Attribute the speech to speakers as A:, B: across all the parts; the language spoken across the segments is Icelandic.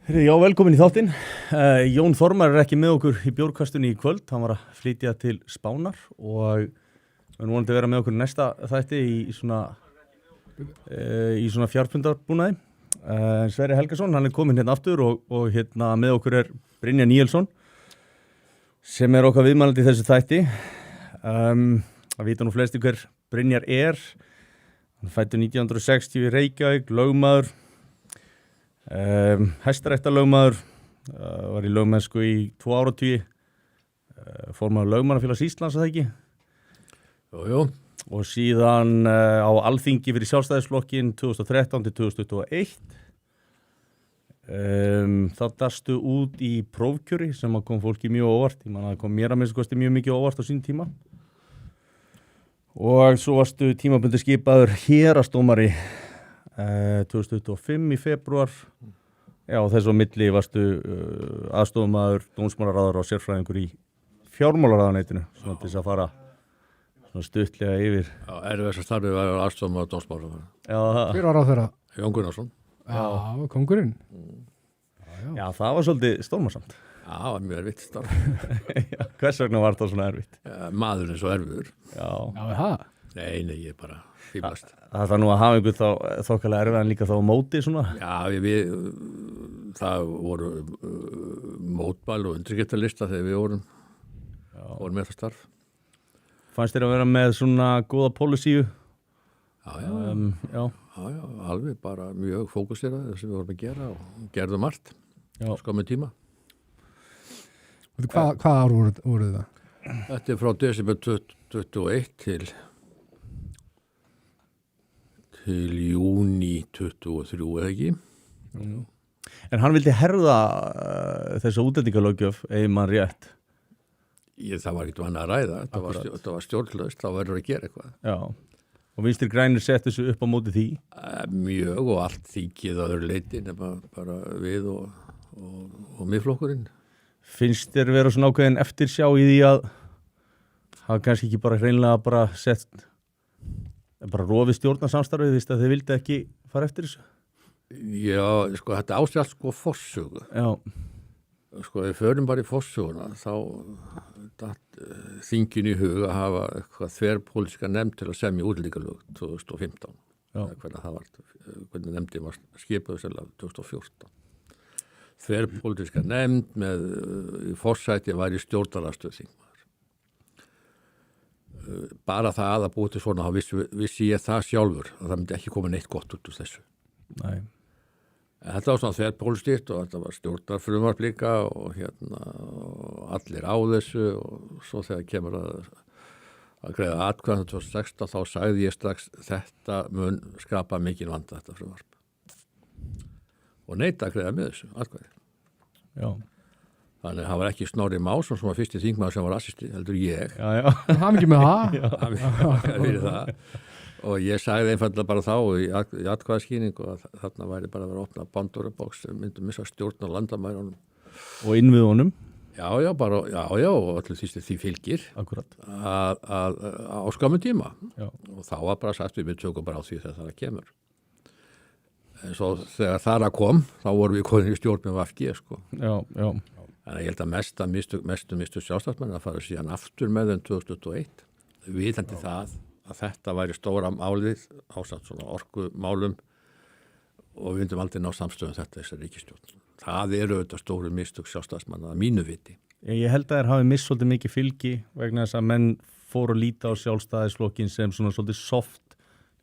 A: Já, velkomin í þáttinn. Jón Þormar ekki með okkur í bjórkastunni í kvöld. Hann var að flytja til Spánar og hann vonandi að vera með okkur næsta þætti í svona fjarfundarbúnaði. Sverrir Helgason, hann kominn hérna aftur og hérna með okkur Brynjar Níelsson sem okkar viðmælandi í þessu þætti. Það vita nú flesti hver Brynjar Hann fæddur 1960 í Reykjavík, lögmaður. Hæstaréttarlögmaður, var í lögmennsku í 2 áratugi, formaður lögmannafélags Íslands að það ekki?
B: Jú.
A: Og síðan á Alþingi fyrir Sjálfstæðisflokkinn 2013 til 2021. Þá dastu út í prófkjöri sem kom fólki mjög óvart. Ég man að það kom mér að minnst kosti mjög mikið óvart á sín tíma. Og svo varstu tímabundi skipaður héraðsdómari 2025 í febrúar. Já, þessu á milli varstu aðstofamaður, dómsmálaráðherra og sérfræðingur í fjármálaráðuneytinu, svona til þess að fara svona stuttlega yfir.
B: Já, þess að starfið var aðstofamaður dómsmálaráðherra.
A: Já, það.
C: Hver var ráðherra?
B: Jón Gunnarsson.
C: Já, kóngurinn.
A: Já, það var svolítið stórmarsamt.
B: Já, það var mjög erfitt starf.
A: Já, hvers vegna var það svona erfitt?
B: Maðurinn svo erfiður.
A: Já,
C: það?
B: Nei, ég bara fíblast.
A: Það nú að hafa einhver þokkalega erfið en líka þá á móti svona?
B: Já, það voru mótmæl og undirskiptalista þegar við vorum með það starf.
A: Fannst þér að vera með svona góða pólisíu?
B: Já, alveg bara mjög fókusera það sem við vorum að gera og gerðum margt á skömmu tíma.
C: Hvað ár voru það?
B: Þetta frá desember 2021 til júní 23, eða ekki?
A: En hann vildi herða þessa útlendingalöggjöf ef mann rétt.
B: Það var ekkert annað að ræða, þetta var stjórnlaust, þá verður að gera eitthvað.
A: Já, og Vinstri grænir sett þessu upp á móti því?
B: Mjög og allt þykið á öðru leyti, nema bara við og miðflokkurinn.
A: Finnst þér vera svona ákveðin eftirsjá í því að hafa kannski ekki bara hreinlega bara sett bara rofið stjórnarsamstarfið því að þið vildi ekki fara eftir þessu?
B: Já, sko, þetta ásjálf sko forsögu.
A: Já.
B: Sko, við förum bara í forsöguna, þá datt þingin í hug að hafa eitthvað þverpólitíska nefnd til að semja útlendingalög 2015.
A: Já.
B: Hvernig nefndin var skipuð sérlega 2014. Þverpólitíska nefnd með í forsæti var í stjórnarandstöðu þingmaður. Bara það að búið til svona, þá vissi ég það sjálfur að það myndi ekki koma neitt gott út úr þessu.
A: Nei.
B: Þetta var svona þverpólitískt og þetta var stjórnarfrumvarp líka og og allir á þessu og svo þegar kemur að greiða atkvæðan 2016 þá sagði ég strax þetta mun skapa mikinn vanda þetta frumvarp. Og neita að greiða með þessu atkvæði. Já. Þannig að það var ekki Snorri Másson sem var fyrsti þingmaður sem var assisti, heldur ég.
A: Já.
C: Hann ekki með það?
B: Já. Og ég sagði einfallega bara þá í atkvæðaskýningu að þarna væri bara að vera að opna Pandora-box sem myndi missa stjórn á landamærunum.
A: Og innviðunum?
B: Já, og allir því fylgir.
A: Akkurat.
B: Að á skömmu tíma.
A: Já.
B: Og þá var bara sagt við tökum bara á því þegar það kemur. En svo þegar það kom, þá vorum við komin í stjórn með VFG, sko.
A: Já.
B: Þannig að ég held að mestu sjálfstæðismenn að fara síðan aftur með þeim 2021. Vitandi það að þetta væri stóra málið ásamt svona orkumálum og við myndum aldrei ná samstöðum þetta þessar ríkisstjórn. Það eru auðvitað stóru mistök sjálfstæðismanna að mínu viti.
A: Ég held að þér hafi mist svolítið mikið fylgi vegna þess að menn fóru að líta á sjálfstæðisflokkin sem svona svolítið soft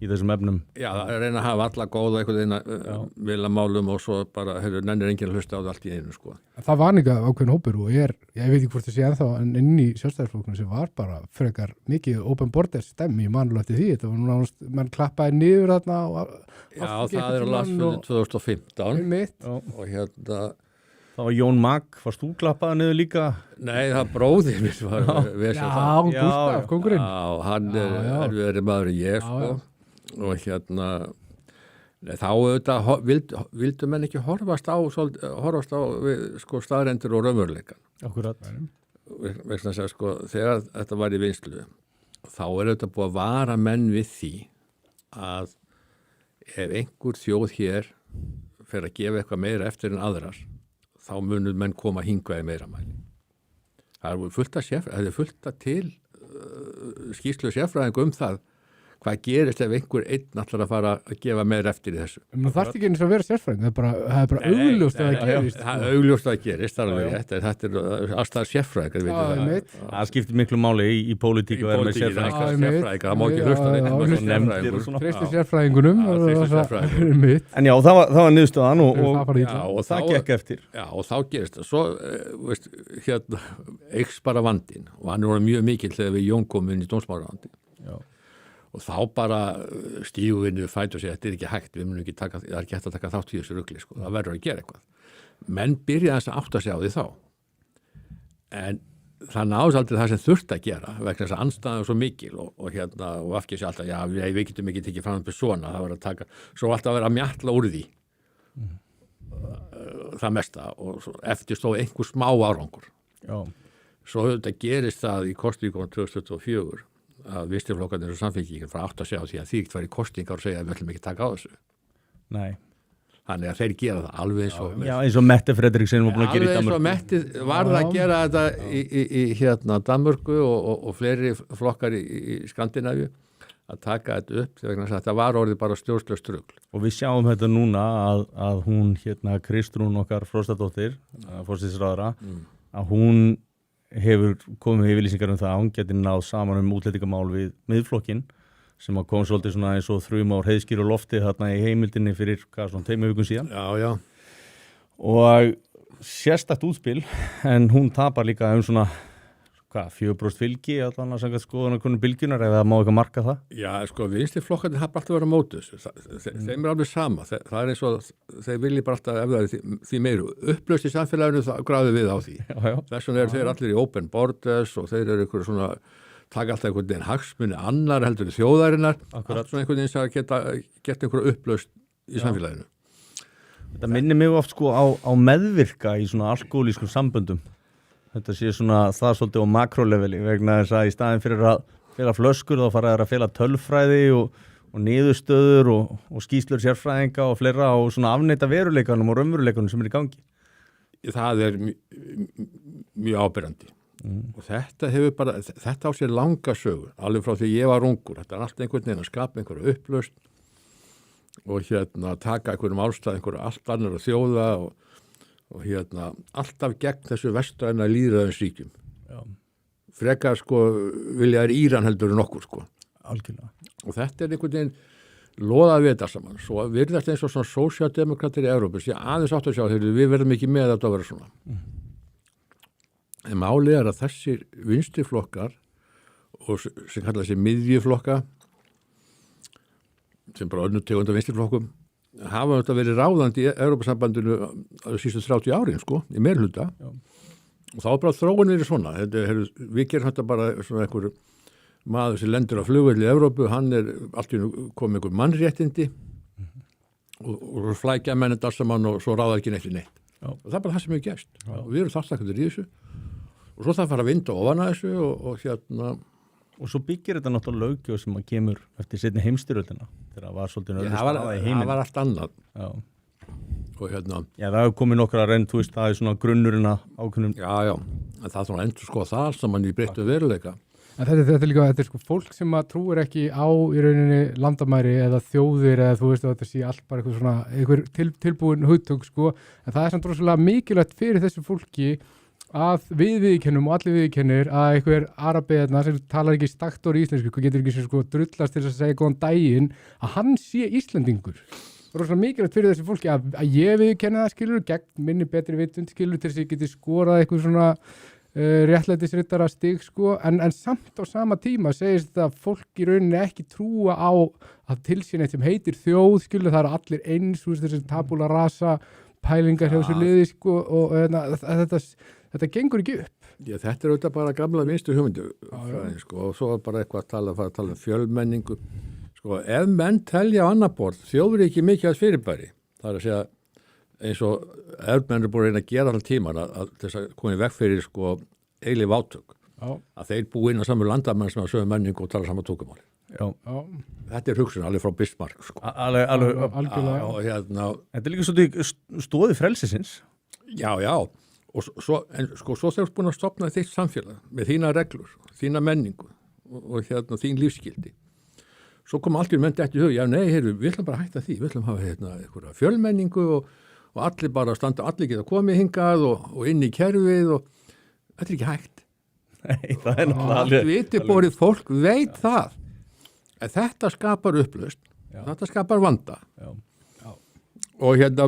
A: í þessum efnum. Já,
B: það reyna að hafa alla góða einhvern veginn vilja málum og svo bara, nennir enginn að hlusta á það allt í einu, sko.
C: Það var líka ákveðin hópur og ég veit ekki hvort það sé ennþá, en inn í sjálfstæðisflokknum sem var bara frekar mikið open borders stemmi í mannulega eftir því. Þetta var núna, mann klappaði niður þarna.
B: Já, það er á landsfundi 2015 og
A: Það var Jón Magg, varst þú klappaði niður líka?
B: Nei, það bróðir mér var
C: Gústaf, kóngurinn.
B: Já, hann er verið maður en ég, sko. Og þá auðvitað vildu menn ekki horfast á sko staðrendur og raunveruleikann.
A: Akkurat.
B: Vegna að segja, sko, þegar þetta var í vinnslu, þá auðvitað búið að vara menn við því að ef einhver þjóð hér fer að gefa eitthvað meira eftir en aðrar, þá munur menn koma hingaði meira mæli. Það er fullt að til skýrslu sérfræðingu það hvað gerist ef einhver einn ætlar að fara að gefa meira eftir í þessu.
C: Það þarf ekki eins að vera sérfræðing, það er bara augljóst að það gerist.
B: Það er augljóst að það gerist, það er alveg rétt, þetta er alltaf sérfræðingar.
A: Það skiptir miklu máli í pólitík og er með
B: sérfræðingar, það má ekki hlusta
C: Treystu sérfræðingunum.
A: En já, það var niðurstöðan og það gekk eftir.
B: Já, og þá gerist það. Svo, hérna, eykst bara vandinn og hann er mjög mikill þegar við Jón komum inn í dómsmálaráðuneytið. Já. Og þá bara stígum við fætt og segja þetta er ekki hægt, við munum ekki taka, það er ekki hægt að taka þátt í þessu rugli, sko, það verður að gera eitthvað. Menn byrja þess að átta sig á því þá. En það náðs aldrei það sem þurft að gera, vegna þess að andstæðan er svo mikil og afgið sér alltaf, já, við getum ekki tekið fram upp svona, það var að taka, svo alltaf að vera að mjatla úr því, það mesta, og eftir stóð einhver smá árangur. Já. Svo þetta gerist það í kosningunum 2024, að vinstriflokkarnir og samfélkingin frá átt að segja á því að þýgt var í kostingar og segja að við ætlum ekki taka á þessu. Nei. Þannig að þeir gera það alveg eins og...
A: Já, eins og Mette Frederiksen var búin að gera í Danmörku.
B: Alveg eins og Mette varð að gera þetta í Danmörku og fleiri flokkar í Skandinavíu að taka þetta upp þegar þetta var orðið bara stjórnslaust rugl.
A: Og við sjáum þetta núna að hún, Kristrún okkar Frostadóttir, forsætisráðherra, að hún hefur komið yfirlýsingar það að hún geti náð saman útlendingamál við miðflokkin sem kom svolítið svona eins og þrjum ár heiðskýr og lofti þarna í heimildinni fyrir svona 2 vikum síðan.
B: Já.
A: Og sérstakt útspil en hún tapar líka svona 4% fylgi allan að sanga skoðanakonum bylgjunar eða má ekki marka það?
B: Já, sko, vinstriflokkarnir hafa alltaf verið á móti þessu. Þeim er alveg sama. Það er eins og þeir vilja bara alltaf ef það er því meiru. Upplaust í samfélaginu það gráði við á því. Já. Þess vegna eru þeir allir í open borders og þeir eru einhverju svona, taka alltaf einhvern veginn hagsmuni annar heldur þjóðarinnar. Allt svona einhvern veginn sem að geta gert einhverju upplaust í samfélaginu.
A: Þetta minnir mig oft sko á meðvirka í svona alkohólískum samböndum. Þetta sé svona það svolítið á makróleveli vegna þess að í staðin fyrir að fela flöskur þá fara þær að fela tölfræði og niðurstöður og skýrslur sérfræðinga og fleira og svona afneita veruleikanum og raunveruleikanum sem er í gangi.
B: Það er mjög áberandi. Og þetta hefur bara, þetta á sér langa sögu, alveg frá því ég var ungur. Þetta er alltaf einhvern veginn að skapa einhverju upplaust og taka einhverjum álstað, einhverju allt annar og þjóða og alltaf gegn þessu vestræna lýðræðisríkjum. Já. Frekar sko vilja Íran heldur en okkur sko.
A: Algjörlega.
B: Og þetta er einhvern veginn loðað við þetta saman. Svo virðast eins og svona sósíaldemokratir í Evrópu sé aðeins átt að sjá þegar við verðum ekki með þetta að vera svona. En málið er að þessir vinstriflokkar og sem kalla þessi miðjuflokka sem bara önnur tegunda vinstriflokkum hafa þetta verið ráðandi í Evrópusambandinu á sístu 30 árin, sko, í meirhluta. Og þá er bara þróun verið svona. Við gerum þetta bara svona einhver maður sem lendur á flugvelli í Evrópu, hann er alltaf komið einhver mannréttindi og flækja menn þetta saman og svo ráða ekki neitt. Og það er bara það sem hefur gerst. Og við erum þáttakendur í þessu. Og svo það fara að vinda ofan að þessu
A: Og svo byggir þetta náttúrulega löggjöf sem að kemur eftir seinni heimstyrjöldina þegar það var svolítið öðru staða í heiminn.
B: Það var allt annað.
A: Já.
B: Og
A: Já, það hefur komið nokkra renn, þú veist, það er svona grunnurinn að ákveðnum.
B: Já, en það er svona endur sko það alls saman í breyttu veruleika.
C: En þetta er líka, þetta er sko fólk sem að trúir ekki á í rauninni landamæri eða þjóðir eða þú veist að þetta sé allt bara eitthvað svona, einhver tilbúin hugtök sko, en það er samt rosalega mikilvægt fyrir þessu fólki að við viðkennum og allir viðkennir að einhver arabiðna sem talar ekki staktor í íslensku, getur ekki sko drullast til að segja góðan daginn, að hann sé Íslendingur. Það er rosalega mikilvægt fyrir þessi fólki að ég viðkenni það skilur gegn minni betri vitund skilur til þess að ég geti skorað eitthvað svona réttlætisrittara stig sko, en samt á sama tíma segist þetta fólk í rauninni ekki trúa á að tilsýna eitt sem heitir þjóð skilur, það eru allir eins, þessi tabula rasa pælingar hjá þessu liði sko, og þetta gengur ekki upp.
B: Já, þetta er auðvitað bara gamla vinstri hugmyndu sko, og svo er bara eitthvað að fara að tala um fjölmenningu. Sko, ef menn telja á annar borð, þjóður ekki mikið að fyrirbæri. Það er að segja eins og erfmenn er búin að reyna að gera allan tíman að þess að koma í veg fyrir sko eilíf átök. að þeir búi inn á saman landamenn sem að sögum menningu og tala saman tungumáli.
A: Já.
B: Þetta er hugsun alveg frá Bismarck, sko.
C: Algjörlega.
B: Og hérna,
A: Þetta er líka svolítið stóði frelsisins.
B: já, og svo þeir eru búin að stopna þitt samfélag með þína reglur, þína menningu og hérna þín lífskildi. Svo kom allt í menn dætt í hug, já nei, við ætlum bara að hætta því, við ætlum að hafa hérna einhverja fjölmenningu og allir bara standa, allir geta komið hingað og inn í kerfið og þetta er ekki hægt.
A: Nei, það er náttúrulega
B: Allt vitiborið fólk veit það. En þetta skapar upplausn, þetta skapar vanda.
A: Já.
B: Og hérna,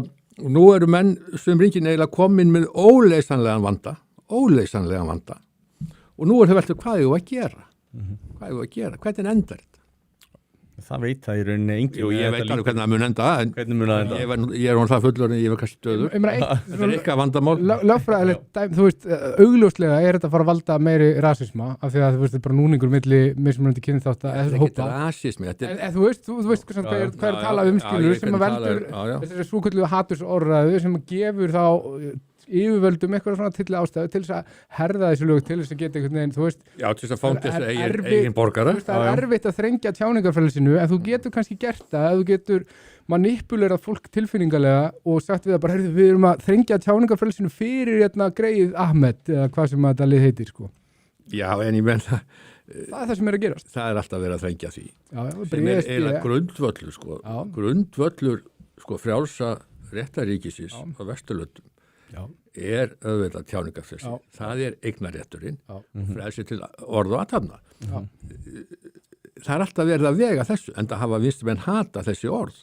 B: nú eru menn sem ringin eiginlega komin með óleysanlegan vanda. Og nú er þau veltur hvað ég var að gera. Hvernig endar þetta?
A: Það veit það í rauninni enginn.
B: Jú, ég veit alveg hvernig það mun enda, en
A: Hvernig mun það enda?
B: ég er hún það fullur en ég var kannski döður. Þetta er eitthvað vandamál.
C: Lögfræðilegt dæmi, þú veist, augljóslega er þetta að fara að valda meiri rasisma af því að þú veist, þetta er bara núningur milli mismunandi kynþátta
B: Þetta er ekki rasismi.
C: En þú veist hvað er að tala um skilur sem að veldur þessari svokölluðu hatursorðræðu sem gefur þá yfirvöldum eitthvað svona til ástæðu til þess að herða þessu lög til þess að geta einhvern veginn, þú veist,
B: Já, til þess að fá þessu eigin borgara.
C: það er erfitt að þrengja tjáningarfrelsinu en þú getur kannski gert það, þú getur manipulerað fólk tilfinningalega og sagt við það bara, heyrðu, við erum að þrengja tjáningarfrelsinu fyrir hérna greið Ahmed eða hvað sem þetta lið heitir, sko.
B: Já, en ég menn
C: Það er það sem er að gerast.
B: það er alltaf verið að þrengja því.
C: Já,
B: Sem er eiginlega grundvöllur, sko.
C: Já.
B: Grundvöllur, sko, frjálsa réttaríkisins á Vesturlöndum
C: Já.
B: er auðvitað tjáningarfrelsi.
C: Já.
B: Það er eignarrétturinn,
C: Já.
B: frelsi til orð og athafna.
C: Já.
B: Það er alltaf verið að vega þessu, en það hafa vinstrimenn hata þessi orð.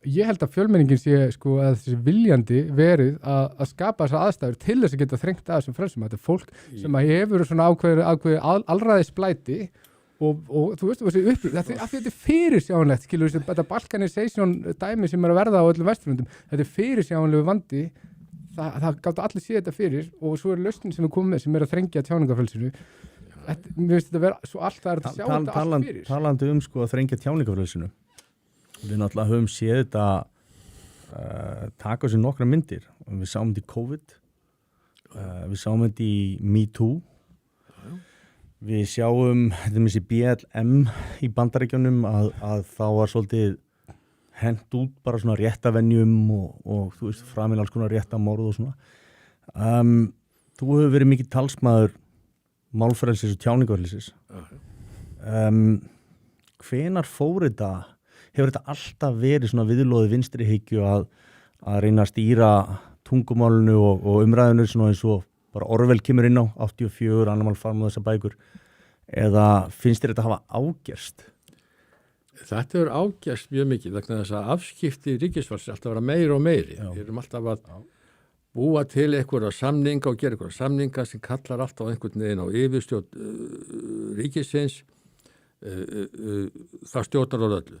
C: Ég held að fjölmenningin sé, sko, að þessi viljandi verið að skapa þessar aðstæður til þess að geta þrengt að þessum frelsum. Þetta er fólk sem að hefur svona ákveði alræðisblæti og þú veist, þessi upplýð, af því þetta er fyrirsjánlegt, skilur, þetta balkanisation dæmi sem er að verða á öllum Vesturlöndum, þetta er fyrirsjánlegu vandi, það gátt allir sé þetta fyrir og svo er lausnin sem við komum með sem er að þrengja tjáningarfrelsinu. Mér finnst þetta að vera svo allt það er að sjá þetta allt fyrir.
A: Talandi sko að þrengja tjáningarfrelsinu. Við náttúrulega höfum séð þetta taka sér nokkra myndir. Við sáum þetta í COVID, við sáum þetta í Me Too, við sjáum þetta með þessi BLM í Bandaríkjunum að þá var svolítið hent út bara svona réttavenjum og þú veist, framil alls konar réttamorð og svona. Þú hefur verið mikið talsmaður málfrelsis og tjáningarfrelsis. Hvenær fór þetta? Hefur þetta alltaf verið svona viðloði vinstri hyggju að reyna að stýra tungumálinu og umræðinu svona eins og bara Orwell kemur inn á 84, Animal Farm og þessar bækur, eða finnst þér þetta hafa ágerst?
B: Þetta er ágerst mjög mikið vegna þess að afskipti ríkisvalds alltaf að vera meiri og meiri.
A: Já.
B: Við erum alltaf að búa til einhverja samninga og gera einhverja samninga sem kallar alltaf einhvern veginn á yfirstjórn ríkisins, það stjórnar á öllu.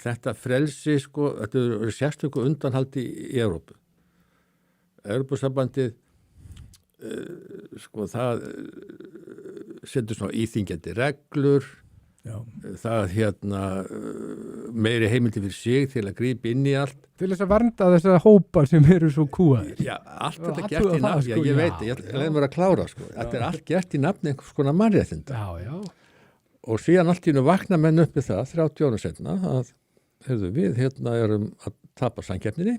B: Þetta frelsi, sko, þetta er sérstöku undanhaldi í Evrópu. Evrópusambandið, sko, það setur svona íþyngjandi reglur,
A: Já.
B: það meiri heimildi fyrir sig til að grípa inn í allt.
C: Til þess að vernda þessar hópar sem eru svo kúaðir.
B: Já, allt
C: Og
B: þetta
C: athuga
B: gert í
C: það,
B: nafn,
C: sko,
B: ég
C: já.
B: veit, ég leiði mér að klára, sko. Þetta er allt gert í nafn einhvers konar mannréttinda.
C: Já.
B: Og síðan allt í nú vakna menn upp við það, 30 ára setna, að við erum að tapa samkeppninni.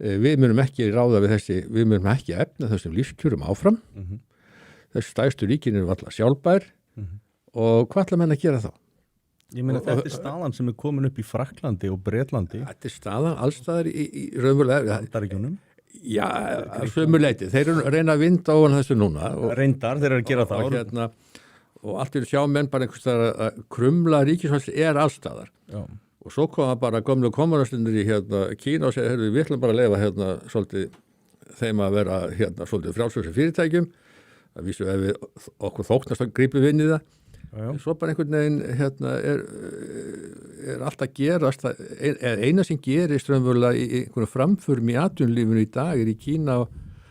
B: Við munum ekki ráða við við munum ekki efna þessum lífskjörum áfram. Þessi stærstu ríkin eru alltaf sjálfbær og hvað ætla menn að gera þá?
A: Ég meina þetta er staðan sem er komin upp í Frakklandi og Bretlandi.
B: Þetta er staðan allstaðar í raunverulega.
A: Bandaríkjunum.
B: Já, að sömu leyti. Þeir eru að reyna að vinda ofan þessu núna.
A: Reyndar, þeir eru að gera það.
B: Og allt er sjá menn bara einhvers staðar að krumla ríkisvalds allstaðar.
A: Já.
B: Og svo koma bara gömlu kommunistunir í Kína og segja, við ætlum bara að leyfa svolítið þeim að vera svolítið frjálsum fyrirtækjum. Það vísu ef við okkur þóknast að grípa við inn í það.
A: Já.
B: Svo bara einhvern veginn er allt að gerast, eina sem gerist raunverulega í einhvern framförum í atvinnulífinu í dag er í Kína,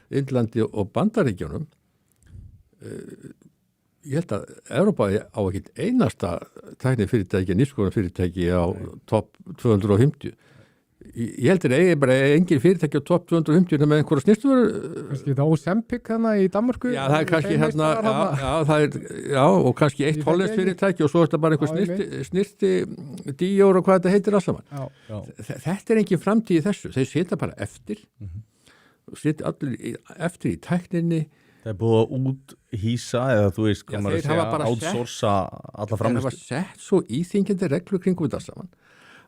B: Indlandi og Bandaríkjunum. Ég held að Evrópa á ekkert einasta tæknifyrirtæki, nýskoðanfyrirtæki á topp 250. Ég heldur eigi bara engin fyrirtæki á topp 250 með einhverja snirtuveru.
C: Kannski það Ozempic hana í Danmarku?
B: Já, það er kannski hérna, og kannski eitt hollenskt fyrirtæki og svo er þetta bara einhver snirti díór og hvað þetta heitir alls saman. Þetta er engin framtíð í þessu. Þeir sita bara eftir, sita allir eftir í tækninni.
A: Það er búið að úthýsa eða þú veist, komur að segja, outsourca alla framleiðslu.
B: Þeir hafa sett svo íþingjandi reglur kringum þetta saman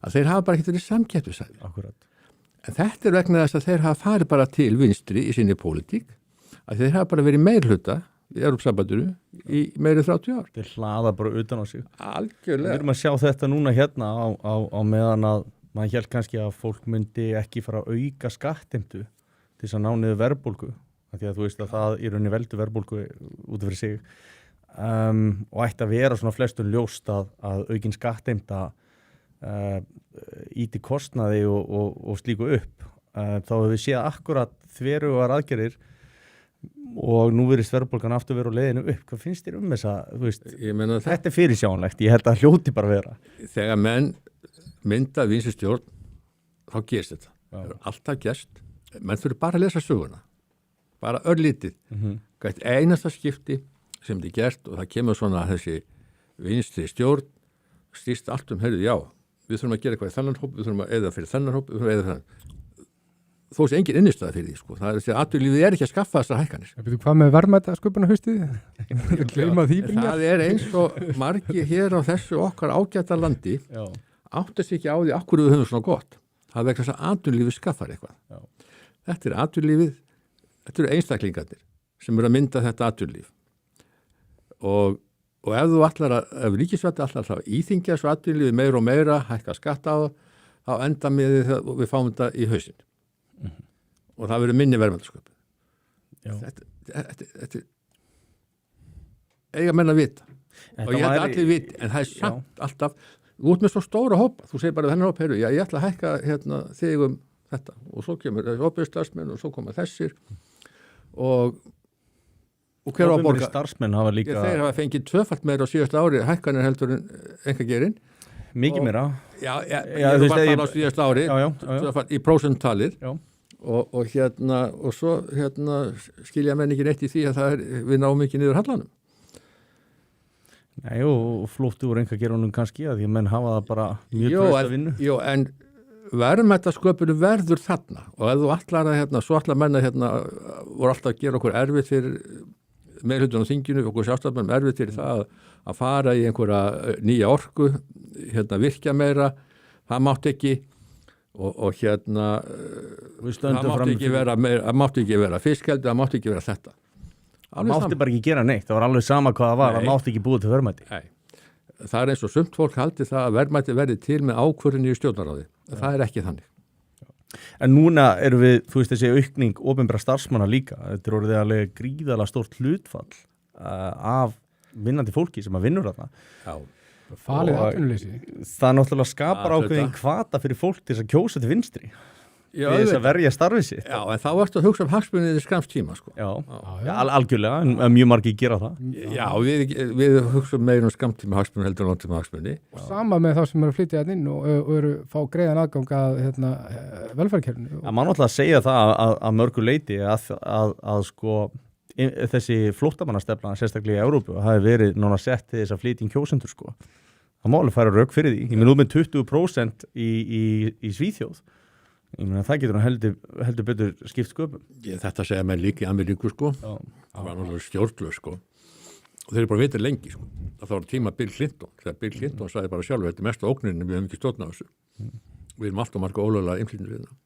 B: að þeir hafa bara ekki verið samkeppnishæfir.
A: Akkurat.
B: En þetta er vegna þess að þeir hafa farið bara til vinstri í sinni pólitík, að þeir hafa bara verið meirhluta í Evrópusambandinu í meiri 30 ár.
A: Þeir hlaða bara utan á sig.
B: Algjörlega.
A: Við erum að sjá þetta núna hérna á meðan að maður hélt kannski að fólk myndi ekki fara að auka skattheimtu til þess að ná niður verðbólgu. Því að þú veist að það í rauninni veldur verðbólgu út af fyrir sig og ætti að vera svona flestum ljóst að aukin skattheimta íti kostnaði og slíku upp. Þá hefur við séð akkurat þverugar aðgerðir og nú virðist verðbólgan aftur vera á leiðinu upp. Hvað finnst þér þessa, þú veist, þetta er fyrirsjáanlegt, ég held að hljóti bara vera.
B: Þegar menn mynda vinstri stjórn, þá gerst þetta. Það er alltaf gerst. Menn þurfi bara að lesa söguna. Bara örlítið. Gætt einasta skipti sem þetta er gert og það kemur svona þessi vinstri stjórn, stýst allt heyrðu, já, við þurfum að gera eitthvað í þennan hóp, við þurfum að eða fyrir þennan hóp, við þurfum að eða þennan. Þó sé engin innistæða fyrir því, sko. Það er að atvinnulífið er ekki að skaffa þessar hækkanir.
C: Hvað með verðmætasköpuna haustið?
B: Það er eins og margir hér á þessu okkar ágæta landi áttast ekki á því akkur við höfum svona gott. Það er vegna þess að atvinnulífið skaffar eitthvað. Þetta er atvinnulífið, þetta eru einstaklingarnir sem eru að mynda þetta atvinnulíf. Og ef þú ef ríkisvaldið ætlar að íþyngja svo atvinnulífið meira og meira, hækka skatta á það, þá enda við fáum þetta í hausinn. Og það verður minni verðmætasköpun. Þetta eiga menn að vita. Og ég held allir viti, en það er samt alltaf, þú ert með svo stóra hópa, þú segir bara þennan hópa, heyrðu, ég ætla að hækka þig þetta, og svo kemur þessi óbyrðstarfsmenn og svo koma þessir og hver á að borga?
A: Starfsmenn hafa líka...
B: Þeir hafa fengið tvöfalt meira á síðasta ári, hækkanir heldur en einhvergerinn.
A: Mikið meira.
B: Ég er bara á síðasta ári, í prósenttalið. Og svo skilja menn ekki neitt í því að við náum ekki niður hallanum.
A: Nei, og flóttu úr einhvergerunum kannski, að því að menn hafa það bara mjög tröst að vinna.
B: Jú, en verðmætasköpunu verður þarna og ef þú ætlar að svo ætlar menna voru alltaf að gera okkur erfitt fyrir meirhlutanum á þinginu, okkur sjálfstæðmennum erfitt fyrir það að fara í einhverja nýja orku, virkja meira, það mátt ekki og það mátt ekki vera fiskheldi, það mátt ekki vera þetta.
A: Það mátti bara ekki gera neitt, það var alveg sama hvað það var, það mátti ekki búið til verðmæti.
B: Nei. Það er eins og sumt fólk haldi það að verðmæti verði til með ákvörðinni í stjórnarráði. Það er ekki þannig.
A: En núna erum við, þú veist, þessi aukning opinberra starfsmanna líka. Þetta er orðið alveg gríðarlega stórt hlutfall af vinnandi fólki sem að vinnur þarna.
B: Já.
C: Falið atvinnuleysi.
A: Það náttúrulega skapar ákveðin hvata fyrir fólk til þess að kjósa til vinstri. Til þess að verja starfið sitt.
B: Já, en þá ertu að hugsa hagsmunir í skammt tíma, sko.
A: Já, algjörlega, en mjög margir gera það.
B: Já, við hugsa meira skammt tíma hagsmunir heldur en langtíma hagsmunir.
C: Sama með þá sem eru að flytja inn og eru fá greiðan aðgang að velferðarkerfinu.
A: Það má náttúrulega segja það að mörgu leyti að sko þessi flóttamannastefna, sérstaklega í Evrópu, hafi verið nána sett til þess að flytja inn kjósendur, sko. Það má alveg færa rök fyrir því. Ég með 20% í Svíþjóð. Ég meina, það getur heldur betur skipt sköpum.
B: Þetta segja mér líka í Ameríku, sko. Það var náttúrulega stjórnlaus, sko. Og þeir eru bara vitið lengi, sko. Það var tíma Bill Clinton. Þegar Bill Clinton sagði bara sjálf, þetta er mesta ógninni, við höfum ekki stjórn á þessu. Við erum alltaf marga ólögulega innflytjendur við það.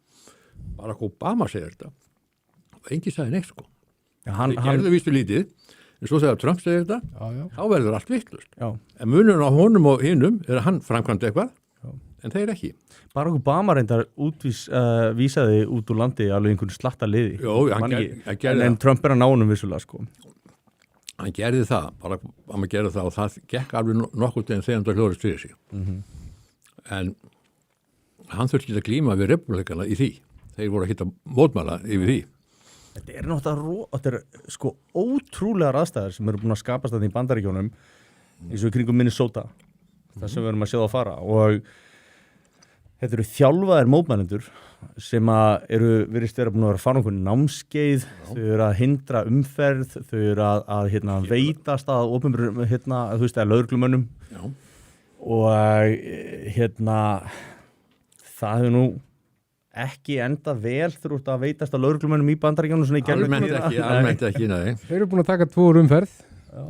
B: Barack Obama segir þetta. Og engi sagði neitt, sko. Þeir gerðu vístu lítið. En svo þegar Trump segir þetta, þá verður allt vitlaust. En munurinn á honum og hinum er að hann framkvæmdi eitthvað, en þeir ekki.
A: Barack Obama reyndar vísaði út úr landi alveg einhvern slatta liði.
B: Jó, hann gerði
A: en Trump er að ná honum vissulega, sko.
B: Hann gerði það, Barack Obama gerði það og það gekk alveg nokkuð til þegar það hljóðist fyrir sig. En hann þurfti ekki að glíma við repúblikana í því. Þeir voru að hitta mótmæla yfir því.
A: Þetta er náttúrulega sko ótrúlegar aðstæður sem eru búin að skapast þarna í Bandaríkjunum eins og í kringum Minnesota. Það sem við erum að sjá það að fara og Þetta eru þjálfaðir mótmælendur sem að virðist vera búin að vera að fara einhvern námskeið, þau eru að hindra umferð, þau eru að veitast að opinberum, þú veist, að lögreglumönnum og það hefur nú ekki endað vel þurft að veitast að lögreglumönnum í Bandaríkjunum svona í gegnum
B: Almennt ekki, nei.
C: Þeir eru búin að taka 2 umferð.
A: Já.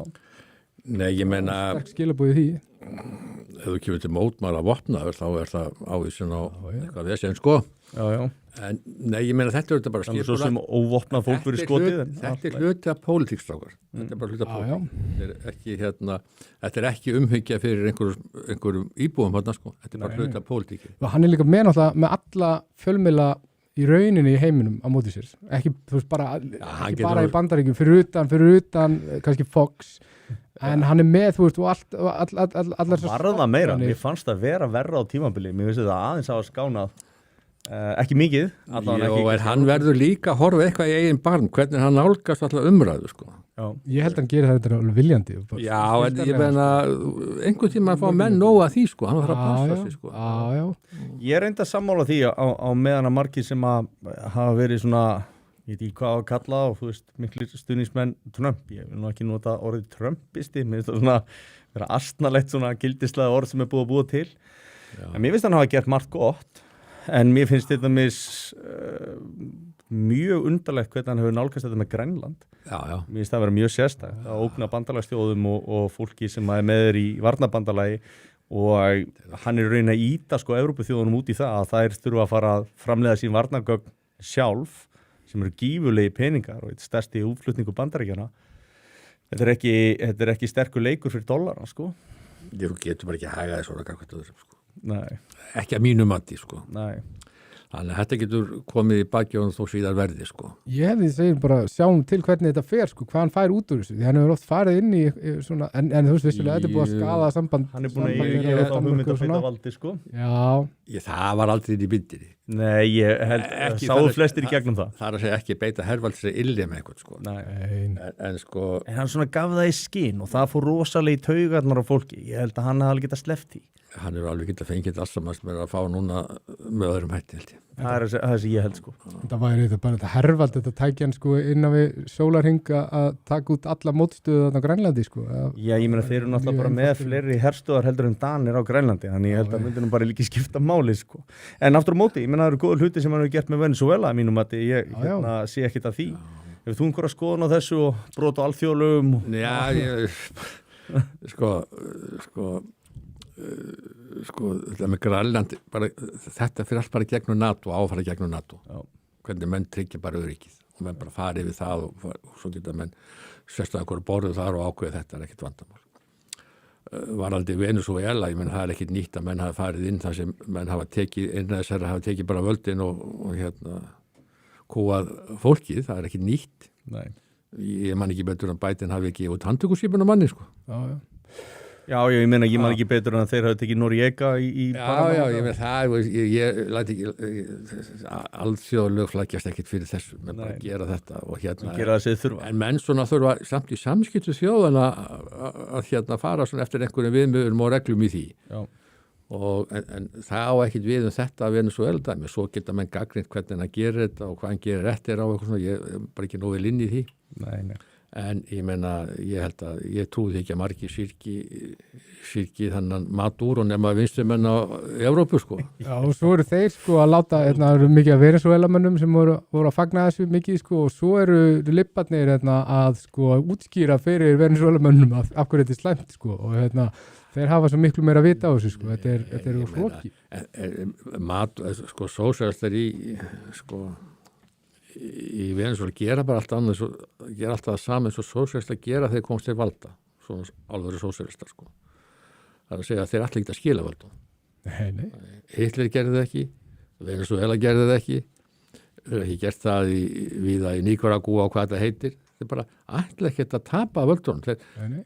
B: Nei, ég meina
C: Sterk skilaboð í því.
B: ef þú kemur til mótmæla vopnaður þá það ávísun á eitthvað þessi sko.
A: Já.
B: En nei, ég meina þetta bara
A: Þannig svo sem óvopnað fólk verið skotið.
B: Þetta hluti af pólitíkstrákar. Þetta bara hluti af pólitík. Þetta ekki umhyggja fyrir einhverjum íbúum þarna sko. Þetta bara hluti af pólitíki.
C: Hann líka með alla fjölmiðla í rauninni í heiminum á móti sér. Ekki, þú veist, ekki bara í Bandaríkjum, fyrir utan kannski Fox. En hann með, þú veist, og allar
A: varða meira, mér fannst það vera verra á tímabili, mér finnst þetta aðeins að skánað ekki mikið
B: hann verður líka að horfa eitthvað í eigin barm, hvernig hann nálgast alltaf umræðu sko.
C: Ég held að hann gerir þetta alveg viljandi
B: Já, en ég meina einhvern tíma að fá menn nóga því sko, hann þarf að passa sig sko.
A: Ég reyndi að sammála því á meðan að margir sem að hafa verið svona ég veit ekki hvað að kalla og þú veist miklir stuðningsmenn Trump, ég vil nú ekki nota orðið Trumpisti, mér finnst það svona vera astnalegt svona gildislega orð sem búið að búa til, en mér finnst hann hafa gert margt gott, en mér finnst þetta mjög undarlegt hvernig hann hefur nálgast þetta með Grænland. Mér finnst það vera mjög sérstakt að ógna bandalagsþjóðum og fólki sem er með þeir í varnarbandalagi og hann raunin að ýta sko Evrópuþjóðunum út í það að þær þurfa að fara að framleiða sín varnargögn sjálf sem eru gífurlegi peningar og eitt stærsti útflutningu Bandaríkjanna. Þetta er ekki sterkur leikur fyrir dollara, sko.
B: Þú getur bara ekki að hæga þessu orðagakvært sko.
A: Nei.
B: Ekki að mínu mati, sko.
A: Nei.
B: Þannig að þetta getur komið í bakjóðan þó síðar verði, sko.
C: Ég hefði segið bara sjáum til hvernig þetta fer, sko, hvað hann fær út úr þessu. Því hann hefur oft farið inn í svona, en þú veist vissulega, þetta er búið að skaða samband.
A: Hann er búin að gera þá hugmynd að beita valdi, sko.
C: Já.
B: Það var aldrei inn í bindinni.
A: Nei, ég held, sáðu flestir í gegnum það.
B: Það að segja ekki beita hervalds að illja með einhvern, sko.
A: Nei.
B: En sko...
A: En hann svona gaf það í skinn og það fór rosalega í taugarnar á fólki. Ég held að hann hefði alveg getað sleppt því.
B: Hann er alveg getað fengið alls saman sem að fá núna með öðrum hætti, held ég.
A: Það er það sem ég held, sko.
C: Það væri þetta bara þetta hervald, þetta tækja hann sko innan við sólarhing að taka út alla mótstöðu þarna á Grænlandi, sko.
A: Já, ég meina þeir eru náttúrulega bara með fleiri herstöðar heldur en Danir á Grænlandi, þannig ég held að myndi nú bara líka skipta máli, sko. En aftur á móti, ég meina það eru góður hluti sem hann hefur gert með Venezuela, mínum að ég sé ekkit að því. Hefur þú einhverja skoðun á þessu og brot á alþjóðalögum?
B: Sko, þetta með Grænland þetta fyrir allt bara gegnum NATO áfara gegnum NATO hvernig menn tryggja bara öryggið og menn bara fari yfir það og svo geta menn sérstaklega hverju borðu þar og ákveða þetta er ekkert vandamál varandi Venezuela, ég menn það er ekkert nýtt að menn hafa farið inn þar sem menn hafa tekið bara völdin og kúað fólkið, það er ekkert nýtt.
A: Nei.
B: Ég man ekki betur en Biden hafi ekki út handtökuskipun á manni, sko.
A: Já, ég meina ekki man ekki betur en að þeir hafa tekið Noriega í Panama.
B: Já, ég meina það, ég læti ekki, alþjóðalög flækjast ekkert fyrir þessu, menn bara gera þetta og
A: gera það sem þurfa.
B: En menn svona þurfa samt í samskiptu þjóðana að fara svona eftir einhverjum viðmiðum og reglum í því. Já. En það á ekkert við þetta að Venezuela dæmi, svo geta menn gagnrýnt hvernig hann gerir þetta og hvað hann gerir eftir á eitthvað svona, ég er bara ekki nógu vel inn í því.
A: Nei.
B: En ég meina, ég trúði ekki að margir syrki þannan Maduro nema vinstrimenn á Evrópu, sko.
C: Já, og svo eru þeir, sko, að láta, það eru mikið af Venezuelamönnum sem voru að fagna þessu mikið, sko, og svo eru libbarnir, að, sko, útskýra fyrir Venezuelamönnum af hverju þetta er slæmt, sko, og, þeir hafa svo miklu meira að vita á þessu, sko, þetta er flókið.
B: Sko, sósíalistar í Venezuela gera bara allt annað, gera alltaf það saman eins og sósíalistar gera þegar komst þeir valda, svona alvöru sósíalistar, sko. Það er að segja að þeir allir ekki að skila völdum.
C: Nei.
B: Hitler gerði það ekki, Venezuela gerði það ekki, þeir eru ekki gert það víða í Nicaragua og hvað þetta heitir. Þeir bara ætla ekki að tapa völdunum.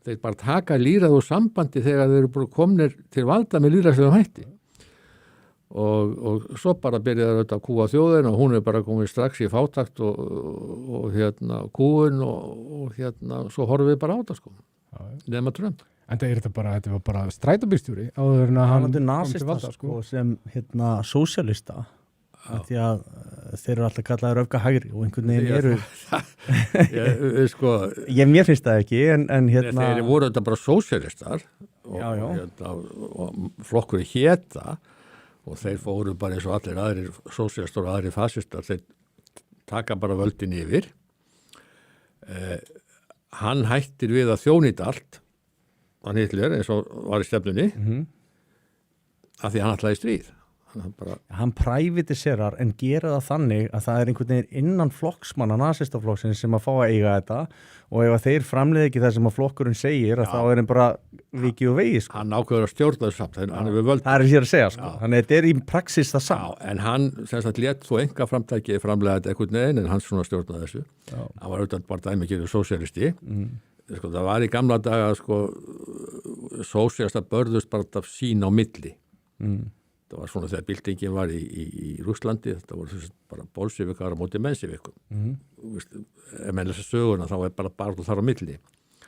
B: Þeir bara taka lýrað úr sambandi þegar þeir eru bara komnir til valda með lýraðslegum hætti. Og svo bara byrjaði þetta að kúa þjóðin og hún er bara komið strax í fátakt og kúin og svo horfum við bara á það, sko. Nema Trump.
C: En þetta var bara strætóbílstjóri áður en að hann
A: Talandi
C: kom til
A: nasista
C: valda,
A: sko, sem sósíalista því að þeir eru alltaf kallaðir öfga hægri og einhvern veginn eru mér finnst það ekki en
B: þeir voru þetta bara sósíalistar og flokkur hétta og þeir fóru bara eins og allir aðrir sósíalistar og aðrir fasistar, þeir taka bara völdin yfir. Hann hættir við að þjónýta allt, hann Hitler eins og var í stefnunni af því hann ætlaði stríð.
A: Hann prævitiserar en gera það þannig að það einhvern veginn innan flokksmanna nasistaflokksins sem að fá að eiga þetta og ef að þeir framleiði ekki það sem að flokkurinn segir að þá hann bara viki og vegi sko.
B: Hann ákveður að stjórna þessu samt, hann er við völd.
A: Það sér að segja sko, þannig að þetta í praxis það samt.
B: En hann sem sagt lét þó enga framtæki framlega þetta einhvern veginn en hann svona stjórnaði þessu. Hann var auðvitað bara dæmikið sósíalisti. Sko, það var í gamla daga sko, sósíalista börðust bara af sín á milli. Það var svona þegar byltingin var í Rússlandi, þetta voru bara bolsjevikar á móti mennsjevikum. Ef menn lesa söguna þá bara barðu þar á milli.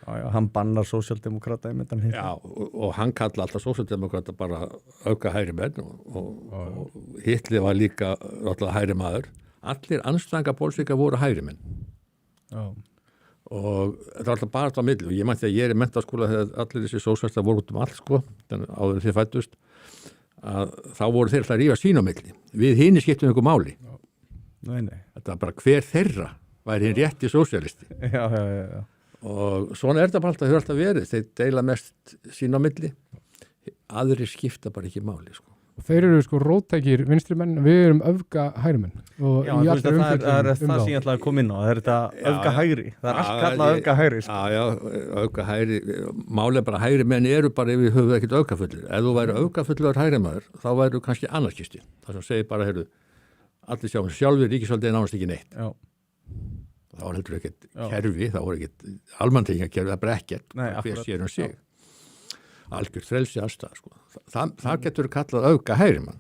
A: Já, hann bannar sósíaldemokrata í myndan Hitler.
B: Já, og hann kalla alltaf sósíaldemokrata bara auka hægri menn og Hitler var líka alltaf hægri maður. Allir anstæðingar bolsjevika voru hægri menn.
A: Já.
B: Og þetta var alltaf bara á milli og ég meinti að ég er í menntaskóla þegar allir þessi sósíalistar voru út allt sko, áður en þið fæddust. Að þá voru þeir að rífa sín á milli. Við hinni skiptum einhver máli.
A: Nei.
B: Þetta var bara hver þeirra væri hinn rétti sósíalisti.
A: Já.
B: Og svona þetta bara hefur alltaf verið. Þeir deila mest sín á milli. Aðrir skipta bara ekki máli, sko.
C: Og þeir eru sko róttækir vinstri menn, við erum öfga hægri menn.
A: Já, það er það sem ég ætlaði að koma inn á. Það er þetta öfga hægri. Það er allt kallað öfga hægri. Sko.
B: Já, öfga hægri. Máli bara hægri menn eru bara yfir höfuð ekkert öfgafullir. Ef þú væri öfgafullir hægri maður, þá væri kannski anarkisti. Það sem segir bara, heyrðu, allir sjálfur ríkisvaldið er nánast ekki neitt.
A: Já.
B: Það var heldur ekkert kerfi, það voru ekkert almannatryggingakerfi, það bara ekkert. Hver sér sig. Algjört frelsi aðstæða sko. Það getur kallað auka hægri mann.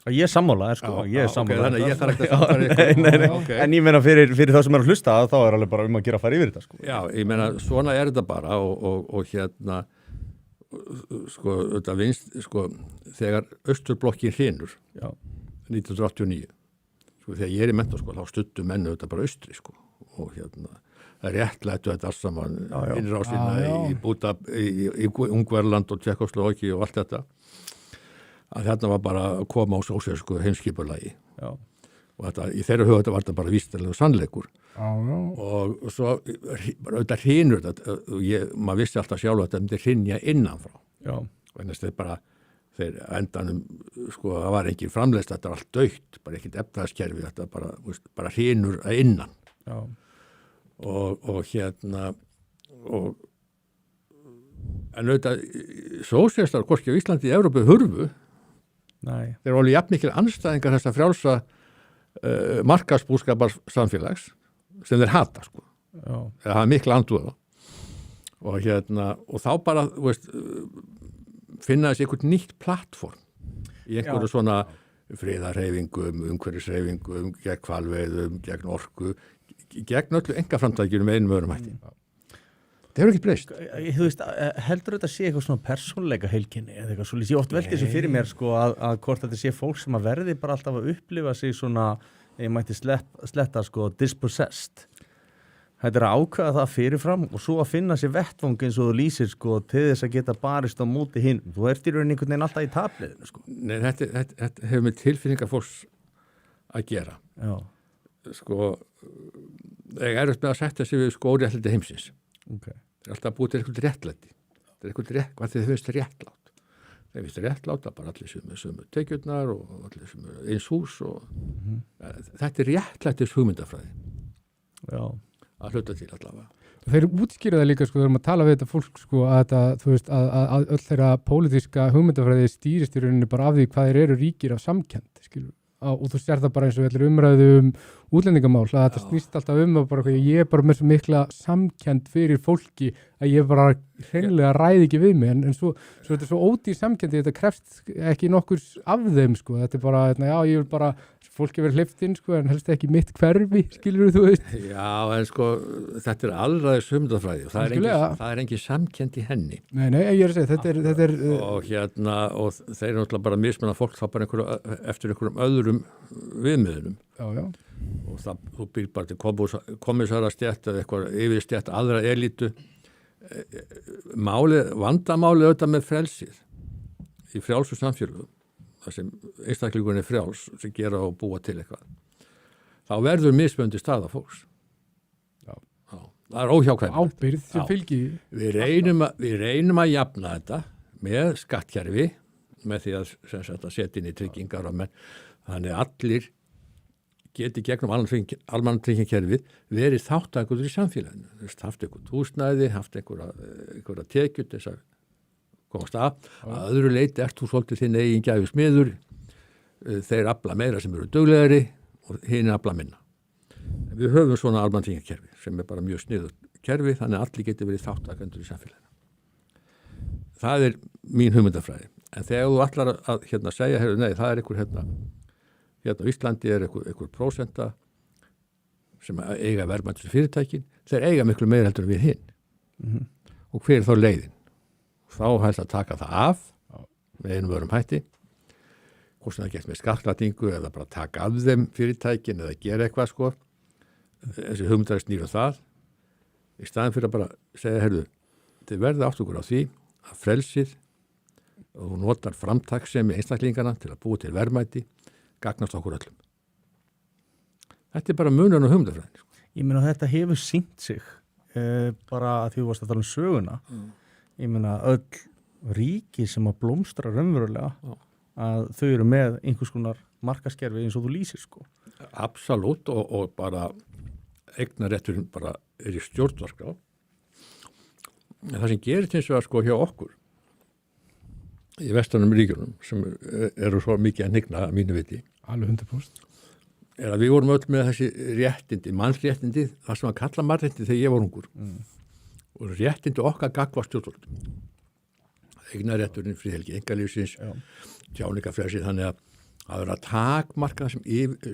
A: Ég er sammála, sko. Ég er sammála.
B: Þannig ég þarf ekki að fara
A: Nei. Okay. En ég meina fyrir þá sem er að hlusta þá er alveg bara að gera að fara yfir þetta sko.
B: Já, ég meina svona er þetta bara og sko, þetta vinst sko, þegar Austurblokkin hrynur 1989 sko, þegar ég er í menntaskóla þá studdu mennu þetta bara austri sko og það er réttlættu þetta alls saman innrásina í Ungverjaland og Tékkóslóvakíu og allt þetta að þarna var bara að koma á sósíalísku heimskipulagi og þetta, í þeirra huga þetta var þetta bara vísindalega sannleikur og svo bara auðvitað hrynur þetta maður vissi alltaf sjálf að þetta myndi hrynja innanfrá en þeir bara þeir endanum sko það var engin framleiðsla, þetta var allt dautt bara ekkert efnahagskerfi, þetta bara hrynur að innan og en auðvitað sósíalistar hvorki á Íslandi í Evrópu hurfu þeir eru alveg jafn mikil anstæðingar þess að frjálsa markaðsbúskapar samfélags sem þeir hata sko það hafa mikla andúða og þá bara finna þessi einhvern nýtt plattform í einhverju svona friðarhreyfingum, umhverfishreyfingum gegn hvalveiðum, gegn orku gegn öllu einkaframtækjunum með einum öðrum hætti. Það hefur ekki breyst.
A: Þú veist, heldur þetta sé eitthvað svona persónleika heilkenni eða eitthvað svolítið? Ég oft velti þessu fyrir mér sko að hvort þetta sé fólk sem að verði bara alltaf að upplifa sig svona, ég mætti sletta sko, dispossessed. Þetta er að ákveða það fyrirfram og svo að finna sér vettvang eins og þú lýsir sko til þess að geta barist á móti hinn. Þú ert í rauninni einhvern veginn alltaf í tapliðinu sko.
B: Nei, þetta hefur með tilfinningar fólks að gera.
A: Já.
B: Sko, ég er með að setja sig við sko óréttlæti heimsins.
A: Okay.
B: Það er alltaf búið til eitthvað réttlæti. Það er eitthvað hvað þið finnst réttlátt. Það finnst réttlátt að bara allir sömu tekjurnar og allir sömu eins hús og þetta er réttlætis hugmyndafræði.
A: Já.
B: Að hluta til allavega.
C: Þeir útskýra það líka sko, þegar maður tala við þetta fólk sko að þetta, þú veist, að öll þeirra pólitíska hugmyndafræði stýrist í rauninni bara af því hvað þeir eru ríkir af samkennd, skilur. Og þú sér það bara eins og allir umræðum útlendingamál að þetta snýst alltaf að bara, ég er bara með svo mikla samkennd fyrir fólki að ég bara hreinlega ræði ekki við mig en svo þetta er svo ódýr samkendi, þetta krefst ekki nokkurs af þeim sko, þetta er bara, já ég vil bara fólki verið hleypt inn sko en helst ekki mitt hverfi, skilur þú veist.
B: Já, en sko þetta er alræðis hugmyndafræði og það er engin samkend í henni.
C: Nei, ég er að segja, þetta er
B: og og þeir eru náttúrulega bara mismunna fólk þá bara eftir einhverjum öðrum viðmiðunum.
C: Já.
B: Og þú býr bara til kommissarastétt eða eitthvað yfirstétt aðra elítu. Vandamálið auðvitað með frelsið í frjálsu samfélögum, þar sem einstaklingurinn er frjáls sem gera og búa til eitthvað. Þá verður mismunandi staða fólks. Já. Það er óhjákvæmilegt.
C: Ábyrgð sem fylgir.
B: Við reynum að jafna þetta með skattkerfi, með því að setja inn í tryggingar og menn, þannig allir geti gegnum almannatryggingakerfið verið þáttakendur í samfélaginu. Haft eitthvað húsnæði, haft einhverja tekjur til þess að komast að öðru leyti ert þú svolítið þinn eigin gæfi smiður, þeir afla meira sem eru duglegari og hinn afla minna. Við höfum svona almannatryggingakerfi sem er bara mjög sniðugt kerfi, þannig að allir geti verið þáttakendur í samfélaginu. Það er mín hugmyndafræði. En þegar þú ætlar að segja, nei, það er einhver hérna á Íslandi er einhver prósenta sem eiga verðmætis fyrirtækin, þeir eiga miklu meira heldur en við hinn. Og hver er þá leiðin? Þá hægt að taka það af með einum öðrum hætti, hvort sem það gert með skattlagningu eða bara taka af þeim fyrirtækin eða gera eitthvað sko. Þessi hugmyndar snýr það í staðin fyrir að bara segja, þið verða átt okkur á því að frelsið og þú notar framtakssemi einstaklingana til að búa til verðmæti gagnast okkur öllum. Þetta er bara munurinn og hugmyndafræðin. Sko.
A: Ég meina þetta hefur sýnt sig bara að því þú varst að tala söguna. Ég meina öll ríki sem að blómstra raunverulega að þau eru með einhvers konar markaskerfi eins og þú lýsir sko.
B: Absolutt og bara eignarrétturinn bara er í stjórnarskrá. Það sem gerist hins vegar sko hjá okkur í vestanum ríkjunum sem eru svo mikið að hnigna að mínu viti.
C: Alveg 100%.
B: Er að við vorum öll með þessi réttindi, mannsréttindi, það sem að kalla mannréttindi þegar ég var ungur. Og réttindi okkar gagnvart stjórnvöldum. Eignarrétturinn, friðhelgi einkalífsins, tjáningarfrelsið, þannig að það er að takmarka sem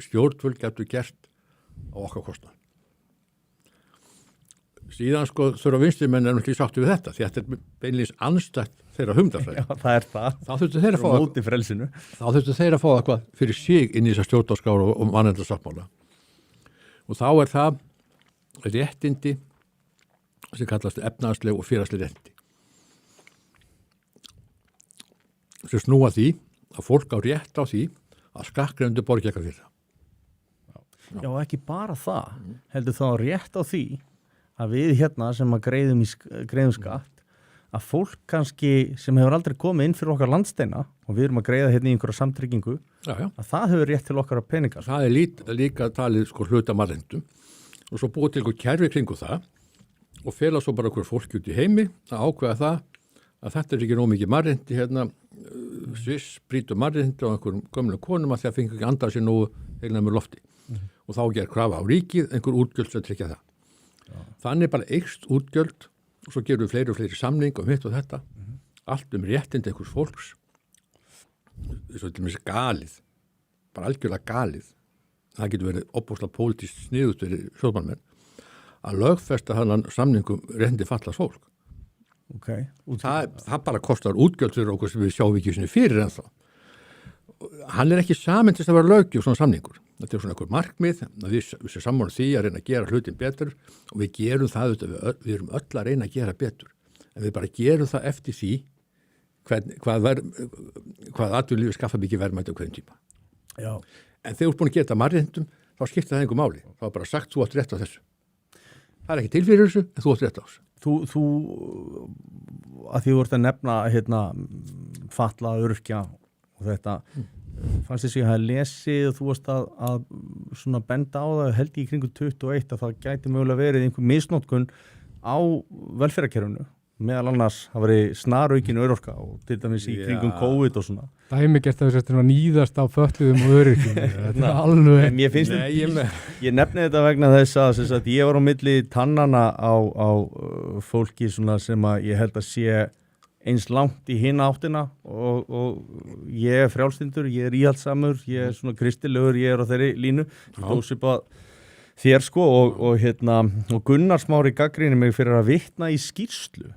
B: stjórnvöld getur gert á okkar kostnað. Síðan sko þurfa vinstrimenn ekki sáttu við þetta, því þetta er beinlíns andstætt þeirra hugmyndafræði.
A: Já, það er það.
B: Þá þurftu þeir að fá
A: móti frelsinu.
B: Þá þurftu þeir að fá eitthvað fyrir sig inn í þessa stjórnarskrár og mannréttindasáttmála. Og þá er það réttindi sem kallast efnahagsleg og félagsleg réttindi. Sem snúa því að fólk á rétt á því að skattgreiðendur borgi eitthvað fyrir það.
A: Já, ekki bara það. Heldur þá rétt á því að við hérna sem að greiðum skatt, að fólk kannski sem hefur aldrei komið inn fyrir okkar landsteina og við erum að greiða hérna í einhverja samtryggingu, að það hefur rétt til okkar að peninga.
B: Það er líka talið sko hluta mannréttindum og svo búið til einhver kerfi kringu það og fela svo bara einhver fólki út í heimi að ákveða það að þetta er ekki nóg mikið mannréttindi hérna, Sviss brýtur mannréttindi á einhverjum gömlum konum að það fengi ekki andað sér nógu heilnað með lofti. Og þá ger krafa á ríkið einhver útgjöld sem tryggja það. Þannig bara eykst útgjöld og svo gerum við fleiri og fleiri samning og hitt og þetta. Allt réttindi einhvers fólks. Svo til mér galið. Bara algjörlega galið. Það getur verið opbúslega pólitískt sniðut fyrir sjóðmannmenn að lögfesta hann samningum réttindi fallast fólk.
A: Okay.
B: Það bara kostar útgjöld fyrir okkur sem við sjáum ekki sinni fyrir ennþá. Hann er ekki saman til að vera löggjöf svona samningur. Þetta er svona einhver markmið að við séum sammála því að reyna að gera hlutin betur og við gerum það, við erum öll að reyna að gera betur. En við bara gerum það eftir því hvað atvinnulífið skaffa mikið verðmæti á hverjum tíma.
A: Já.
B: En þegar þú ert búin að gera þetta mannréttindum, þá skiptir það einhver máli. Það er bara sagt, þú átt rétt á þessu. Það er ekki til fyrir þessu, en þú átt rétt á þessu.
A: Þú að því þú ert að nefna hérna, fatla, örkja og þetta, fannst þess að ég hafi lesið og þú varst að svona benda á það, held ég í kringum 21 að það gæti mögulega verið einhver misnotkun á velferðarkerfinu meðal annars það væri snaraukin örorka og til dæmis í kringum COVID og svona.
C: Dæmigert að þessu nýðast á fötluðum og öryrkjum. Þetta er alveg...
A: En ég finnst ég nefni þetta vegna þess að ég var á milli tannana á fólki svona sem að ég held að sé eins langt í hina áttina og ég er frjálslindur, ég er íhaldsamur, ég er svona kristilegur, ég er á þeirri línu, ég tóks upp að þér sko og Gunnar Smári gagnrýnir mig fyrir að vitna í skýrslu.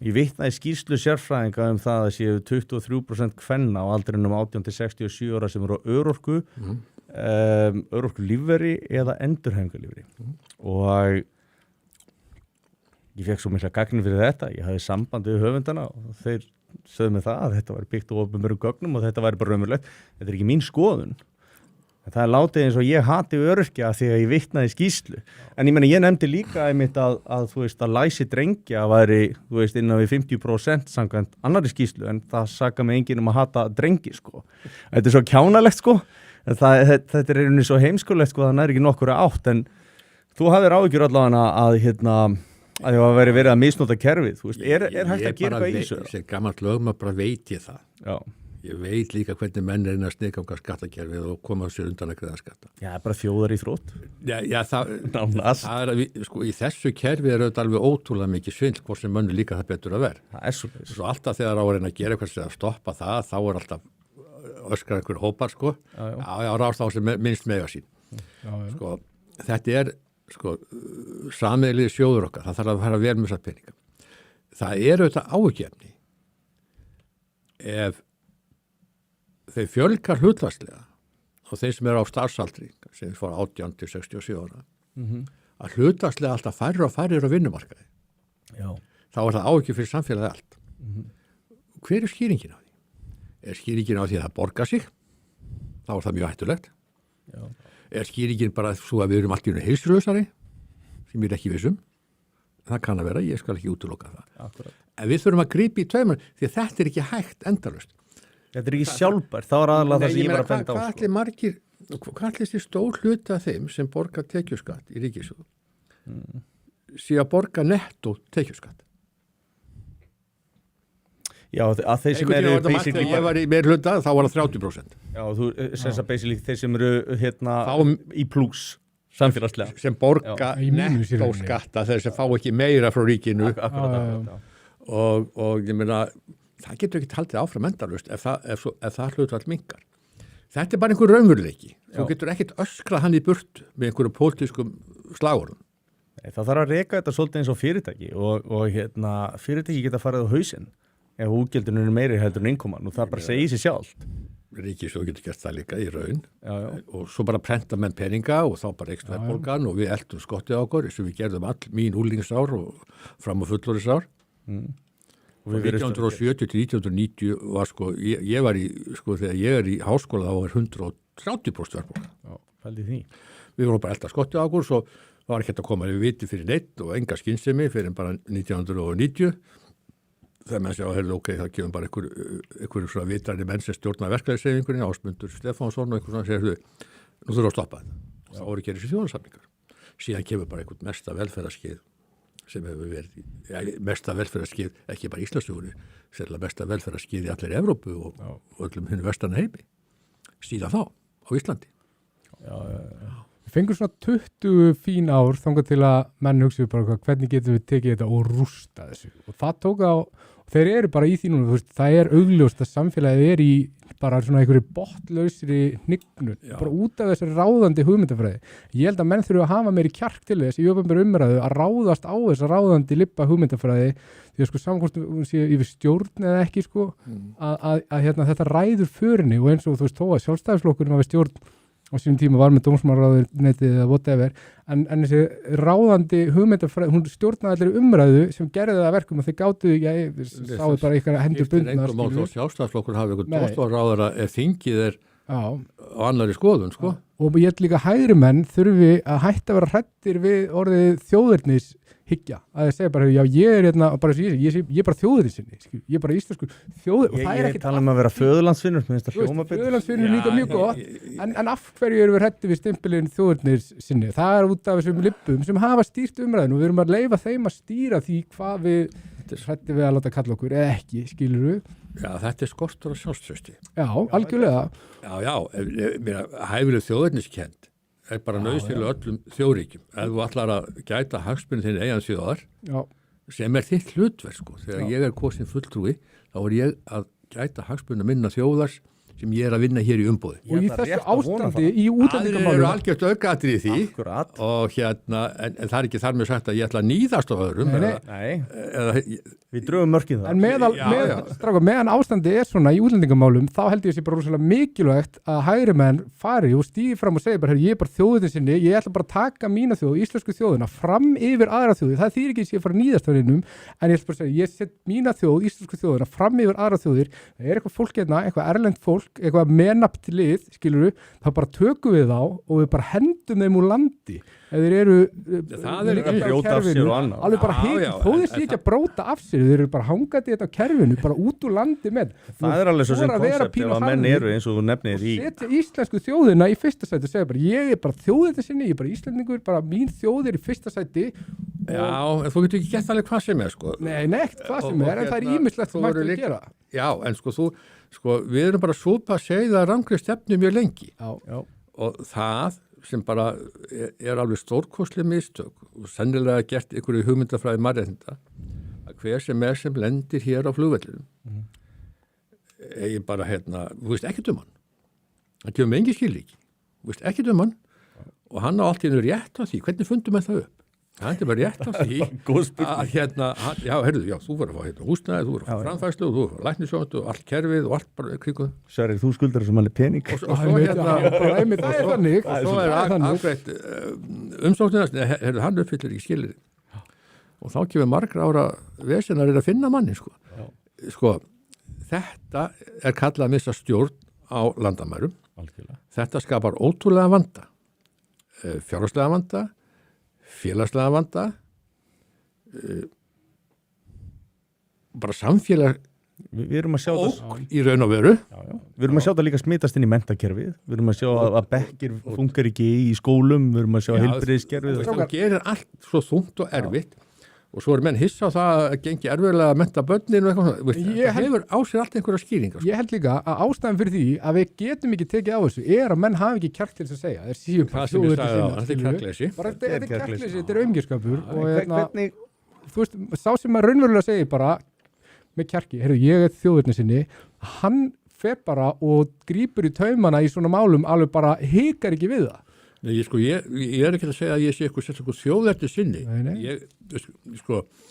A: Ég vitnaði í skýrslu sérfræðinga það að séu 23% kvenna á aldrinum 18 til 67 ára sem eru á örorku, örorku lífveri eða endurhæfingarlífveri. Og ég fekk svo mikla gagnrýni fyrir þetta. Ég hafði samband við höfundana og þeir sögðu mig það að þetta væri byggt á opinberum gögnum og þetta væri bara raunverulegt. Þetta er ekki mín skoðun. En það er látið eins og ég hati öryrkja því að ég vitnaði í skýrslu. En ég nefndi líka einmitt að þú veist að læsi drengja væri, þú veist, innan við 50% samkvæmt annarri skýrslu en það saka mig enginn að hata drengi, sko. Þetta er svo kjánalegt, sko. Þetta er einhvern svo heimskulegt, sko, það er ekki nokkura átt. En þú hafðir áhyggjur allavega að það var verið að misnota kerfið, þú veist. Er hægt að gera eitthvað í þessu?
B: Sem gammalt lögmaður bara veit ég það.
A: Já.
B: Ég veit líka hvernig menn er inn að sniðganga skattakerfið og koma sér undan að greiða skatta.
A: Já, bara þjóðar í þrótt.
B: Já, það er að sko, í þessu kerfi er auðvitað alveg ótrúlega mikið svindl hvort sem mönnu líka það betur að vera.
A: Það er svo
B: alltaf þegar á að reyna að gera eitthvað sem að stoppa það, þá er alltaf öskar einhver hópar, sko. Já, rást á sem minnst mega sín. Sko, þetta er, sko, sameiginlegi sjóður okkar, það þarf að fara vel með þessar peninga. Það er auðvitað áhyggjuefni ef þeir fjölgar hlutfallslega og þeir sem eru á starfsaldri sem fór 18 til 67 ára að hlutfallslega alltaf færri og færri eru á vinnumarkaði.
A: Já.
B: Þá er það áhyggjur fyrir samfélagið allt. Hver er skýringin á því? Er skýringin á því að það borgar sig? Þá er það mjög hættulegt. Já. Er skýringin bara svo að við erum allt í einu heilsulausari sem ég er ekki vissum? Það kann að vera, ég skal ekki útiloka það.
A: Akkurat.
B: En við þurfum að grípa í tveimur því að þetta er ekki hægt endalaust.
A: Þetta er ekki sjálfbært, það var aðalega það sem ég var að benda á.
B: Hvað allir margir, hvað allir þessi stór hluta þeim sem borga tekjuskatt í ríkissjóð sé að borga nettó tekjuskatt?
A: Já, að þeir sem eru basically...
B: Þegar ég var í meir hluta, þá var það 30%.
A: Já, þú sens að basically þeir sem eru í pluss samfélagslega.
B: Sem borga nettó skatta þeir sem fá ekki meira frá ríkinu. Og ég meina... Það getur ekki haldið áfram endalaust ef það hlutfall minnkar. Þetta er bara einhver raunveruleiki. Þú getur ekkert öskrað hann í burt með einhverju pólitískum slagorðum.
A: Það þarf að reka þetta svolítið eins og fyrirtæki og fyrirtæki geta farið á hausinn ef útgjöldunum er meiri heldur en innkoman og það bara segir sér sjálft.
B: Ríkissjóður getur gert það líka í raun og svo bara prenta menn peninga og þá bara eykst verðbólgan og við eltum skottið á okkur eins og við gerðum mín úlingsár og fram á fullorðisár. Og 1970 til 1990 var sko, ég var í, sko þegar ég er í háskóla þá var 130% verðbólga.
A: Já, fældi því.
B: Við vorum bara elda skottið á okkur, svo var ekki hægt að koma við viti fyrir neitt og enga skynsemi fyrir bara 1990. Þegar menn sjá, ok, það kemur bara einhverjum svona vitrari menn sem stjórna verklæðisreifingunni, Ásmundur Stefánsson og einhvern svona segir nú þurfum að stoppa þetta. Og þá voru að gera þessi þjóðarsamningar. Síðan kemur bara einhvern mesta velferðarskeið sem hefur verið mesta velferðarskeið, ekki bara Íslandssögunni, sérlega mesta velferðarskeið í allir Evrópu og öllum hinn vestarna heimi. Síðan þá, á Íslandi.
C: Við fengum svona 20 fín ár þangað til að menn hugsaðu bara hvernig getum við tekið þetta og rústa þessu. Og það tók á, þeir eru bara í því núna, það er augljóst að samfélagið er í bara svona einhverju botlausri hnignun, bara út af þessari ráðandi hugmyndafræði. Ég held að menn þurfa að hafa meiri kjark til þess í opinberri umræðu að ráðast á þessa ráðandi libba hugmyndafræði því að sko samkvæmt sé yfir stjórn eða ekki sko að þetta ræður förinni og eins og þú veist þó að sjálfstæðisflokkurinn hafi stjórn á sínum tíma var með dómsmálaráðuneytið eða whatever, en þessi ráðandi hugmyndafræði, hún stjórnaði allir umræðu sem gerði það verkum og þeir gátu sáðu bara ykkar hendur bundnar.
B: Sjálfstæðisflokkur hafi eitthvað dómsmálaráðara ef þingið er á annarri skoðun, sko.
C: Og ég held líka hægri menn þurfi að hætta að vera hrættir við orðið þjóðernishyggja, að þeir segja bara, já ég er hérna, bara ég er bara þjóðernissinni, ég er bara íslenskur þjóður, og það er
A: ekki... Ég tala um að vera föðurlandsvinnur, mér finnst það hljóma betur.
C: Föðurlandsvinnur líka mjög gott, en af hverju erum við hrættir við stimpilinn þjóðernissinni? Það er út af þessum lippum sem hafa stýrt umræðinu og við erum að leyfa þeim að stýra því hvað við hræddir við að láta kalla okkur eða ekki, skilur við.
B: Já, þetta skortur á sjálfstrausti.
C: Já, algjörlega.
B: Hæfileg þjóðerniskend er bara nauðsynlega öllum þjóðríkjum. Ef þú ætlar að gæta hagsmunni þinn eigin þjóðar, sem er þitt hlutverk, sko. Þegar ég er kosin fulltrúi, þá er ég að gæta hagsmunni minna þjóðars sem ég er að vinna hér í umboði.
C: Og í þessu ástandi í útlendingamálum.
B: Það eru algjört aukaðatrið í því.
A: Akkurat.
B: Og en það er ekki þar með sagt að ég ætla að níðast á öðrum.
A: Nei. Við drögum mörkið það.
C: En meðan ástandi er svona í útlendingamálum, þá held ég sé bara rosalega mikilvægt að hægri menn fari og stígi fram og segi bara, ég er bara þjóðin sinni, ég ætla bara að taka mína þjóð, íslensku þjóðina, fram yfir aðra þjóði. Það þýðir ekki að ég fara að níðast á hennum, en ég ætla bara að segja, ég set mína þjóð, íslensku þjóðina, fram yfir aðra þjóðir. Það er eitthvað fólk hérna, eitthvað erlend fólk, eitthvað menapt lið, skilur við, þá bara tökum við þá og við bara hendum þeim úr landi. Ef þeir eru
B: það er að
A: brjóta af sér og annað.
C: Alveg bara þó þeir sé ekki að bróta af sér, þeir eru bara hangandi þetta á kerfinu, bara út úr landi með.
A: Það er alveg svo sem koncept ef að menn eru eins og þú nefnir í.
C: Setja íslensku þjóðina í fyrsta sæti og segja bara, ég er bara þjóðin sinni, ég er bara íslendingur, bara mín þjóð er í fyrsta sæti.
B: Já, en þú getur ekki gert alveg hvað sem er, sko.
C: Nei, ekkert hvað sem er, en það er ýmislegt sem mættu að gera.
B: Já, en sko, við erum bara súpa að segja rangri stefnu mjög lengi.
C: Já.
B: Og það sem bara er alveg stórkostleg mistök og sennilega gert einhverju hugmyndafræði mannréttinda að hver sem lendir hér á flugvellinum eigi bara þú veist ekkert hann. Það kemur með engi skilríki. Þú veist ekkert hann og hann á allt í einu rétt á því. Hvernig fundum við það upp? Það er bara rétt á því að þú var að fá húsnæði, þú var að fá framfærslu, þú var að læknisjóntu og allt kerfið og allt bara kringuð.
A: Sverrir, þú skuldar þessum alveg pening.
B: Og svo það er þannig. Og svo er afgreitt umsóknina, hann uppfyllir ekki skilyrði. Og þá kemur margra ára vesenar að finna manni, sko. Sko, þetta er kallað að missa stjórn á landamærum.
A: Algjörlega.
B: Þetta skapar ótrúlega vanda, fjárhagslega vanda, félagslega vanda, bara samfélag
A: við erum að sjá
B: það í raun og veru.
A: Við erum að sjá það líka smitast inn í menntakerfið, við erum að sjá að bekkir funkar ekki í skólum, við erum að sjá heilbrigðiskerfið.
B: Það gerir allt svo þungt og erfitt og svo er menn hissa á það að gengi erfiðlega að mennta börnin og eitthvað. Það hefur á sér allt einhverja skýringar.
C: Ég held líka að ástæðan fyrir því að við getum ekki tekið á þessu er að menn hafi ekki kjark til þess að segja. Þeir séu
B: bara þetta er kjarkleysi.
C: Þetta er kjarkleysi, þetta er aumingjaskapur og þú veist, sá sem að raunverulega segir bara með kjarki, ég er þjóðurni sinni, hann fer bara og grípur í taumana í svona málum alveg bara hikar ekki við það.
B: Nei, ég er ekki að segja að ég sé eitthvað þjóðerni sinni.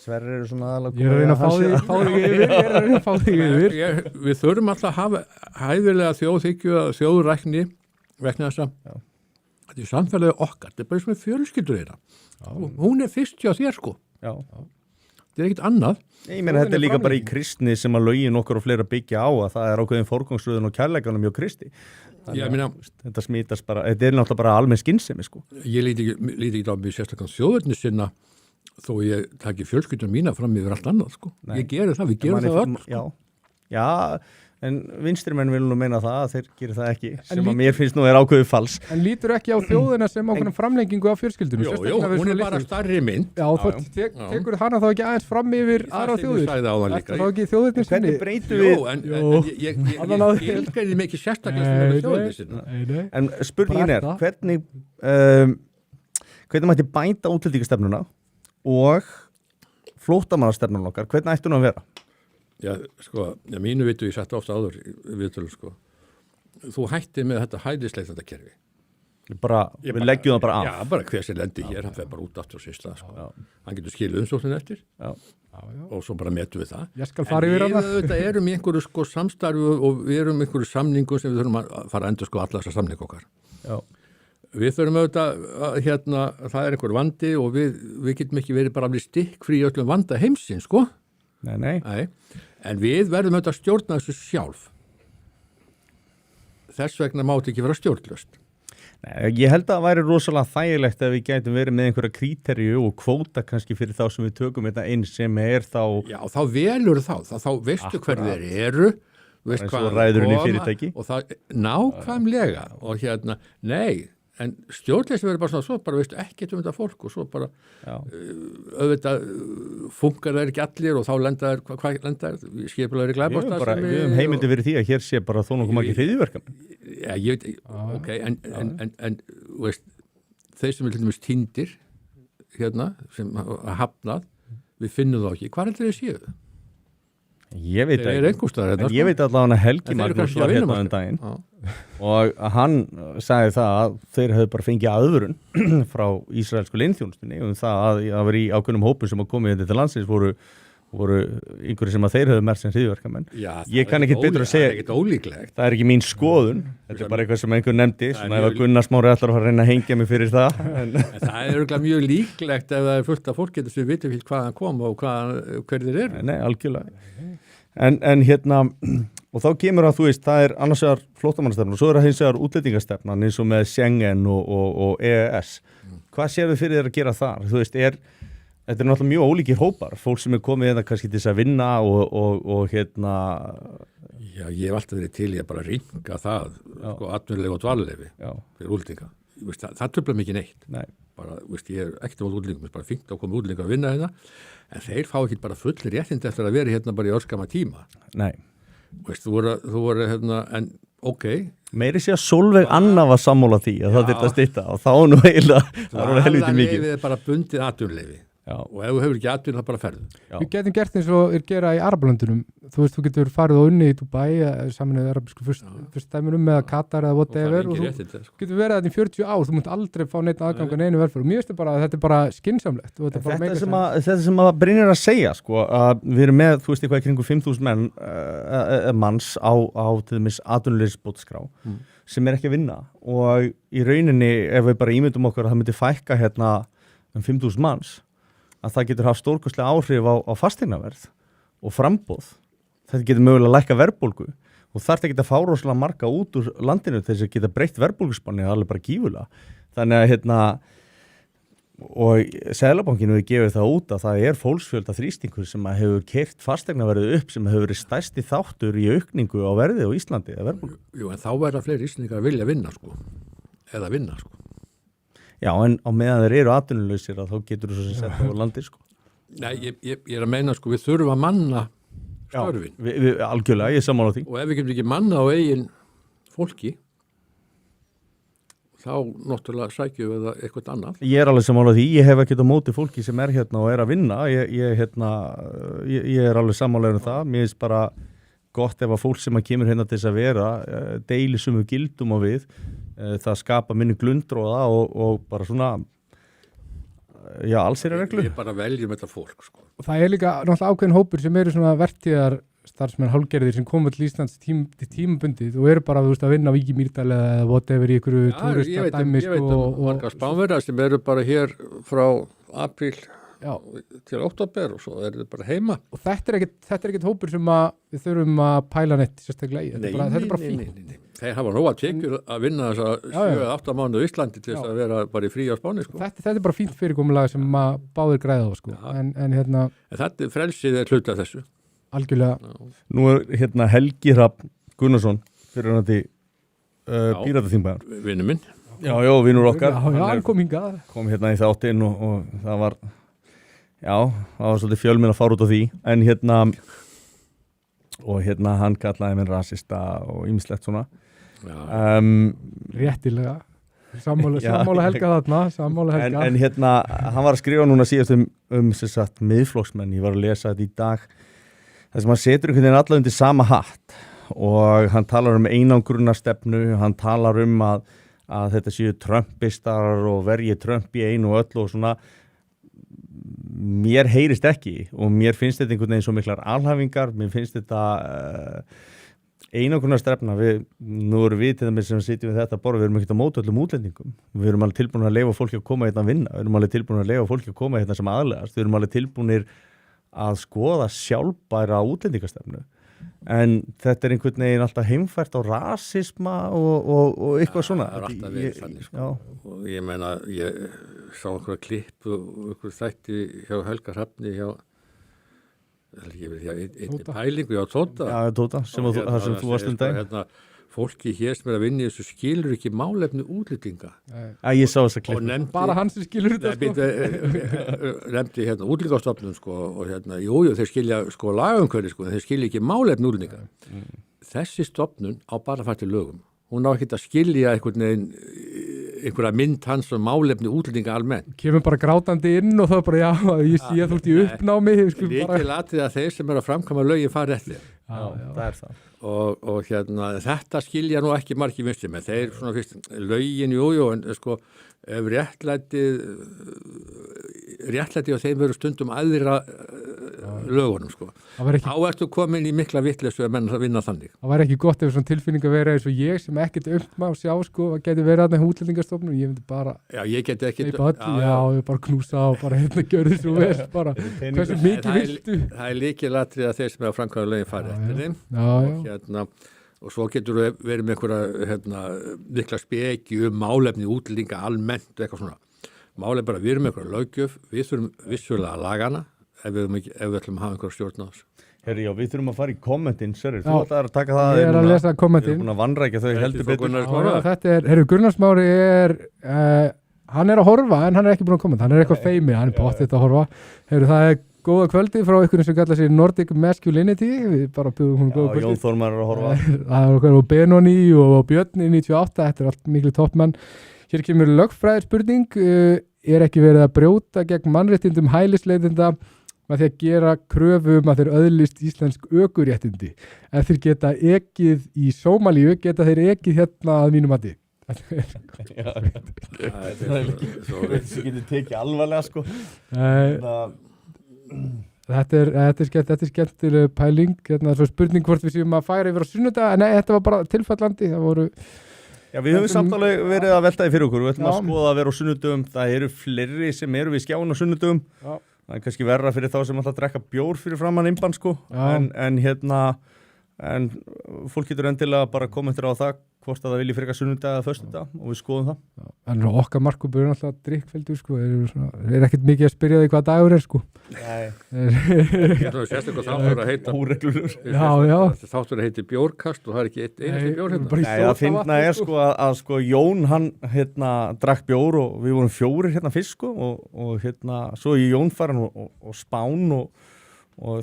A: Sverrir eru svona aðalega.
C: Ég er að reyna að fá þig yfir.
B: Við þurfum alltaf að hafa hæfilega þjóðhyggju og þjóðrækni vegna þess að þetta er samfélagið okkar. Þetta er bara sem fjölskyldur þeirra. Hún er fyrst hjá þér, sko.
A: Já.
B: Þetta er ekkert annað.
A: Nei, menn þetta er líka bara í kristni sem að lögin okkar og fleira byggja á að það er ákveðin forgangsröðun og kærleikanum hjá Kristi. Þetta smítast bara, þetta er náttúrulega bara almenn skynsemi, sko.
B: Ég líti ekki á mig sérstaklega þjóðerni sinna þó ég taki fjölskyldunum mína fram yfir allt annað, sko. Nei. Ég geri það, við gerum það öll, sko. Já, en vinstrimenn vil nú meina það að þeir gerir það ekki, sem að mér finnst nú er ákveðið fals.
C: En lítur ekki á þjóðina sem ákveðna framlengingu af fjölskyldunum?
B: Jú, hún er bara starri mynd.
C: Já, tekur hana þá ekki aðeins fram yfir aðra þjóðir? Þetta þá ekki þjóðirni sinni?
A: Hvernig breytum við?
B: En ég fylgæði mig ekki sérstaklega sem þjóðirni sinna.
A: En spurningin er, hvernig mætti bæta útlendingastefnuna og flóttamannastefnuna okkar, hvernig ætti hún að vera?
B: Já, mínu vitu ég sett ofta áður viðtölu, sko. Þú hættir með þetta hælisleitanda kerfi.
A: Við leggjum það bara af.
B: Já, bara hver sem lendir hér, hann fer bara út aftur og sýsla, sko. Hann getur skilið umsóknin eftir og svo bara metum við það.
C: Ég skal fara yfir hana.
B: En við erum í einhverju, sko, samstarfi og við erum í einhverju samningu sem við þurfum að fara að endur, sko, alla þessar samningu okkar. Já. Við þurfum auðvitað, það er einhver vandi og við getum ekki verið bara alveg stikkfrí í öllum vanda heimsins, sko.
A: Nei.
B: En við verðum auðvitað að stjórna þessu sjálf. Þess vegna mátti ekki vera stjórnlaust.
A: Nei, ég held að það væri rosalega þægilegt að við gætum verið með einhverja kríterju og kvóta kannski fyrir þá sem við tökum þetta inn sem er þá...
B: Já, þá velur þá veistu hver þeir eru, veist hvað
A: ræðurinn í fyrirtæki.
B: Og það nákvæmlega og nei, en stjórnleysi verður bara svona, svo bara veistu ekkert þetta fólk og svo bara auðvitað funkar það ekki allir og þá lenda hvað lenda þær, skipulegri glæpastarfsemi.
A: Við höfum heimildi fyrir því að hér sé bara þó nokkuð margir hryðjuverkamenn.
B: Já, ég veit, ok, en veist, þeir sem er til dæmis týndir hérna, sem hafa hafnað, við finnum þá ekki. Hvað heldur þeir séu?
A: Ég veit
B: Þeir eru einhvers staðar hérna,
A: ég veit allavega að Helgi
B: En þeir eru
A: Magnús
B: kannski á
A: var hérna
B: vinnumarkaði.
A: daginn
B: Já.
A: og hann sagði það að þeir hefðu bara fengið aðvörun frá Ísraelsku leyniþjónustunni það að það var í ákveðnum hópum sem að komið þetta til landsins voru einhverju sem að þeir hefðu merkt sem hryðjuverkamenn.
B: Já,
A: Ég kann ekkert betur að segja-
B: Það er ekkert ólíklegt.
A: Það er ekki mín skoðun, þetta er bara eitthvað sem einhver nefndi, svona ef að Gunnar Smári ætlar að fara að reyna að hengja mig fyrir það.
B: En það er örugglega mjög líklegt ef það er fullt af fólk getur sem vitum ekki hvaðan koma og hver þeir eru.
A: Nei, algjörlega. En hérna, og þá kemur að þú veist, það er annars vegar flóttamannastefnan og svo er það hins vegar útlendingastefnan eins og með Schengen og EES. Hvað séu þið fyrir þér að gera þar? Þú veist, þetta er náttúrulega mjög ólíkir hópar, fólk sem er komið hérna kannski til þess að vinna og hérna...
B: Já, ég hef alltaf verið til í að bara ringa það, sko, atvinnuleyfi og dvalarleyfi fyrir útlendinga. Það truflar mikið neitt.
A: Nei.
B: Bara, ég er ekkert á útlendingum, bara fínt að koma útlendinga að vinna hérna, en þeir fá ekki bara fullir réttindi eftir að vera hérna bara í örskama tíma.
A: Nei.
B: Þú voru hérna, en ok.
A: Meiri sé að Sólveig Anna var sammála því að það þyrfti að stytta og þá nú eiginlega, það var helviti mikið.
B: Dvalarleyfið er bara bundið atvinnuleyfi. Og ef þú hefur ekki atvinnu það bara ferðu.
C: Við getum gert eins og gera í Arabalöndunum. Þú veist, þú getur farið og unni í Dubai, saminuðu arabísku fyrstdæminum eða Katar eða whatever og þú getur verið þetta í 40 ár, þú munt aldrei fá neitt aðgang að neinu velferð og mér finnst bara að þetta er bara skynsamlegt.
A: Þetta sem að Brynjar að segja, sko, að við erum með, þú veist, eitthvað í kringu 5.000 manns á til dæmis atvinnuleysisbótaskrá sem er ekki að vinna og í rauninni ef við bara ímyndum okkur að það myndi fækka hérna 5.000 manns að það getur haft stórkostlega áhrif á fasteignaverð og frambóð. Þetta getur mögulega að lækka verðbólgu og þarf ekki að fá rosalega marga út úr landinu til þess að geta breytt verðbólguspanni, það er alveg bara gífulega. Þannig að hérna, og Seðlabankinn hefur gefið það út að það er fólksfjölda þrýstingur sem að hefur keyrt fasteignaverðið upp sem hefur verið stærsti þáttur í aukningu á verði á Íslandi eða verðbólgu.
B: Jú, en þá verða fleiri Íslendingar að vilja vinna, sko. Eða vinna, sko.
A: Já, en á meðan þeir eru atvinnulausir að þá getur þú svo sem sett á landi, sko.
B: Nei, ég er að meina, sko, við þurfum að manna störfin.
A: Við algjörlega, ég er sammála því.
B: Og ef við getum ekki manna á eigin fólki, þá náttúrulega sækjum við það eitthvað annað.
A: Ég er alveg sammála því, ég hef ekkert á móti fólki sem er hérna og er að vinna. Ég er alveg sammála um það. Mér finnst bara gott ef að fólk sem að kemur hérna til þess að vera deili sumu gildum á við. Það skapa minni glundróða og bara svona alls er reglu.
B: Við bara veljum þetta fólk, sko.
C: Og það er líka náttúrulega ákveðin hópur sem eru svona vertíðar starfsmenn hálfgerðir sem koma til Íslands tímabundið og eru bara að vinna á Víki Mýrdal eða whatever í einhverju túristadæmi.
B: Ég veit margar Spánverjar sem eru bara hér frá apríl til október og svo eru þau bara heima.
C: Og þetta er ekkert hópur sem við þurfum að pæla neitt sérstaklega í. Þetta er bara fínt.
B: Nei. Þeir hafa nóg að tekjur að vinna þess að 7-8 mánuð í Íslandi til þess að vera bara í frí á Spáni, sko.
C: Þetta er bara fínt fyrirkomulag sem báðir græða á, sko. En hérna...
B: En þetta frelsið er hluta þessu.
C: Algjörlega.
A: Nú er hérna Helgi Hrafn Gunnarsson fyrir hann Pírataþingbæðar.
B: Vinur minn.
A: Já, vinur okkar.
C: Já, hann kom hingað.
A: Kom hérna í þáttinn og það var svolítið fjölminn að fara út á því. En hérna hann kallaði minn rasista og ýmislegt svona.
C: Réttilega. Sammála Helga þarna. Sammála Helga.
A: En hérna, hann var að skrifa núna síðast sem sagt miðflokksmenn. Ég var að lesa þetta í dag. Það sem hann setur einhvern veginn alla undir sama hatt og hann talar um einangrunarstefnu, hann talar um að þetta séu trumpistar og verji Trump í einu og öllu og svona. Mér heyrist ekki og mér finnst þetta einhvern veginn svo miklar alhæfingar, mér finnst þetta einangrunarstefna. Nú erum við til dæmis sem sitjum við þetta við erum ekkert á móti öllum útlendingum. Við erum alveg tilbúin að leyfa fólki að koma hérna að vinna, við erum alveg tilbúin að leyfa fólki að koma hérna sem aðlegast, við erum alveg tilbúinir að skoða sjálfbæra útlendingastefnu. En þetta er einhvern veginn alltaf heimfært á rasisma og eitthvað svona.
B: Það er alltaf verið þannig, sko. Og ég meina, ég sá einhverja klipp og einhverju þætti hjá Helga Hrafni hjá einni pælingu hjá Tóta.
A: Já, Tóta, sem þú varst um dag.
B: fólki hér sem að vinna í þessu skilur ekki málefni útlendinga.
A: Ég sá þess að
B: Og
A: klippa.
B: nefndi,
C: bara hann sem skilur þetta sko.
B: nefndi útlendingastofnun sko, og jú, þeir skilja sko lagaumhverfi sko, en þeir skilja ekki málefni útlendinga. Þessi stofnun á bara að fara til lögum. Hún á ekki að skilja einhverja mynd hans og málefni útlendinga almennt.
C: Kemur bara grátandi inn og það er bara, já, ég sé að þú ert í uppnámi.
B: Lykilatriði að þeir sem eru að framkvæma lögin fari eftir.
A: Já, það er það.
B: Og þetta skilja nú ekki margir vinstri með. Þeir svona fyrst, lögin, jú, en sko, ef réttlæti og þeim verður stundum aðra lögunum, sko. Þá ertu komin í mikla vitleysu að menn að vinna þannig.
C: Það væri ekki gott ef svona tilfinning að vera eins og ég sem ekkert má sjá, sko, að geti verið aðeins útlendingastofnun, ég myndi bara
B: ég geti ekki
C: ég bara knúsa og bara gjörðu svo vel, bara hversu mikið viltu.
B: Það er lykilatriði að þeir sem er að framkvæma lögin fari eftir þeim og svo getur við verið með einhverja mikla speki málefni útlendinga almennt eitthvað svona. Málefni bara, við erum með einhverja löggjöf, við þurfum vissulega að laga hana ef við ætlum að hafa einhverja stjórn á þessu.
A: Herri, já, við þurfum að fara í kommentin, Sverrir. Þú ætlar að taka það.
C: Ég að lesa kommentin.
A: Ég búin að vanrækja þau heldur betur.
C: Þetta Gunnar Smári hann að horfa en hann ekki búin að kommenta. Hann eitthvað feimi, hann bóttið að horfa. Það góða kvöldi frá ykkur sem kallar sig Nordic Masculinity. Við bara bjóðum hún góða kvöldi.
A: Jón Þormar að horfa.
C: Það okkar og Benoni og Björn í 98. Þetta allt miklu toppmenn. Hér kemur lögfræði spurning. Ekki verið að brjóta gegn mannréttindum hælisleitenda með því að gera kröfu að þeir öðlist íslensk ökuréttindi. Ef þeir geta ekið í Sómalíu, geta þeir ekið hérna að mínum mati.
A: Það getur tekið alvarlega, sko.
C: Þetta er skemmtileg pæling. Svo spurning hvort við séum að færa yfir á sunnudag. Nei, þetta var bara tilfallandi. Það voru...
A: Já, við höfum samt alveg verið að velta því fyrir okkur. Við ætlum að skoða að vera á sunnudögum. Það eru fleiri sem eru við skjáin á sunnudögum. Já. Það er kannski verra fyrir þá sem alltaf að drekka bjór fyrir framann innbann, sko. En fólk getur endilega bara kommentir á það hvort að það vilji frekar sunnudag eða föstudag og við skoðum það.
C: En okkar markubur er alltaf drikkveldur, sko. Er ekkert mikið að spyrja því hvað dagur er, sko.
B: Nei. Sérstaklega þáttur að heita
A: óreglur.
B: Þáttur að heita bjórkast og það er ekki einasti bjór hérna.
A: Nei, það finna er sko að sko Jón hann drakk bjór og við vorum 4 hérna fyrst, sko, og svo í Jón farin og Spán og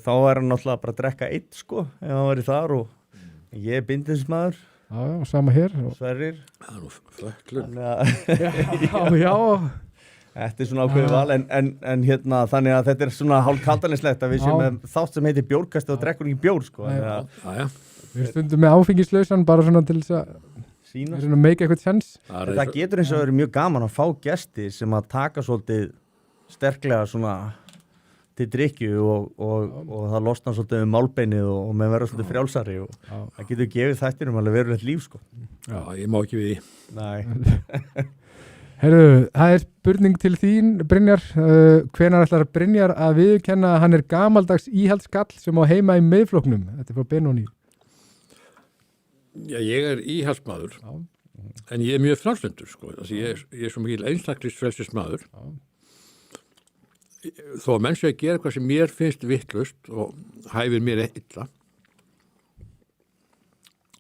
A: þá er hann náttúrulega bara að drekka 1, sko, ef hann væri þar og ég er bindinsmaður.
C: Já, sama hér.
A: Sverrir.
B: Það er nú föllun.
C: Já.
A: Þetta er svona ákveðið val, en þannig að þetta er svona hálfkaldanislegt að við séum með þátt sem heitir bjórkasti og drekkur ekki bjór, sko.
C: Við stundum með áfengislausan bara svona til þess að
A: sína.
C: Svona make eitthvað sens.
A: Það getur eins og verið mjög gaman að fá gesti sem að taka svolítið sterklega svona til drykkju og það losnar svolítið málbeinið og með verða svolítið frjálsari og það getur gefið þættinum alveg verulegt líf, sko.
B: Já, ég má ekki við því.
A: Nei.
C: Heyrðu, það er spurning til þín, Brynjar. Hvenær ætlar Brynjar að viðurkenna að hann er gamaldags íhaldskall sem á heima í Miðflokknum? Þetta er frá Benoni.
B: Já, ég er íhaldsmaður, en ég er mjög frjálslyndur, sko. Ég er svo mikil einstaklingsfrelsismaður. Þó að menn sé að gera eitthvað sem mér finnst vittlust og hæfir mér illa,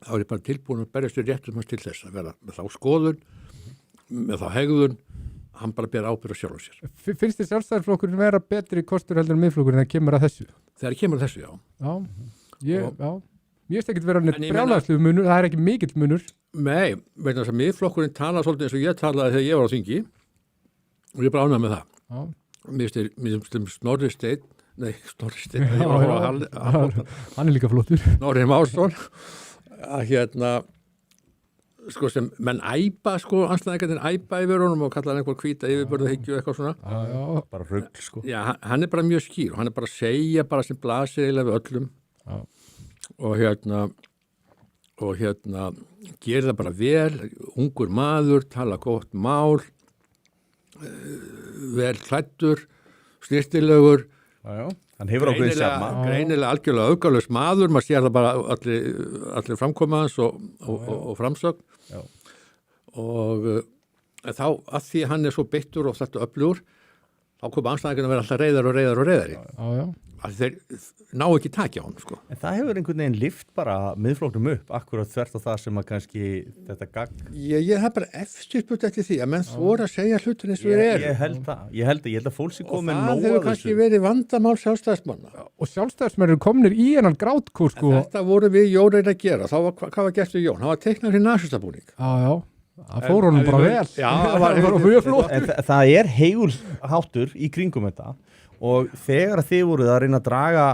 B: þá er ég bara tilbúin að berjast í réttum hans til þess að vera með þá skoðun, með þá hegðun, hann bara ber ábyrgð á sjálfum sér.
C: Finnst þér Sjálfstæðisflokkurinn vera betri kostur heldur en Miðflokkurinn þegar kemur að þessu?
B: Þegar kemur að þessu, já.
C: Ég veist ekki vera neitt brjálæðslu munur, það er ekki mikill munur.
B: Nei, vegna þess að Miðflokkurinn tala svolítið eins og ég talaði þegar ég var á þingi og ég bara ánægði með það. Já. Mér finnst Snorri Steinn,
C: hann er líka flottur.
B: Snorri Másson, að sko sem menn æpa, sko, anstæðingarnir æpa yfir honum og kalla hann einhver hvíta yfirbörðuhyggju og eitthvað svona.
A: Já, bara rugl, sko.
B: Já, hann er bara mjög skýr og hann er bara að segja bara sem blasir eiginlega við öllum. Já. Og gerir það bara vel, ungur maður, tala gott mál, vel klæddur, snirtilegur.
A: Já, hann hefur ákveðið sjarma.
B: Greinilega algjörlega auðgalaus maður, maður sér það bara allir framkomaðans og framsögn. Já. Og þá að því hann er svo beittur og þetta öflugur, þá koma anstæðingarnir að vera alltaf reiðari.
C: Já.
B: að þeir ná ekki taki á hann, sko.
A: En það hefur einhvern veginn lift bara miðflóknum upp, akkurat þvert á það sem að kannski þetta gagn.
B: Ég hef bara eftirspurt eftir því að menn þora að segja hlutin eins og þeir eru.
A: Ég held það. Ég held að fólk sé
B: Og
A: komin
B: það
A: nóg
B: hefur
A: af
B: kannski
A: þessu.
B: verið vandamál sjálfstæðismanna.
C: Og sjálfstæðismenn eru komnir í hennan grátkúr sko.
B: Þetta voru við Jón að gera. Hvað var gert við Jón? Hann var teiknar fyrir nasistabúning.
C: Já, það fór honum bara vel.
B: Já, það var
C: mjög flott.
A: En það er heigulsháttur í kringum þetta og þegar þið voruð að reyna að draga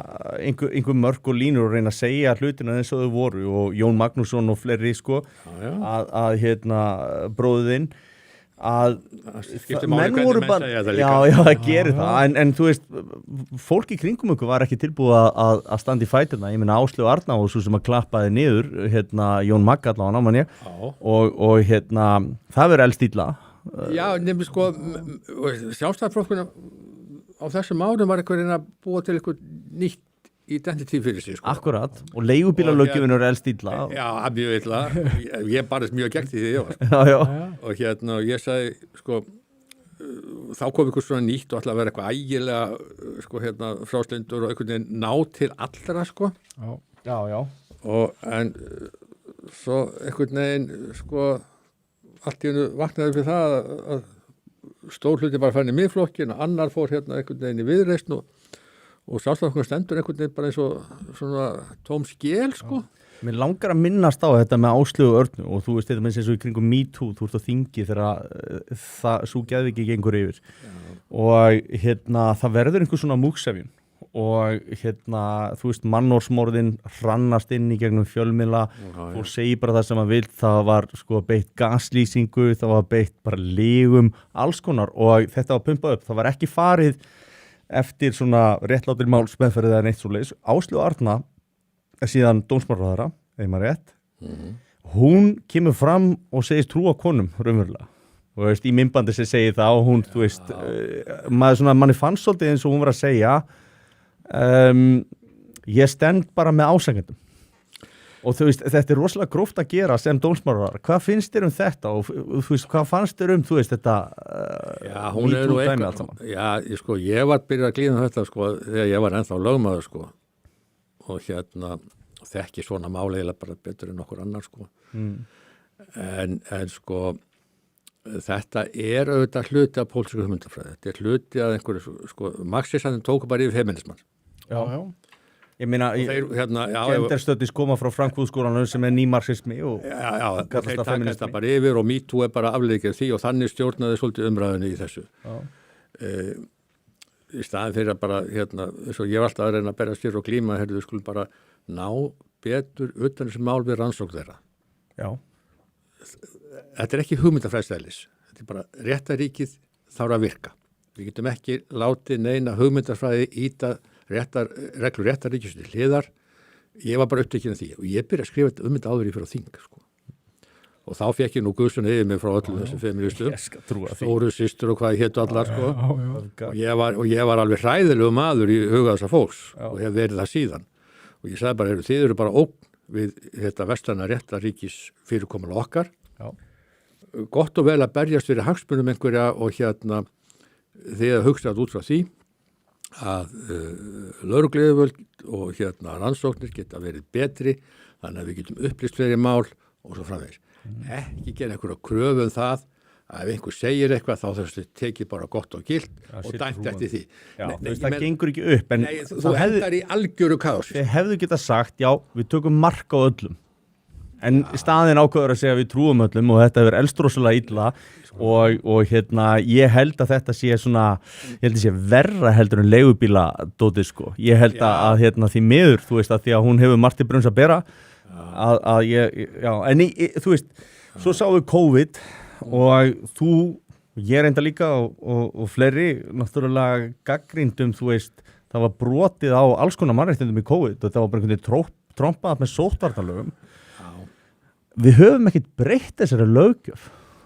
A: einhver mörk og línur og reyna að segja hlutina eins og þau voru og Jón Magnússon og fleiri sko að bróðinn að menn voru bara það gerir það en þú veist fólk í kringum ykkur var ekki tilbúið að standa í fæturna, ég meina Áslaug Arna og svo sem að klappaði niður Jón Magg allavega náman ég og það verður elst illa.
B: Já, nefnir sko sjálfstæðisflokkurinn á þessum árum var eitthvað að búa til eitthvað nýtt identity fyrir sig sko.
A: Akkurat, og leigubílalöggjöfin eru elst illa.
B: Já, mjög illa. Ég barðist mjög gegn því ég var. Og ég sagði sko þá kom eitthvað svona nýtt og ætla að vera eitthvað ægilega sko fráslindur og einhvern veginn ná til allra sko.
A: Já.
B: En svo einhvern veginn sko allt í hennu vaknaði fyrir það að stór hluti bara fann í miðflokkin og annar fór einhvern veginn í viðreisn og sjálfstæðisflokkurinn stendur einhvern veginn bara eins og svona tóm skel sko.
A: Mér langar að minnast á þetta með Áslaugu Örnu og þú veist þetta með eins og í kringum MeToo, þú ert á þingi þegar það svo geðviki gengur yfir og það verður einhver svona múksefjun og þú veist mannorsmorðin hrannast inn í gegnum fjölmiðla og segir bara það sem að vill, það var sko beitt gaslýsingu, það var beitt bara lygum, alls konar og þetta var pumpað upp, það var ekki farið eftir svona réttlátir málsmeðferð eða neitt svoleiðis. Áslaug Arna er síðan dómsmálaráðherra, ef maður rétt hún kemur fram og segist trúa konum raunverulega og veist, í myndbandi sem segir það og hún, þú veist manni fannst svolítið eins og hún var að segja ég stend bara með ásækjendum og þú veist, þetta er rosalega gróft að gera sem dómsmálaráðherra. Hvað finnst þér þetta og þú veist, hvað fannst þér þú veist, þetta
B: hún er nú eitthvað ég var byrjað að glíma þetta sko þegar ég var ennþá lögmaður sko og þekki svona máleiðilega bara betur en okkur annar sko en sko þetta er auðvitað hluti af pólitísku hugmyndafræði, þetta er hluti af einhverju sko, marxistarnir tóku bara yfir feminismann.
C: Já.
A: Ég meina, genderstöddis koma frá Frankfurt-skólanum sem er nýmarxismi og
B: þeir taka þetta bara yfir og MeToo er bara afleiðing því og þannig stjórnaði svolítið umræðinni í þessu. Í staðin fyrir að bara, eins og ég var alltaf að reyna að berja styr og glíma, við skulum bara ná betur utan þessi mál við rannsókn þeirra.
A: Já.
B: Þetta er ekki hugmyndafræðstælis, þetta er bara réttaríkið þarf að virka. Við getum ekki látið neina hugmyndafræði íta reglur réttaríkis til hliðar. Ég var bara upptekinn af því og ég byrjaði að skrifa þetta þetta áður í fyrir á þing sko. Og þá fekk ég nú guðsuna yfir mig frá öllum þessum feministum, Þóru systur og hvað hétu allar sko. Og ég var alveg hræðilegu maður í huga þessa fólks og hef verið það síðan. Og ég sagði bara, þið eru bara ógn við þetta vestræna réttaríkis fyrirkomulag okkar. Gott og vel að berjast fyrir hagsmunum einhverja og þið að hugsa út frá því að lögregluyfirvöld og rannsóknir geta verið betri þannig að við getum upplýst fleiri mál og svo framvegis. Ekki gera einhverja kröfu það að ef einhver segir eitthvað þá þessu tekið bara gott og gilt og dæmt eftir því.
A: Það gengur ekki upp. En
B: þú hendar í algjöru kaos.
A: Þið hefðu getað sagt, já, við tökum mark á öllum. En staðin ákveður að segja að við trúum öllum og þetta verður elstrósulega illa og ég held að þetta sé svona, ég held að sé verra heldur en leigubíladótið sko. Ég held að því miður, þú veist, að því að hún hefur margt til brunns að bera þú veist, svo sáum við COVID og ég reynda líka og fleiri náttúrulega gagnrýndum, þú veist, það var brotið á alls konar mannréttindum í COVID og það var bara einhvern veginn trompað með sóttvarnalögum. Við höfum ekkert breytt þessari löggjöf,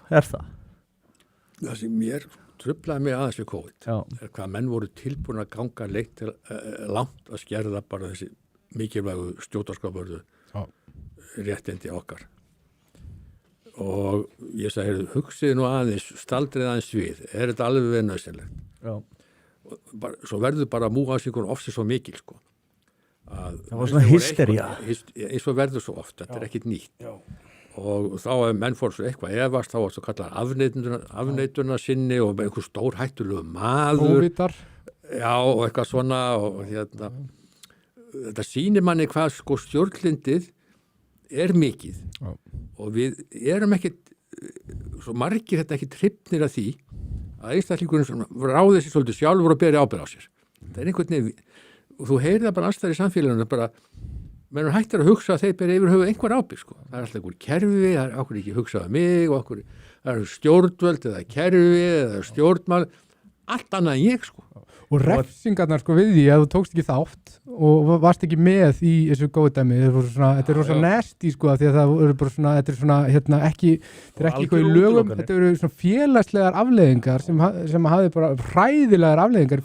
A: er það?
B: Það sem mér truflaði mig aðeins við COVID er hvað menn voru tilbúin að ganga langt að skerða bara þessi mikilvægu stjórnarskrárvörðu réttindi okkar. Og ég sagði, hugsið nú aðeins, staldrið aðeins við, er þetta alveg nauðsynlegt? svo verður bara múaðsingur ofsið svo mikil sko.
A: Það var svona hystería.
B: Eins og verður svo oft, þetta er ekkit nýtt. Já. Og þá ef menn fór svo eitthvað efast, þá var svo kallar afneituna sinni og einhver stór hættulegu maður.
C: Óvitar.
B: Já, og eitthvað svona og þetta sýnir manni hvað sko stjórnlindið er mikið. Já. Og við erum ekkit, svo margir þetta ekkit hrifnir af því að einstaklingurinn ráði sér svolítið sjálfur og beri ábyrgð á sér. Það er einhvern veginn, og þú heyrir það bara alltaf í samfélaginu, bara menn hættir að hugsa að þeir beri yfir höfuð einhver ábyrgð sko. Það er alltaf einhver kerfi, það er okkur ekki hugsað mig og okkur, það er stjórnvöld eða kerfi eða stjórnmál, allt annað en ég sko.
C: Og refsingarnar sko við því að þú tókst ekki þátt og varst ekki með í þessu góðu dæmi, þetta er rosa nasty sko, því að það eru bara svona, þetta er svona ekki, þetta er ekki eitthvað í lögum, þetta eru svona félagslegar afleiðingar sem hafði bara hræðilegar afleiðingar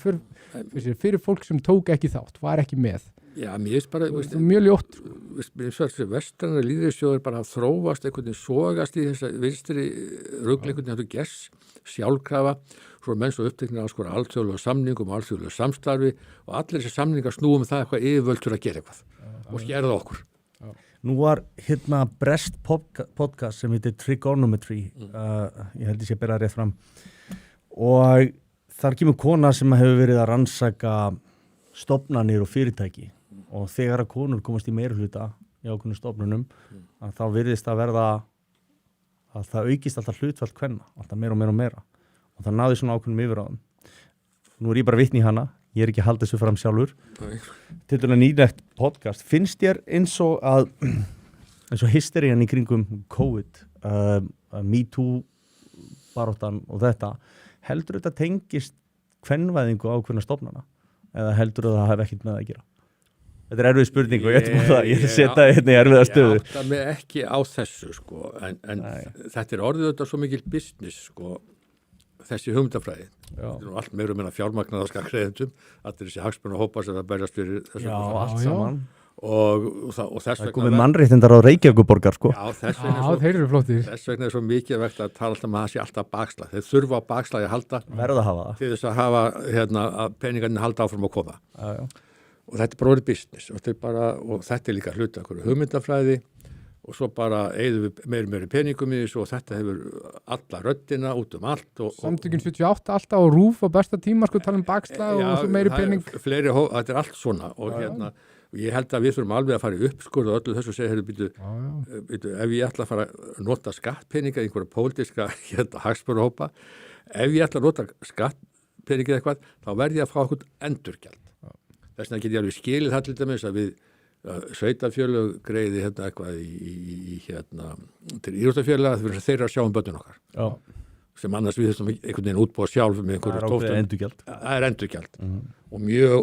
C: fyrir fólk sem tók ekki þátt, var ekki með.
B: Já, mér finnst bara,
C: mjög ljótt.
B: Mér finnst þessi vestræna lífeyrissjóðir bara að þróast einhvern veginn sogast í þessa vinstri rugl einhvern veginn að þú gess, sjálfkrafa, svo menn svo uppteknir á sko alþjóðlega samningum og alþjóðlega samstarfi og allir þessi samningar snúum það eitthvað yfirvöldur að gera eitthvað og skerða okkur.
A: Nú var brest podcast sem heitir Trigonometry, ég held ég sé að bera rétt fram og þar kemur kona sem hefur verið að rannsaka stofnanir og fyrirtæki og þegar að konur komast í meirihluta í ákveðnum stofnunum að þá virðist að verða að það aukist alltaf hlutfall kvenna, alltaf meira og meira og meira og það náði svona ákveðnum yfiráðum. Nú er ég bara vitni í hana, ég er ekki að halda þessu fram sjálfur. Tiltölulega nýlegt podcast. Finnst þér eins og hysterían í kringum COVID, Me Too baráttan og þetta, heldur þetta tengist kvenvæðingu ákveðna stofnana? Eða heldur það hef ekkert með það að gera? Þetta er erfið spurning og ég setja hérna í erfiða stöðu.
B: Ég átta mig ekki á þessu sko, en þetta er orðið þetta svo mikil business sko, þessi hugmyndafræði. Þetta er nú allt meira minna fjármagnaða skakreiðendum, allir þessi hagsmuna hópa sem það berjast fyrir þessu.
A: Já, allt saman.
B: Og þess vegna...
A: Það komið mannréttindar á Reykjavíkurborgar sko.
B: Já, þess vegna er svo mikið vegt að tala alltaf að það sé alltaf bakslag. Þeir þurfa á bakslagi að halda.
A: Verða að hafa það.
B: Til þess að hafa, að peningarnir halda áfram að koma.
A: Já.
B: Og þetta er bara orðið business. Og þetta er líka hluti af hugmyndafræði og svo bara eyðum við meiri peningum í þessu og þetta hefur alla röddina út allt.
C: Samtökin 78 alltaf á RÚV á besta tíma sko tala bakslag og svo meiri pening.
B: Þetta er allt svona og og ég held að við þurfum alveg að fara í uppskurð og öllu þessu og segja, býtu, ef ég ætla að fara að nota skattpeninga í einhverja pólitíska hagsmunahópa, ef ég ætla að nota skattpeninga eitthvað, þá verð ég að fá eitthvað endurgjald. Þess vegna get ég alveg skilið það til dæmis að við sveitarfélög greiði eitthvað til íþróttafélaga þeirra að sjá börnin okkar. Já. Sem annars við þessum einhvern veginn útbúa sjálf með einhverju tóftum.
A: Endurgjald.
B: Það er endurgjald. Og mjög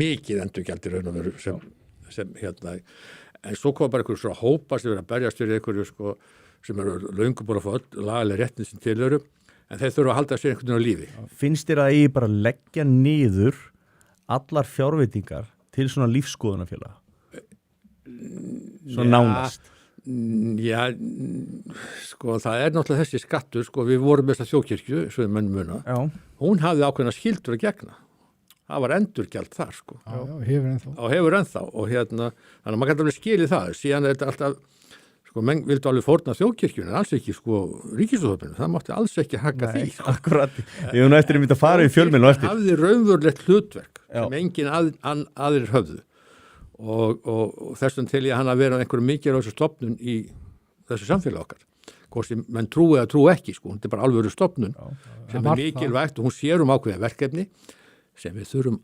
B: mikið endurgjald í raun og veru sem en svo kom bara einhverju svona hópa sem verið að berjast fyrir einhverju sko sem eru löngu búin að fá öll lagaleg réttin sem til eru en þeir þurfa að halda sér einhvern veginn á lífi.
A: Finnst þér að ég bara leggja niður allar fjárveitingar til svona lífsskoðunarfélaga? Svo nánast.
B: Já, sko það er náttúrulega þessi skattur, sko við vorum með þessa þjóðkirkju, svo við menn muna. Já. Hún hafði ákveðna skyldur að gegna. Það var endurgjald þar, sko.
C: Já, hefur ennþá.
B: Og hefur ennþá og þannig að maður gæti alveg skilið það. Síðan er þetta alltaf, sko menn vildu alveg fórna þjóðkirkjunni, alls ekki sko ríkisúðhöfninu, það mátti alls ekki hagga því. Sko.
A: Akkurat, ég hef nú eftir að fara í fjölmiðlu eftir.
B: Það hafði raunverulegt hlutverk sem engin aðrir höfðu. Og þessum til ég hann að vera einhverju mikilvæg stofnun í þessu samfélag okkar hvort sem menn trúi eða trúi ekki sko, þetta er bara alveg stofnun sem er mikilvægt og hún sér ákveðin verkefni sem við þurfum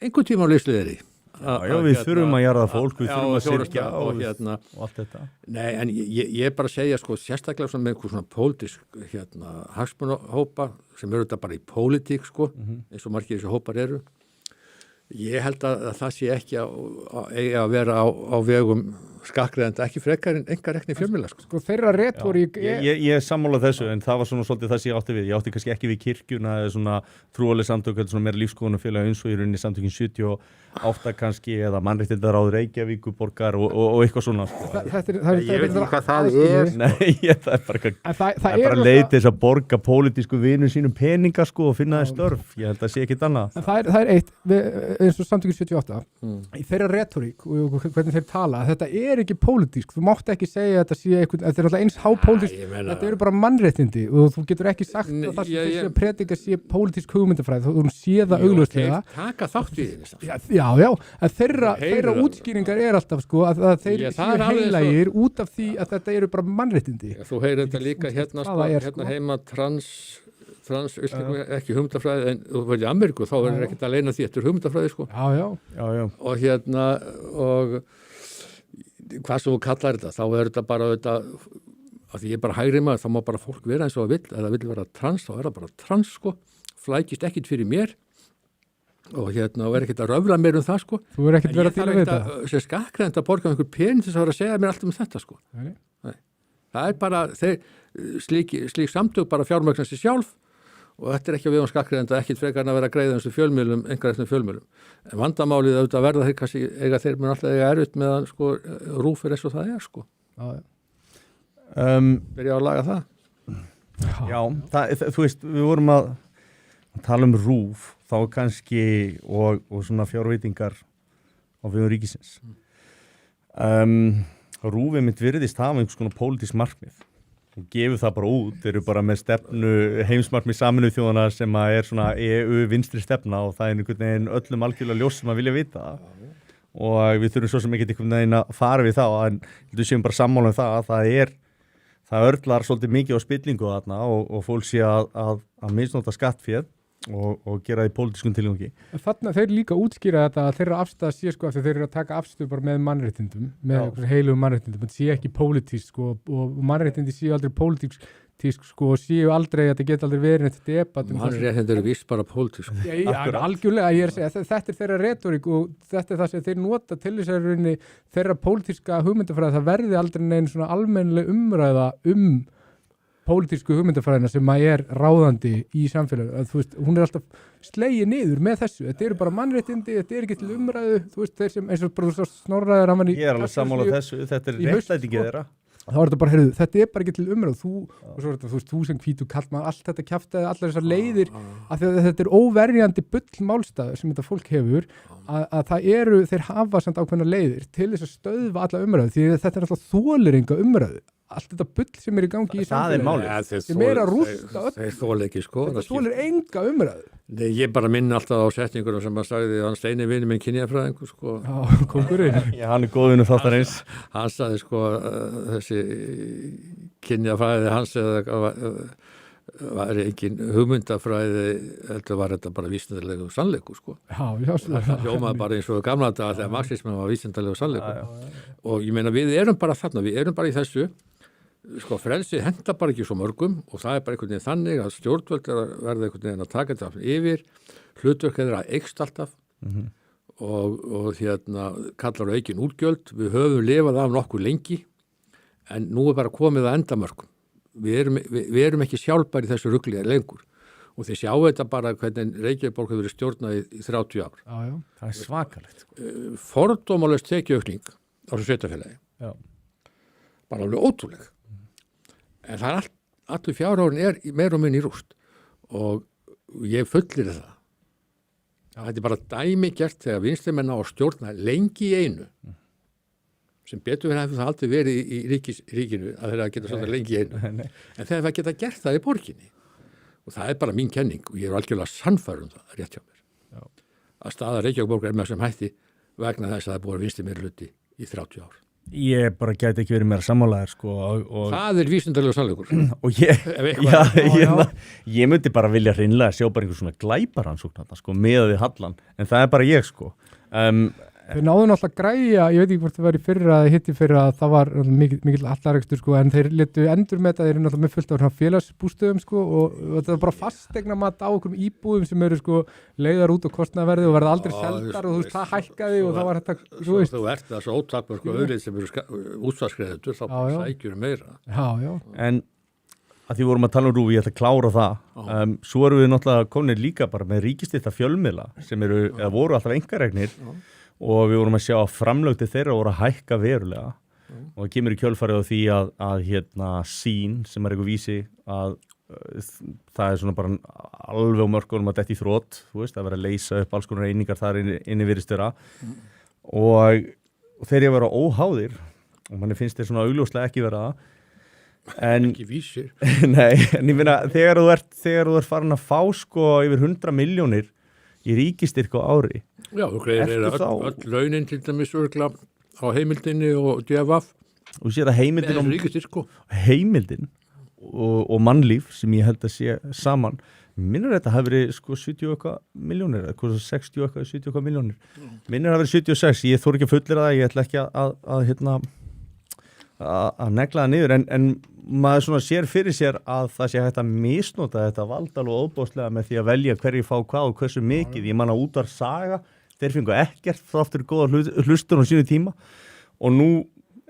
B: einhvern tíma á leysliðir í
A: við þurfum að jarða fólk, við þurfum að syrkja og allt þetta.
B: Nei, en ég bara segja sko, sérstaklega með einhver svona pólitísk hagsmunahópa sem eru þetta bara í pólitík sko, eins og margir þessi hópar eru Ég held að það sé ekki að vera á vegum skakkriðanda, ekki frekar en engar rekni fjölmiðla.
C: Sko þeirra retorík
A: Ég er sammála þessu, en það var svona svolítið það sem ég átti við. Ég átti kannski ekki við kirkjuna eða svona trúaleg samtök, eða svona meira lífskoðunarfélag eins og í rauninni samtökin 78 kannski, eða mannréttindaráð Reykjavíkurborgar og eitthvað svona. Sko.
B: Ég veit ekki hvað það er.
A: Nei, það er bara leið til þess að borga pólitísku vinum sínum peninga sko og finna þeir störf. Ég held að sé ekkit annað.
C: En það er eitt, eins og samtökin 78, í þeirra retorík og hvernig þeir tala, þetta er ekki pólitísk, þú mátt ekki segja að þetta sé eitthvað, þetta er alltaf eins hápólitísk, þetta eru bara mannréttindi og þú getur ekki sagt að það sem þessi predika sé pólitísk hugmyndafræð, þú sé það augljóslega.
B: Taka þátt í því.
C: Já, en þeirra útskýringar er alltaf sko að þeir séu heilægir út af því að þetta eru bara mannréttindi.
B: Þú heyrir þetta líka hérna heima trans ekki hugmyndafræði, en þú verður í Ameríku þá verður ekkert að leina því eftir hugmyndafræði sko.
C: Já.
B: Og hvað sem þú kallar þetta, þá er þetta bara þetta, að því ég er bara hægri maður, þá má bara fólk vera eins og það vill, ef það vill vera trans, þá er það bara trans sko, flækist ekkit fyrir mér og er ekkert að röfla mér það sko.
C: Þú er ekkert verið að díla við þetta.
B: En ég þarf ekkert að skakkrænt að borga einhver pening til þess að vera að segja mér alltaf þetta sko. Nei. Það er bara, slík samtök bara fjármögna sig sjálf og þetta er ekki að við skakkrænt að ekkit frekar en að vera að greiða eins og fjölmiðlum, einhverjum fjölmiðlum. En vandamálið auðvitað verða þeir kannski þeir mun alltaf eiga erfitt meðan sko RÚV er eins og það er sko. Byrja að laga það.
A: Já, þú veist, við vorum að tala RÚV þá kannski og svona fjárveitingar á vegum ríkisins. RÚV mitt virðist hafa einhvers konar pólitísk markmið og gefur það bara út, þeir eru bara með stefnu heimsmarkmið Sameinuðu þjóðanna sem að er svona EU vinstri stefna og það er einhvern veginn öllum algjörlega ljós sem að vilja vita og við þurfum svo sem ekkert einhvern veginn að fara við þá, en við séum bara sammála það að það örlar svolítið mikið á spillingu þarna og fólk sé að misnota skattféð og gera því pólitískum tilgangi.
C: Þarna þeir líka útskýra þetta að þeirra afstæða sé sko að þeir eru að taka afstöð bara með mannréttindum, með heilugum mannréttindum, þetta sé ekki pólitísk sko, og mannréttindi séu aldrei pólitísk sko og séu aldrei að það geta aldrei verið neitt debatt.
B: Mannréttindi eru víst bara pólitísk.
C: Algjörlega, ég er að segja, þetta er þeirra retorík og þetta er það sem þeir nota til þess að þeirra pólitíska hugmyndafræði, það verði aldrei neinn svona almennileg umræða pólitísku hugmyndafræðina sem er ráðandi í samfélaginu. Þú veist, hún er alltaf slegið niður með þessu. Þetta eru bara mannréttindi, þetta er ekki til umræðu. Þú veist, þeir sem eins og bara Snorraður hann var í...
A: Ég er alveg sammála þessu, þetta er réttlætingið þeirra.
C: Þá er þetta bara, heyrðu, þetta er bara ekki til umræðu. Og svo er þetta, þú veist, þú sem hvítu kallmann, allt þetta kjaftaði, allar þessar leiðir, af því að þetta er óverjandi bull málstæður sem þetta fólk hefur, að það eru, þeir hafa samt ákveðna leiðir til þess að stöðva alla umræðu, því þetta er alltaf þolinga umræðu. Allt þetta bull sem er í gangi í samfélaginu sem er að rústa öll
B: þeir þola ekki sko
C: þetta þolir enga umræðu.
B: Nei, ég bara minna alltaf á setningunum sem að sagði hann Steini vinur minn kynjafræðingur sko.
C: Já, kóngurinn.
A: Já, hann er góð vinur þáttarins.
B: Hann sagði sko þessi kynjafræði hans eða var engin hugmyndafræði heldur var þetta bara vísindalegu sannleikur sko.
C: Já,
B: það hljómaði bara eins og gamla daga þegar marxismen var vísindalegu sannleikur og ég meina við erum bara þarna, við erum bara í þessu sko frelsið henta bara ekki svo mörgum og það er bara einhvern veginn þannig að stjórnvöld verða einhvern veginn að taka þetta yfir, hlutverk þeirra eykst alltaf og kallar aukin útgjöld, við höfum lifað af nokkuð lengi en nú er bara komið að endamörkum. Við erum ekki sjálfbæri í þessu rugli lengur og þið sjáu þetta bara hvernig Reykjavík hefur verið stjórnað í 30 ár.
C: Já,
A: það er svakalegt.
B: Fordómalaust tekjuaukning á þessu sveitarfélagi.
C: Já.
B: Bara alveg ótrúleg. En það er allir fjárhárin er meira og minni í rúst og ég fullir það. Þetta er bara dæmi gert þegar vinstrimenn á að stjórna lengi í einu sem betur verið að það aldrei verið í ríkinu að þeirra geta svona lengi í einu. En þegar það geta gert það í borginni og það er bara mín kenning og ég er algjörlega sannfærður það rétt hjá mér. Já. Að staða Reykjavíkurborgar er með sem hætti vegna þess að það er búið vinstri meirihluti í 30 ár.
A: Ég bara gæti ekki verið meira sammálaður sko og
B: það er vísindalegur sannleikur
A: og ég myndi bara vilja hreinlega sjá bara einhver svona glæparansókn sko með við hallan en það er bara ég sko en
C: Þeir náðu náttúrulega græja, ég veit ekki hvort það var í fyrra eða hitti fyrra að það var mikill allarekstur sko, en þeir letu endur með þeir eru náttúrulega með fullt af félagsbústöðum sko, og þetta er bara fastegna mat á okkur íbúðum sem eru sko leiðar út og kostnaverði og verða aldrei seldar og þú veist, það hækkaði og það var þetta,
B: þú ert þessu ótakmörk og auðlið sem eru útsvarskreiðendur, þá bara sækjur meira.
C: Já.
A: En að því vorum að tala RÚV, ég ætla að klára það. Svo erum við náttúrulega komin líka bara með ríkisstyrkta fjölmiðla sem eru, eða voru alltaf einkareknir og við vorum að sjá að framlög til þeirra voru að hækka verulega og það kemur í kjölfarið á því að Sýn, sem er eitthvað vísi, að það er svona bara alveg á mörkunum að detti í þrótt, þú veist, að vera að leysa upp alls konar einingar þar inni virðistöra og þeir eru að vera óháðir og manni finnst þeir svona augljóslega ekki vera það.
B: Ekki vísir.
A: Nei, en ég meina, þegar þú ert farin að fá sko yfir 100 milljónir í ríkistyrk á ári.
B: Já, þú greiðir öll launin til dæmis örgla á heimildinni og DFF.
A: Og sér að heimildin og mannlíf sem ég held að sé saman, minnur þetta hafi verið sko 70 eitthvað milljónir, eitthvað 60 eitthvað, 70 eitthvað milljónir. Minnur hafi verið 76, ég þór ekki að fullera það, ég ætla ekki að negla það niður, en maður svona sér fyrir sér að það sé hægt að misnota þetta vald alveg óbóðslega með því að velja hverju fá hvað og hversu mikið. Ég man að Útvarp Saga, þeir fengu ekkert þáttur góða hlustun á sínu tíma og nú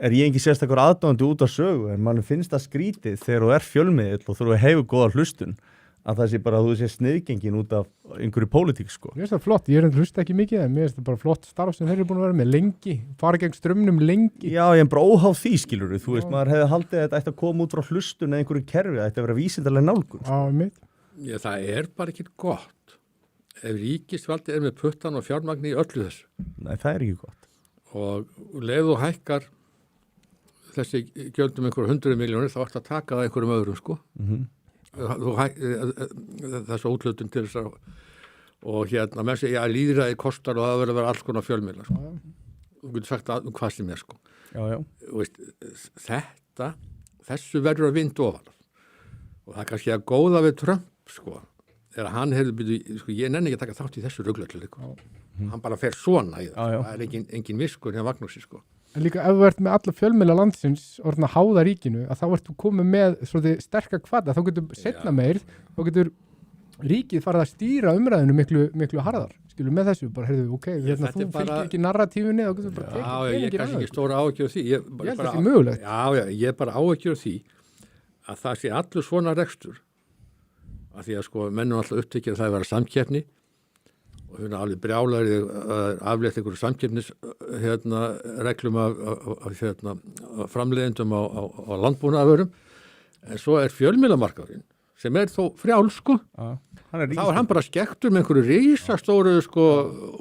A: er ég ekki sérstakur aðdáandi Útvarp Sögu, en mann finnst það skrítið þegar þú er fjölmiðill og þú hefur góða hlustun að það sé bara að þú sé sniðgengin út af einhverju pólitík sko.
C: Mér finnst það flott, ég hlusta ekki mikið en mér finnst það bara flott starf sem þeir eru búin að vera með lengi, fara gegn strömmnum lengi.
A: Já, ég er bara óháð því skilur þú veist, maður hefði haldið að þetta ætti að koma út frá hlustun eða einhverju kerfi, það ætti að vera vísindalega nálgun.
B: Já, það er bara ekki gott ef ríkisvaldi er með puttan og fjármagni í öllu þessu.
A: Nei, það er ekki gott.
B: Og leið og hækkar þessi gjöldum einhverjum 100 milljónir þá ætti að taka það einhverjum öðrum sko. Þessu útlutun til þess að og með sig að lýðræði kostar og það verður að vera alls konar fjölmiðla sko. Þú getur sagt að hvað sem er sko. Veist, þessu verður að vinda ofan og það er kannski að góða við Trump sko, þegar hann hefur byrjuð, sko, ég nenni ekki að taka þátt í þessu ruglallu sko. Hann bara fer svona í það, það er engin viskur hjá Magnúsi sko.
C: En líka ef þú ert með alla fjölmiðla landsins orðin að háða ríkinu, að þá ert þú komið með svolítið sterkar hvata, þá getur setna meir, þá getur ríkið farið að stýra umræðinu miklu harðar, skilur með þessu, bara heyrðu, ok, þú fylgir ekki narratífunni, þá getur bara tekið peningir
B: ég kannski ekki stóra áhyggjur af því.
C: Ég held það ekki mögulegt.
B: Ég er bara áhyggjur af því að það sé allur svona rekstur, að því að sko mennum alltaf upptekið að það vera samkeppni og hún er alveg brjálæri aflétt einhverju samkeppnis reglum af framleiðendum á landbúnaðarvörum, en svo er fjölmiðlamarkaðurinn sem er þó frjáls sko, þá er hann bara skektur með einhverju risastóru sko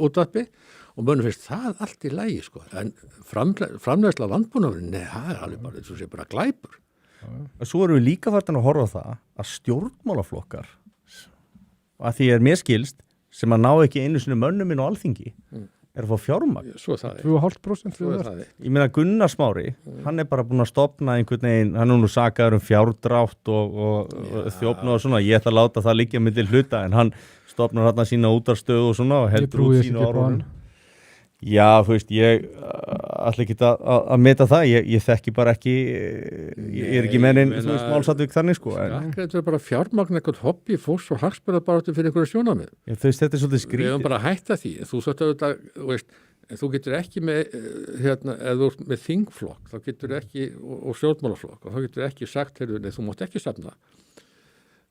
B: útvarpi og mönnum finnst það allt í lagi sko, en framleiðsla landbúnaðarvörum, nei, það er alveg bara, þessu sé bara glæpur.
A: Svo erum við líka fartin að horfa á það að stjórnmálaflokkar, að því er mér skilst, sem að ná ekki einu sinni mönnum inn á Alþingi er að fá fjármagn.
C: 2,5%.
A: Ég meina Gunnar Smári, hann er bara búinn að stofna einhvern veginn, hann er nú sakaður fjárdrátt og þjófnað og svona, ég ætla að láta það liggja milli hluta, en hann stofnar hérna sína útarstöðu og svona og heldur út sínu árunum. Já, þú veist, ég ætla ekki að meta það, ég þekki bara ekki, ég er ekki mennin, þú veist, málsatvík þannig sko.
B: Þetta er bara fjármagn eitthvað hobby fólks og hagspila bara áttu fyrir einhverju sjónarmið.
A: Þú veist, þetta er svolítið skrítið.
B: Við höfum bara að hætta því, þú þú getur ekki með, eða þú ert með þingflokk, þá getur ekki, og stjórnmálaflokk, og þá getur ekki sagt, nei, þú mátt ekki safna.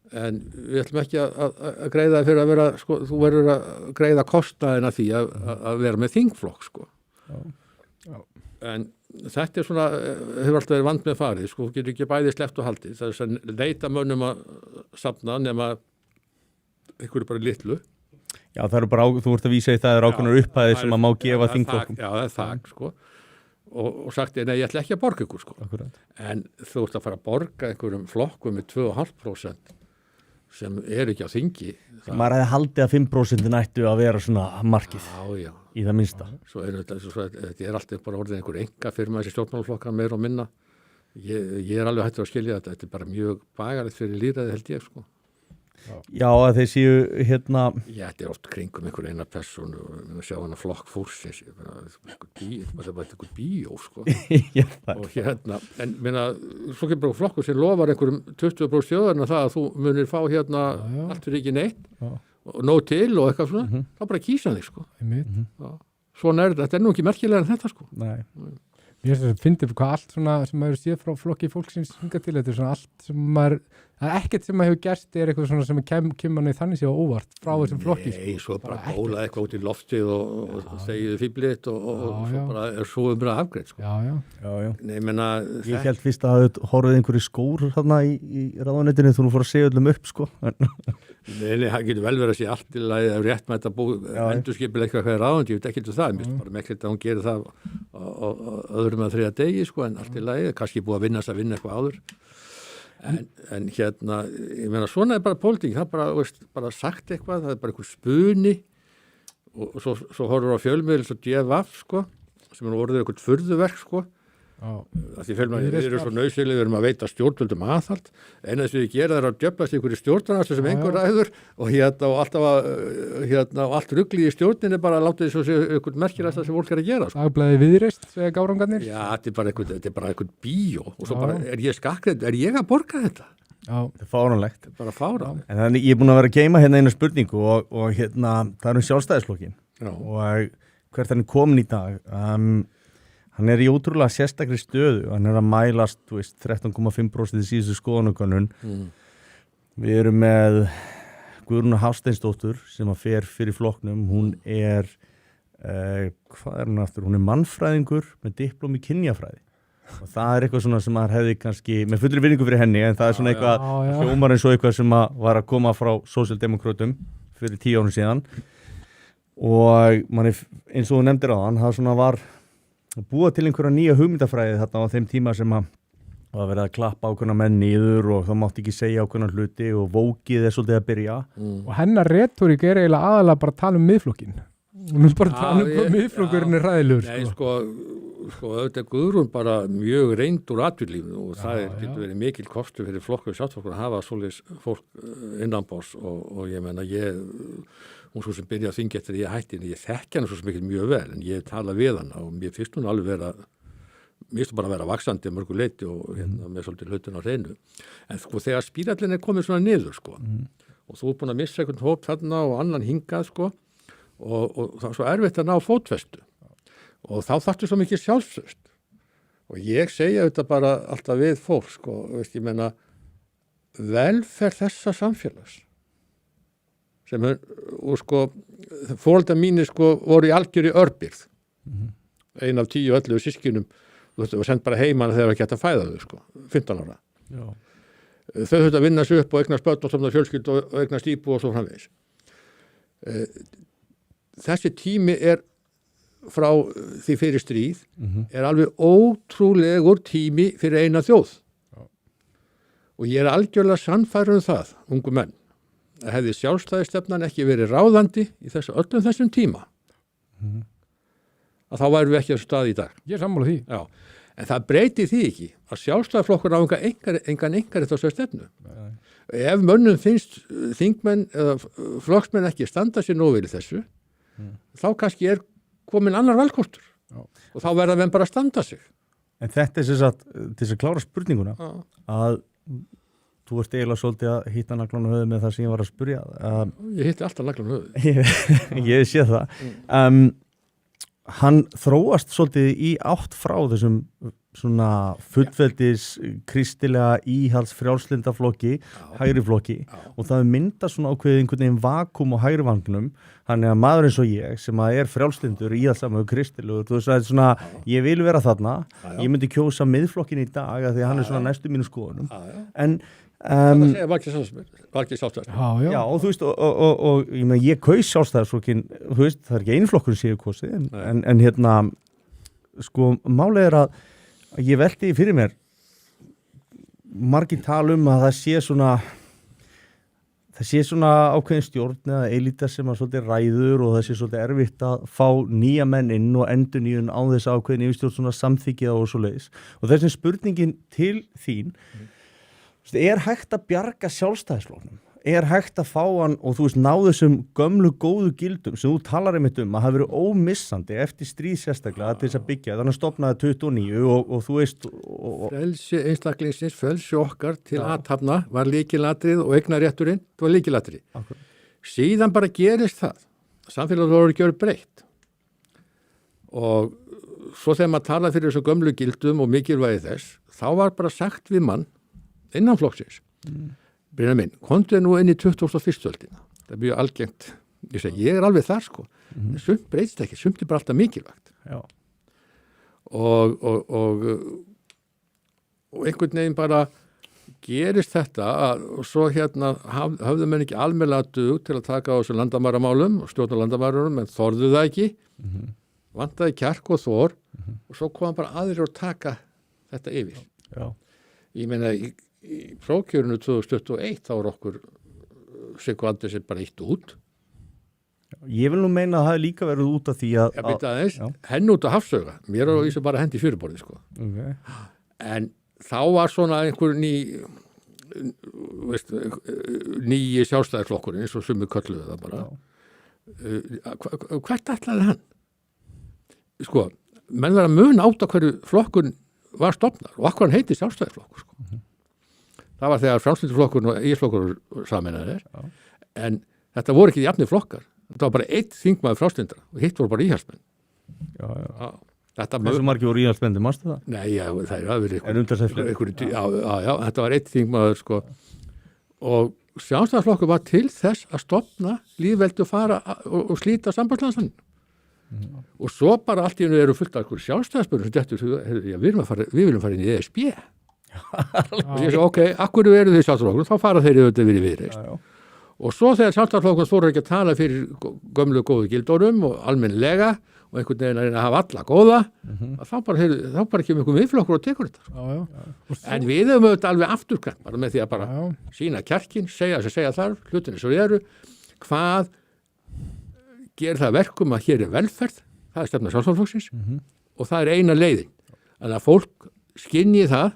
B: En við ætlum ekki að greiða fyrir að vera, sko, þú verður að greiða kostnaðina því að vera með þingflokk, sko. Já. En þetta er svona, hefur alltaf verið vand með farið, sko, þú getur ekki bæði sleppt og haldið. Það er að leita mönnum að safna nema einhverju bara litlu.
A: Já, það eru bara, þú ert að vísa í það er ákveðnar upphæðir sem að má gefa þingflokkum.
B: Já, það er þak, sko. Og sagt, nei, ég ætla ekki að borga ykkur, sko.
A: Akkurat.
B: En þú ert að fara að borga einhverjum flokkum með 2,5% sem er ekki á þingi.
A: Maður hefði haldið að 5% ættu að vera svona markið í það minnsta.
B: Svo þetta er alltaf bara orðin einhver einkafirma þessi stjórnmálaflokkar meira og minna. Ég er alveg hættur að skilja þetta er bara mjög bagalegt fyrir lýðræði held ég sko.
A: Já, að þeir séu hérna
B: Þetta er oft kringum einhver eina persónu og sjá hana flokk fólksins það er bara einhver bíó sko.
A: Já,
B: og en minna, svo kemur bara flokkur sem lofar einhverjum 20% þjóðarna það að þú munir fá allt fyrir ekki neitt og nóg til og eitthvað svona þá bara kýsa þig sko. Svona þetta er nú ekki merkilega en þetta sko.
A: Nei.
C: Mér finnst að finna hvað allt svona sem maður séð frá flokki fólksins hingað til, þetta er svona allt sem maður, það er ekkert sem maður hefur gerst er eitthvað svona sem kemur manni þannig séu óvart frá þessum flokki.
B: Nei, svo bara bóla eitthvað út í loftið og segið fýblitt og svo bara er svo afgreitt sko.
A: Já.
B: Nei, menna,
A: Ég held fyrst að það horfið einhverju skór þarna í ráðuneytinu þú fór að segja öllum upp sko.
B: Nei, það getur vel verið að sé allt til að rétt með þetta endurskipilega eitthvað er ráðandi, ég veit ekki til það, mér finnst bara mekkilegt að hún gerir það á öðrum að þriðja degi sko, en allt til lagi, kannski búið að vinna eitthvað áður. En ég meina, svona er bara pólitík, það er bara sagt eitthvað, það er bara einhver spuni og svo horfur á fjölmiðil svo DFF sko, sem er orðið eitthvað furðuverk sko. Því fjölmiðil eru svo nauðsynleg, við erum að veita stjórnvöldum aðhald, en þess að við gera það að djöflast einhverju stjórnarnas sem einhver ræður og alltaf allt ruglið í stjórninni bara látið svo einhvern merkilegasta sem fólk er að gera sko.
C: Dagblaði Viðreist, segja gárangarnir.
B: Já, þetta er bara einhvern bíó og svo bara er ég skakrið, er ég að borga þetta?
C: Já.
A: Þetta er fáránlegt.
B: Þetta er bara fáránlegt.
A: En þannig ég er búin að vera að geyma hérna eina spurningu og það er Sjálfstæðisflokkin og hvert hann er komin í dag. Hann er í ótrúlega sérstakri stöðu, hann er að mælast 13,5% í síðustu skoðanakönnun. Við erum með Guðrúnu Hafsteinsdóttur sem að fer fyrir flokknum, hún er, hvað er hún aftur? Hún er mannfræðingur með diplóm í kynjafræði. Og það er eitthvað svona sem maður hefði kannski, með fullri virðingu fyrir henni, en það er svona eitthvað, hljómar eins og eitthvað sem var að koma frá sósíaldemókrötum fyrir 10 árum síðan. Og manni, eins og þú nefndir á hann, það svona var búa til einhverja nýja hugmyndafræði þarna á þeim tíma sem að verið að klappa ákveðna menn niður og þá mátti ekki segja ákveðna hluti og vókið er svolítið að byrja.
C: Og hennar retórik er eiginlega aðalega bara að tala um miðflokkin. Hún er bara að tala um hvað miðflokkurinn er ræðilegur.
B: Nei, sko auðvitað er Guðrún bara mjög reynd úr atvinnulífinu og það getur verið mikil kostur fyrir flokkur sjálfsflokkur að hafa svoleiðis fólk innanbors og ég menna hún svo sem byrjaði að þingja eftir að ég hætti en ég þekki hana svo sem ekki mjög vel en ég tala við hana og mér finnst hún alveg bara að vera vaxandi mörgu leyti og með svolítið hlutin á hreinu en sko þegar spírallin er komið svona niður sko og þú er búin að missa einhvern hóp þarna og annan hingað sko og það er svo erfitt að ná fótfestu og þá þarftu svo mikið sjálfstraust og ég segja þetta bara alltaf við fólk sko, veist ég meina velferð þessa samfélags sem og sko foreldrar mínir sko voru í algjöri örbirgð ein af 10-11 systkinum þú veist, var sendt bara heimann þegar ekki hægt að fæða þau sko 15 ára þau þurftu að vinna sig upp og eignast börn og stofna fjölskyldu og eignast íbúð og svo framvegis þessi tími er frá því fyrir stríð er alveg ótrúlegur tími fyrir eina þjóð og ég er algjörlega sannfærður það, ungu menn að hefði sjálfstæðisstefnan ekki verið ráðandi í öllum þessum tíma að þá værum við ekki á stað í dag.
C: Ég er sammála því.
B: Já, en það breytir því ekki að sjálfstæðisflokkur á engan einhverjum þessari stefnu. Ef mönnum finnst þingmenn eða flokksmenn ekki standa sér nóg við þessu, þá kannski er komin annar valkostur og þá verða menn bara að standa sig.
A: En þetta er þess að klára spurninguna að þú ert eiginlega svolítið að hitta naglan á höfuð með það sem ég var að spyrja.
B: Ég hitti alltaf naglan á höfuð.
A: Ég sé það. Hann þróast svolítið í átt frá þessum svona fullveldis kristilega íhalds frjálslindaflokki, hægriflokki og það mynda svona ákveðið einhvern veginn vakuum á hægrivangnum. Þannig að maður eins og ég sem að er frjálslindur íhaldssamur kristilegur, þú veist það er svona ég vil vera þarna, ég myndi kjósa miðflokkin í dag af því að hann er svona næstu mínu skoðunum. En
B: það segja valgið sjálfstæðisflokkin.
A: Já, og þú veist, og ég meina, ég kaus sjálfstæðisflokkin, þú veist, það er ekki einu flokkur sem ég kosið, en hérna, sko, málið er að ég velti fyrir mér, margir tala að það sé svona ákveðin stjórn eða elita sem að svolítið ræður og það sé svolítið erfitt að fá nýja menn inn og endurnýjun á þess ákveðin yfirstjórn svona samþykja og svo leiðis. Og þessum spurningin til þín, er hægt að bjarga sjálfstæðisflokknum? er hægt að fá hann og þú veist, ná þessum gömlu góðu gildum sem þú talar einmitt að hafa verið ómissandi eftir stríð sérstaklega til þess að byggja, þannig að stofnaði 29 og þú veist
B: Frelsi einstaklingsins, frelsi okkar til athafna var lykilatrið og eignarétturinn, það var lykilatrið. Síðan bara gerist það. Samfélagið voru að gera breytt. Og svo þegar maður talaði fyrir þessu gömlu gildum og mikilvægi þess, þá var bara sagt við mann innan flokksins. Brynjar minn, komdu nú inn í 21. öldina. Það er mjög algengt. Ég er alveg þar sko. Sumt breytist ekki, sumt er bara alltaf mikilvægt.
A: Já.
B: Og einhvern veginn bara gerist þetta og svo hérna höfðu menn ekki almennilega dug til að taka á þessu landamæramálum og stjórna landamærunum, en þorðu það ekki, vantaði kjark og þor og svo kom bara aðrir að taka þetta yfir.
A: Já.
B: Ég meina í prófkjörinu 2021 þá var okkur Siggu Andersen bara ítt út.
A: Ég vil nú meina að það hefði líka verið út af því að
B: henn út á hafsauga, mér og Ísa bara hendi fyrirborði sko.
A: Okay.
B: En þá var svona einhver nýji sjálfstæðisflokkurinn eins og sumir kölluðu það bara. Hvert ætlaði hann? Sko, menn verða mun átt á hverju flokkun var stofnar og akkur hann heiti sjálfstæðisflokkur sko. Það var þegar Frjálslyndsflokkurinn og Ísflokkur sameinaðir, en þetta voru ekki jafnir flokkar. Þetta var bara einn þingmaður Frjálslyndra og hitt voru bara íhaldsmenn.
A: Já. Hversu margir voru íhaldsmenn, manstu það?
B: Nei, já, það er verið
A: já,
B: þetta var einn þingmaður sko. Og sjálfstæðisflokkur var til þess að stofna lýðveldi og fara og slíta sambandslandsann. Og svo bara allt í einu eru fullt af sjálfstæðisbörnum sem dettur, við viljum fara inn í ESB. Og ég svo, akkur eru þið sjálfstæðisflokkur, þá fara þeir auðvitað verið viðreist. Og svo þegar sjálfstæðisflokkur fóru ekki að tala fyrir gömlu góðu gildórum og almennlega og einhvern veginn að hafa alla góða, þá bara kemur einhver viðflokkur og tekur þetta. En við höfum auðvitað alveg afturkvæmt bara með því að bara sína kjarkin, segja þar, hlutinni svo eru, hvað gerir það verkum að hér er velferð, það er stefna sjálfstæðisflokksins og það er eina leiðin. Þannig að fólk skynji það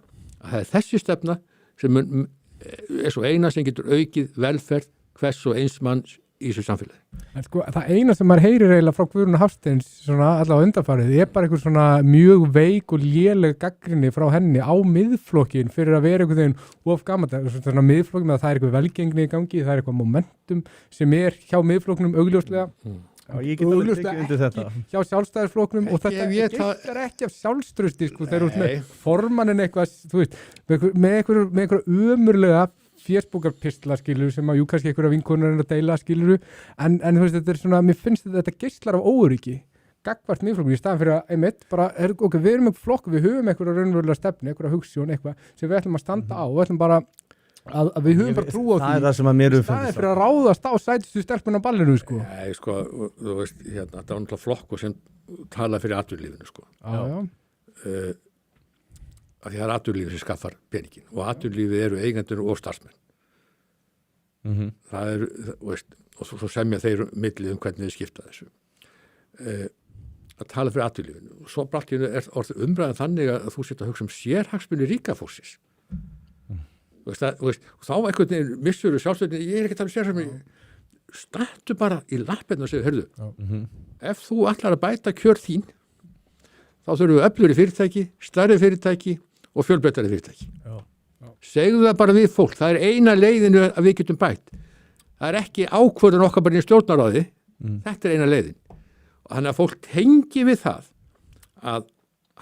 B: að það er þessi stefna sem er svo eina sem getur aukið velferð hvers og eins manns í þessu samfélagi.
C: En sko, það eina sem maður heyrir eiginlega frá Guðrúnu Hafsteins svona allavega undanfarið er bara einhver svona mjög veik og léleg gagnrýni frá henni á miðflokkin fyrir að vera einhvern veginn of gamalt. Svona miðflokkin með að það er eitthvað velgengni í gangi, það er eitthvað momentum sem er hjá miðflokknum augljóslega.
A: Já, ég get alveg tekið undir þetta.
C: Hjá sjálfstæðisflokknum og þetta getur ekki af sjálfstrausti sko, þeir eru með formannin eitthvað, þú veist, með einhverja ömurlega fésbókarpistla skilur sem að kannski einhverja vinkonur að deila skilur en þú veist, þetta er svona, mér finnst þetta geislar af óöryggi gagnvart miðflokknum í staðan fyrir að einmitt bara, við erum með flokk, við höfum einhverja raunverulega stefnu, einhverja hugsjón, eitthvað sem við ætlum að standa á, við ætlum bara að við höfum bara trú á því
A: það er það sem að mér
C: staðið fyrir að ráðast á sætustu stelpun á ballinu sko.
B: Nei, sko, þú veist, hérna, þetta var náttúrulega flokkur sem tala fyrir atvinnulífinu sko. Að því það er atvinnulífið sem skaffar peningin og atvinnulífið eru eigendur og starfsmenn. Það er, veist, og svo semja þeir millið hvernig þið skipta þessu. Að tala fyrir atvinnulífinu og svo brattinu er orðið umræðan þannig að þú setja að hugsa sérhagsmuni ríka fólksins. Og þá einhvern veginn missur sjálfstöðinni, ég er ekki að tala sérhagsmuni, stattu bara í lappirna og segja, heyrðu, ef þú ætlar að bæta kjör þín, þá þurfum við öflugri fyrirtæki, stærri fyrirtæki og fjölbreyttari fyrirtæki. Segðu það bara við fólk, það er eina leiðinu að við getum bætt. Það er ekki ákvörðun okkar bara í stjórnarráði, þetta er eina leiðin. Og þannig að fólk tengi við það að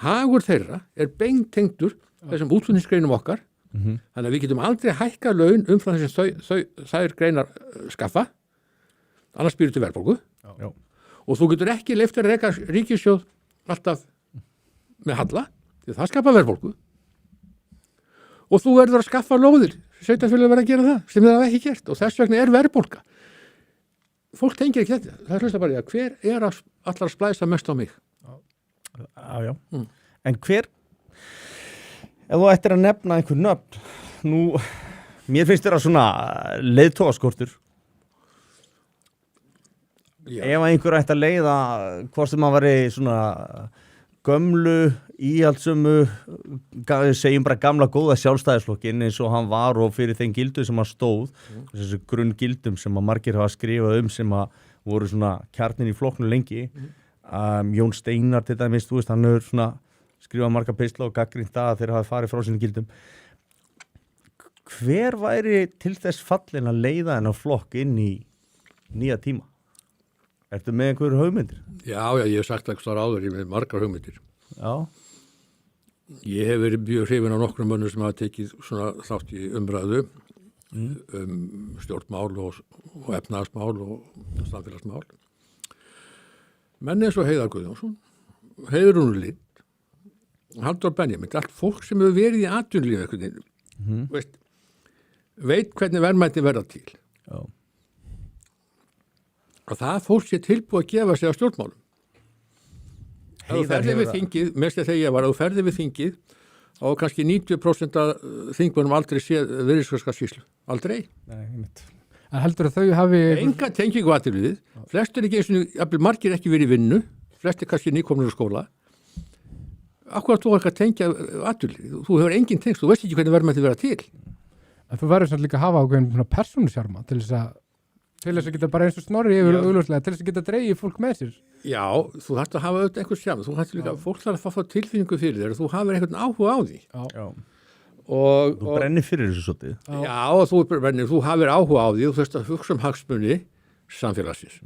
B: hagur þeirra er beintengdur þessum útflutningsgreinum okkar, þannig að við getum aldrei hækka laun umfram þess að þær greinar skaffa, annars býrðu til verðbólgu. Og þú getur ekki leyft að reka ríkissjóð alltaf með halla, því það skapar verðbólgu. Og þú verður að skaffa lóðir, sveitarfélög verður að gera það, sem það ekki gert og þess vegna er verðbólga. Fólk tengir ekki þetta, það hlusta bara í að hver er allar að splæsa mest á mig?
A: Já. En hver, ef þú ættir að nefna einhver nöfn, nú, mér finnst þér að svona leiðtogaskortur. Ef einhver ætti að leiða hvort sem að veri svona gömlu íhaldsumu, segjum bara gamla góða sjálfstæðisflokkin eins og hann var og fyrir þeim gildum sem hann stóð, þessu grunn gildum sem að margir hafa skrifað sem að voru svona kjarnin í flokknu lengi. Jón Steinar til dæmis, þú veist, hann hefur svona skrifað marga pistla og gagnrýnt það að þeir hafa farið frá sínum gildum. Hver væri til þess fallin að leiða þennan flokk inn í nýja tíma? Ertu með einhverju hugmyndir?
B: Já, ég hef sagt eitthvað áður, ég með margar hugmyndir.
A: Já.
B: Ég hef verið mjög hrifinn á nokkrum mönnum sem hafa tekið svona þátt í umræðu stjórnmál og efnahagsmál og samfélagsmál. Menn eins og Heiðar Guðjónsson, Heiðrún Lind, Halldór Benjamín, allt fólk sem hefur verið í atvinnulífi einhvern veginn, veit hvernig verðmæti verða til.
A: Já.
B: Og það fólk sé tilbúið að gefa sig á stjórnmálum. Ef þú ferði við þingið, mest þegar ég var, ef þú ferði við þingið, og kannski 90% af þingmönnum aldrei séð virðisaukaskattsskýrslu. Aldrei.
A: Nei, einmitt.
C: En heldur að þau hafi...
B: Enga tengingu atvinnulífið, flestir ekki eins og margir ekki verið í vinnu, flestir kannski nýkomnir á skóla. Akkurat þú ekki að tengja atvinnulífið, þú hefur engin tengst, þú veist ekki hvernig verðmæti verða til.
C: En þú verður samt líka að hafa ákveðin persónusjarma til þess að geta bara eins og Snorri yfir augljóslega, til þess að geta dreigið fólk með sér.
B: Já, þú þarft að hafa auðvitað einhvers sjálf, þú þarft líka, fólk þarf að fá tilfinningu fyrir þér og þú hafir einhvern áhuga á því.
A: Já.
B: Þú
A: brennir fyrir þessu svolítið.
B: Já, þú hafir áhuga á því og þú veist að hugsa hagsmuni samfélagsins.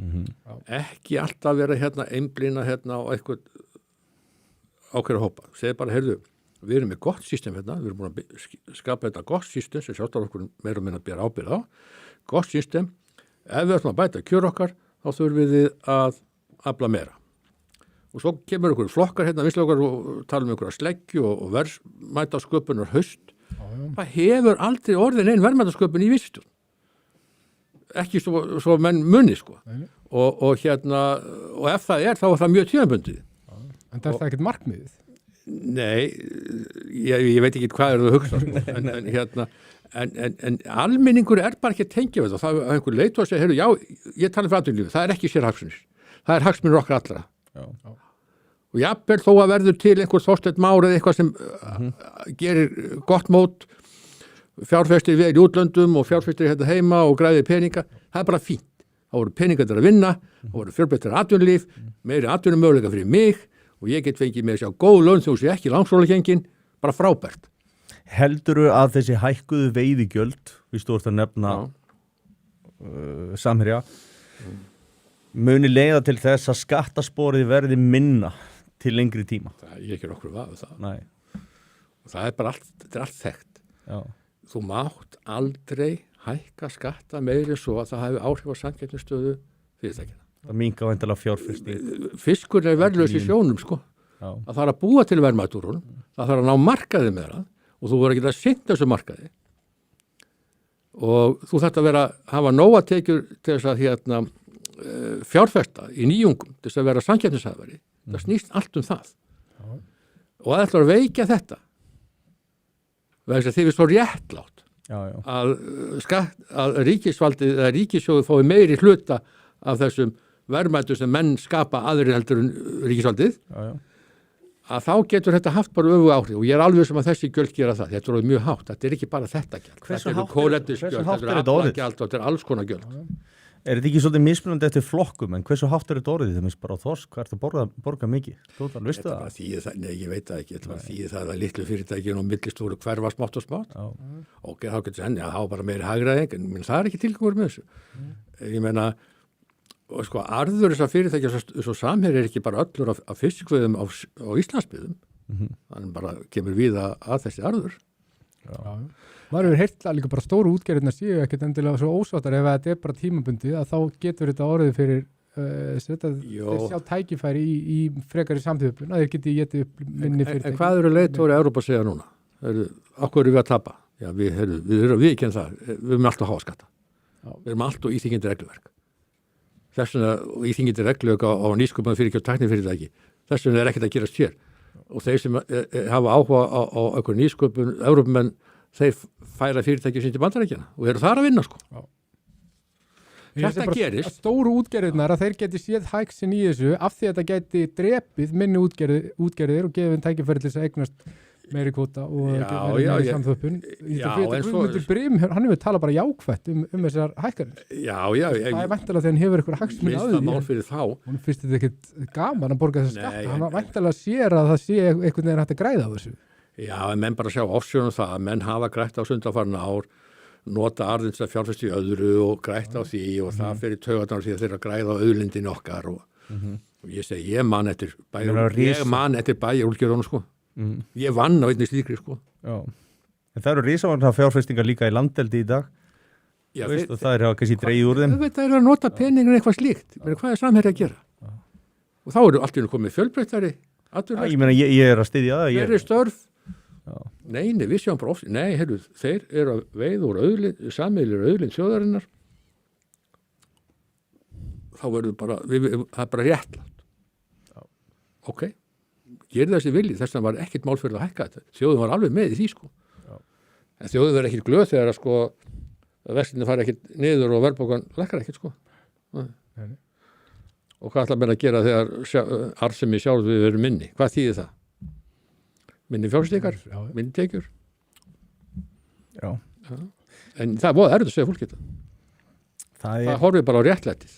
B: Ekki alltaf vera einblína á eitthvað ákveðra hópa. Segð bara, heyrðu, við erum með gott system við erum búin að skapa þetta gott system sem sjálfstæðar okkur meira og minna að bera ábyrgð á. Gott system. Ef við ætlum að bæta kjör okkar, þá þurfum við að afla meira. Og svo kemur okkur flokkar vinslega okkar og tala um einhverja sleggju og verðmætasköpunar haust. Það hefur aldrei orðin einn verðmætasköpun í vísitun. Ekki svo menn munni, sko. Og ef það er, þá er það mjög tímabundið.
C: En það er það ekkert markmiðið?
B: Nei, ég veit ekki hvað er það að hugsa, sko. En almenningur er bara ekki að tengja við það. Það er einhver leitt að segja, heyrðu, já, ég tala fyrir atvinnulífið, það er ekki sérhagsmunir. Það er hagsmunir okkar allra. Já. Og jafnvel þó að verður til einhver Þorsteinn Már eða eitthvað sem gerir gott mót, fjárfestir við í útlöndum og fjárfestir heima og græðir peninga, það er bara fínt. Það voru peningar til að vinna, það voru fjölbreyttara atvinnulíf, meiri atvinnumöguleika fyrir mig og ég get fengið með sér góð laun þú sé ekki langsólagengin, bara frábært.
A: Heldurðu að þessi hækkuðu veiðigjöld, við stóðum að nefna Samherja, muni leiða til þess að skattasporið verði minna til lengri tíma?
B: Ég ekki okkur vafa það.
A: Nei.
B: Og það er bara allt, þetta er allt þekkt.
A: Já.
B: Þú mátt aldrei hækka skatta meiri svo að það hefði áhrif á samkeppnisstöðu fyrirtækjanna.
A: Það minnka væntanlega fjárfesting.
B: Fiskur er verðlaus í sjónum, sko.
A: Já.
B: Það þarf að búa til verðmæti úr honum, það þarf að ná markaði með það og þú verður ekki að sinna þessu markaði. Og þú þarft að hafa nóga tekjur til þess að fjárfesta í nýjungum, til þess að vera samkeppnishæfari. Það snýst allt um það. Já. Og það ætlar að veikja þetta. Vegna þess að þið er svo réttlátt að ríkisvaldið eða ríkissjóðu fái meiri hluta af þessum verðmætum sem menn skapa aðrir heldur en ríkisvaldið. Já. Að þá getur þetta haft bara öfuga áhrif og ég er alveg sem að þessi gjöld gera það. Þetta er mjög hátt. Þetta er ekki bara þetta gjald. Þetta er kólettisgjöld, þetta er aflagjald og þetta er alls konar gjöld.
A: Er þetta ekki svolítið mismunandi eftir flokkum, en hversu hátt er þetta orðið? Það minnst bara á þorsk, hvað er þetta að borga mikið? Tóttan, vistu það?
B: Nei, ég veit það ekki. Þetta var því það að litlu fyrirtækin og millistóru hverfa smátt og smátt. Ok, þá getur það þá bara meiri hagræðing, en það er ekki tilgangur með þessu. Ég meina, og sko, arður þessar fyrirtækja svo Samherji er ekki bara öllur af fiskveiðum á Íslandsbyggðum. Þannig bara kemur við að þessi arður.
C: Já. Maður hefur heyrt að líka bara stóru útgerðirna séu ekkert endilega svo ósáttar ef þetta er bara tímabundið að þá getur þetta orðið fyrir þeir sjá tækifæri í frekari samþjöfun að þeir geti getið upp minni fyrirtæki. En hvað
B: eru leiðtogar í Evrópu að segja núna? Okkur erum við að tapa? Já, við ekki en það. Við erum alltaf að hafa skatta. Við erum alltaf íþyngjandi regluverk. Þess vegna íþyngjandi regluverk á nýsköpun fyrirtæki og tæknifyrirtæki. Þess vegna er ekkert að gerast hér. Og þeir sem hafa áhuga á einhver nýsköpun, Evrópumenn, þeir færa fyrirtæki sín til Bandaríkjanna og eru þar að vinna, sko. Já. Þetta gerist.
C: Stóru útgerðirnar að þeir geti séð hæksin í þessu af því að þetta geti drepið minni útgerðir og gefið tækifæri til þess að eignast meiri kvóta og meiri samþöppun. Guðmundur Brim, hann hefur talað bara jákvætt þessar hækkanir. Það er væntanlega þegar hann hefur eitthvað hagsmuni á því.
B: Mál fyrir þá.
C: Hún finnst þetta ekkert gaman að borga þessa skatta. Hann væntanlega sér að það sé einhvern veginn hægt að græða á þessu.
B: Já, en menn bara sjá ofsjónum það að menn hafa grætt á sundanfarna ár, nota arðins að fjárfesti í öðru og grætt á því og það fyrir taugarnar því að þeirra græða á auðlindin okkar og ég segi, ég man eftir bæjarúlgjörðunum sko. Ég vann á einnig slíkri sko.
A: Já. En það eru risavagnar fjárfestingar líka í landeldi í dag.
B: Já,
A: og það er kannski dreigið úr þeim.
B: Það er að nota peningin eitthvað slíkt. Hvað er samherja að gera? Og þá eru allt í nú komið fjölbreyttari.
A: Ég meina, ég er að styðja það.
B: Þeir eru störf. Nei, við sjáum bara oft. Nei, heyrðu, þeir eru að veiða úr sameiginlegri auðlind þjóðarinnar. Þá verður bara, það er bara réttlátt. Ok, gerði þessi vilji, þess að var ekkert mál fyrir að hækka þetta. Þjóðin var alveg með í því, sko. En þjóðin verður ekkert glöð þegar að, sko, að vextinni fari ekkert niður og verðbókan lækkar ekkert, sko. Og hvað ætla að gera þegar arðsemi sjálf við verum minni? Hvað þýðir það? Minni fjárfestingar, minni tekjur.
A: Já.
B: En það er voða erfitt að segja fólki þetta. Það horfir bara á réttlætið.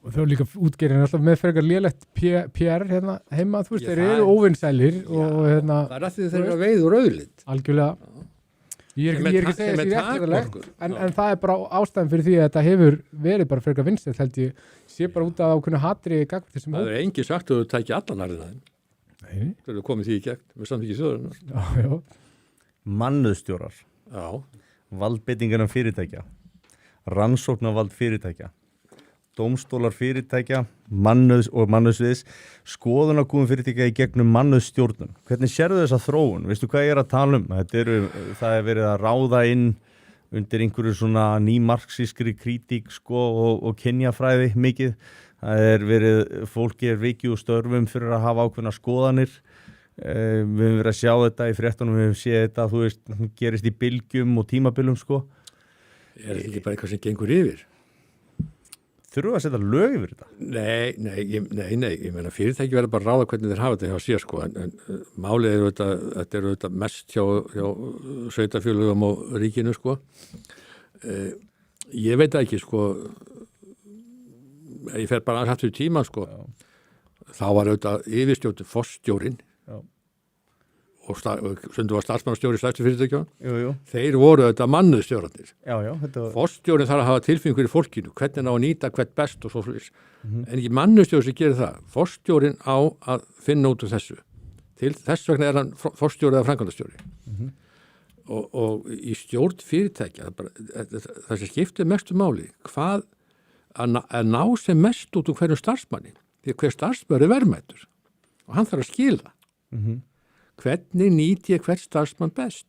C: Og þau líka útgerðin alltaf með frekar lélegt PR hérna heima, þú veist, þeir eru óvinnsælir og hérna.
B: Það er að því þeir eru að veiða úr auðlind.
C: Algjörlega. Ég er ekki að segja þessi réttilega, en það er bara ástæðan fyrir því að þetta hefur verið bara frekar vinsælt, held ég, sé bara út af ákveðnu hatri gagnvart þessum hóp.
B: Það er engin sagt að þú tæki allan arðinaðin. Nei. Það eru komið því í gegn með samþykki þjóðarinnar.
C: Já.
A: Mannauðstjórar.
B: Já.
A: Valdbeitingar fyrirtækja. Rannsóknarvald fyrirtækja. Dómstólar fyrirtækja, mannauðsviðs, skoðunarkúfum fyrirtækja í gegnum mannauðsstjórnun. Hvernig sérðu þessa þróun? Veistu hvað ég er að tala um? Það er verið að ráða inn undir einhverju svona nýmarxískri kritík sko, og kynjafræði mikið. Það er verið, fólki er vikið úr störfum fyrir að hafa ákveðna skoðanir. Við höfum verið að sjá þetta í fréttunum, við höfum séð þetta, þú veist, gerist í bylgjum og tímabilum sko.
B: Er þetta ekki bara eitthvað sem gengur yfir?
A: Þurfum við að setja lög yfir þetta?
B: Nei, ég meina fyrirtæki verður bara að ráða hvernig þeir hafa þetta hjá sér sko, en málið er þetta er auðvitað mest hjá sveitarfélögum og ríkinu sko. Ég veit ekki sko, ég fer bara aðeins aftur í tíman sko, þá var auðvitað yfirstjórn forstjórinn og sundu var starfsmannastjóri stærstu fyrirtækjum. Þeir voru auðvitað mannauðsstjórarnir. Forstjórinn þarf að hafa tilfinning fyrir fólkinu, hvernig á að nýta hvert best og svo fyrir. En ekki mannauðsstjóri sem gerir það. Forstjórinn á að finna út úr þessu. Til þess vegna er hann forstjóri eða framkvæmdastjóri. Og í stjórn fyrirtækja, það sem skiptir mestu máli, hvað að ná sem mest út úr hverju starfsmanni. Því hver starfsmaður er verðmætur og hann þarf að skila. Hvernig nýt ég hvert starfsmann best?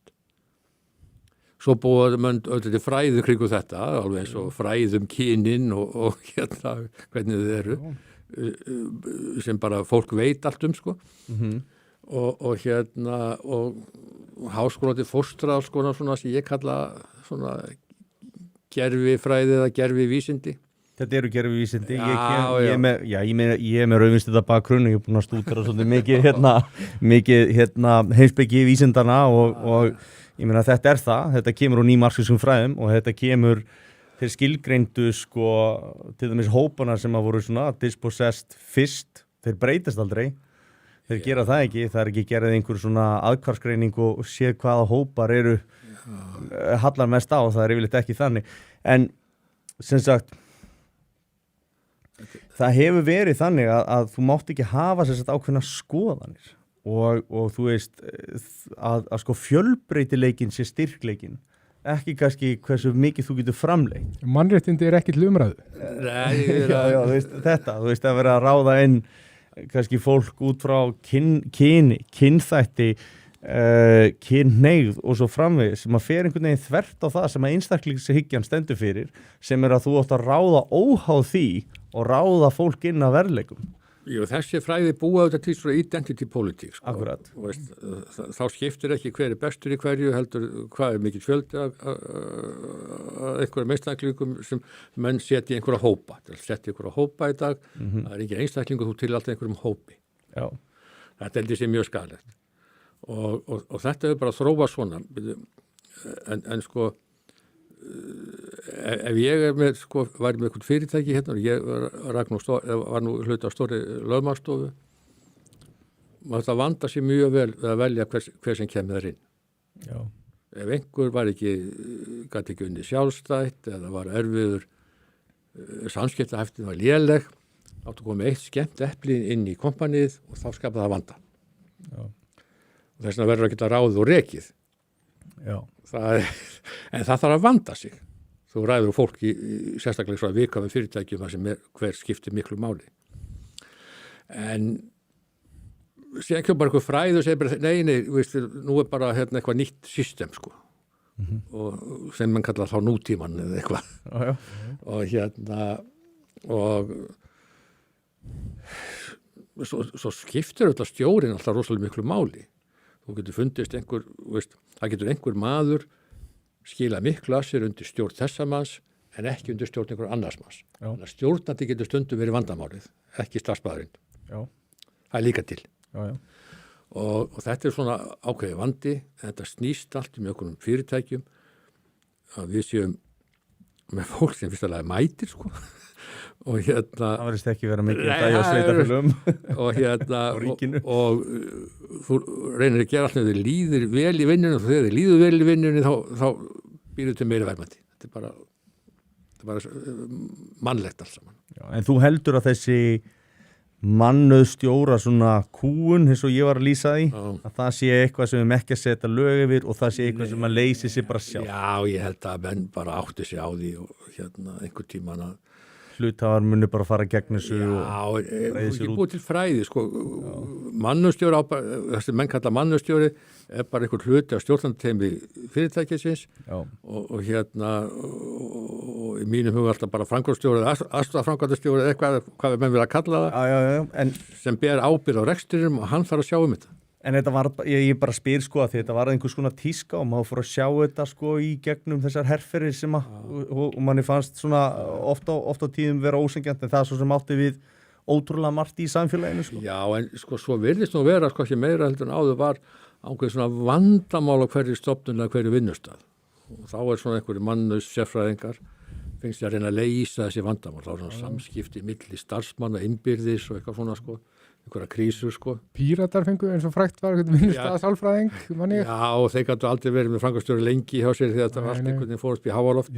B: Svo búið auðvitað fræðu kringu þetta, alveg eins og fræðum kynin og hérna hvernig þið eru, sem bara fólk veit allt um, sko. Og hérna, og háskólandi fóstra, sko, svona sem ég kalla svona gerfifræði eða gerfivísindi.
A: Þetta eru gerfivísindi. Ég er með raunvísindar bakgrunn, ég er búin að stúdera svolítið mikið heimspeki vísindana og ég meina þetta er það, þetta kemur úr nýmarxískum fræðum og þetta kemur til skilgreindu sko til dæmis hópana sem að voru svona dispossessed fyrst, þeir breytast aldrei, þeir gera það ekki, það er ekki gerðið einhver svona aðkvarsgreining og séð hvaða hópar eru hallar mest á, það er yfirleitt ekki þannig, en sem sagt það hefur verið þannig að þú mátt ekki hafa sérstaklega ákveðna skoðanir og þú veist að sko fjölbreytileikin sé styrkleikin, ekki kannski hversu mikið þú getur framleitt.
C: Mannréttindi er ekki til umræðu.
A: Þú veist þetta, þú veist að vera að ráða inn kannski fólk út frá kynþætti, kynhneigð og svo framvegis sem að fer einhvern veginn þvert á það sem að einstaklingshyggjan stendur fyrir, sem er að þú átt að ráða óháð því og ráða fólk inn að verðleikum.
B: Jú, þessi fræði búa auðvitað til svona identity politík, sko.
A: Akkurat.
B: Og veist, þá skiptir ekki hver er bestur í hverju, heldur hvað er mikill fjöldi af einhverjum einstaklingum sem menn setja í einhverja hópa. Setja í einhverja hópa í dag, það er engin einstaklingu, þú til alltaf einhverjum hópi.
A: Já.
B: Þetta heldur sér mjög skaðlegt. Og þetta er bara að þróa svona. En sko, ef ég væri með eitthvað fyrirtæki hérna og ég var nú hluti á stóri lögmannsstofu, maður það vanda sér mjög vel að velja hver sem kemur þar inn.
A: Já.
B: Ef einhver gat ekki unni sjálfstætt eða var erfiður, samskiptahæftin var léleg, áttu komið eitt skemmt epli inn í kompanið og þá skapaði það vanda.
A: Já.
B: Og þess vegna verður að geta ráðið og rekið.
A: Já.
B: En það þarf að vanda sig. Þú ræður fólk í sérstaklega svo að vika með fyrirtækjum þar sem hver skiptir miklu máli. En síðan kemur bara eitthvað fræð og segir bara, nei, veist, nú er bara hérna, eitthvað nýtt system, sko. Og sem mann kallar þá nútíman eða eitthvað.
A: Já.
B: Og hérna, og svo skiptir þetta stjórinn alltaf rosalega miklu máli. Þú getur fundist einhver, veist, það getur einhver maður skila miklu að sér undir stjórn þessa manns en ekki undir stjórn einhver annars manns. Þannig að stjórnandi getur stundum verið vandamálið, ekki starfsmaðurinn.
A: Já.
B: Það er líka til.
A: Já.
B: Og þetta er svona ákveðið vandi, þetta snýst allt um einhverjum fyrirtækjum að við séum með fólk sem fyrst alveg mætir, sko. Og hérna
A: það verðist ekki vera mikið dæja á sveitafélögum
B: og hérna
A: og ríkinu
B: og þú reynir að gera alltaf þegar þið líður vel í vinnunni og þegar þið líður vel í vinnunni þá býrðu til meiri verðmæti. Þetta er bara mannlegt alls saman.
A: Já, en þú heldur að þessi mannauðstjóra svona kúun eins og ég var að lýsa því að það sé eitthvað sem við ekki að setja lög yfir og það sé eitthvað sem að leysi sig bara sjálf.
B: Já, ég held að menn bara átti sig á því og hérna einhver tíman að
A: hluthafar muni bara fara gegn þessu og
B: reiði sér út. Búið til fræði, sko, mannustjóri, þessi menn kalla mannustjóri er bara einhver hluti af stjórnandteymi fyrirtækisins og hérna og í mínum huga alltaf bara framkvæmdastjóri eða aðstoðarframkvæmdastjóri eða hvað við menn vilja kalla það sem ber ábyrgð á rekstrinum og hann þarf að sjá um þetta.
A: En þetta var, ég bara spyr sko að þetta var einhvers konar tíska og maður fór að sjá þetta sko í gegnum þessar herferðir sem og manni fannst svona oft á tíðum vera ósengjant en það svo sem átti við ótrúlega margt í samfélaginu sko.
B: Já, en sko svo virðist nú vera sko ekki meira heldur en áður var ákveð svona vandamál á hverju stofnun eða hverju vinnustað og þá er svona einhverju mannus sérfræðingar finnst ég að reyna að leysa þessi vandamál, þá er svona samskipti milli starfsmanna, innbyrðis og eitthvað svona sko einhverja krísur, sko.
C: Píratar fengu eins og frækt var eitthvað vinnustæða sálfræðing, manni.
B: Já, og þeir gætu aldrei verið með framkvæmdastjóri lengi hjá sér því að þetta var allt einhvern veginn fórst í háaloft.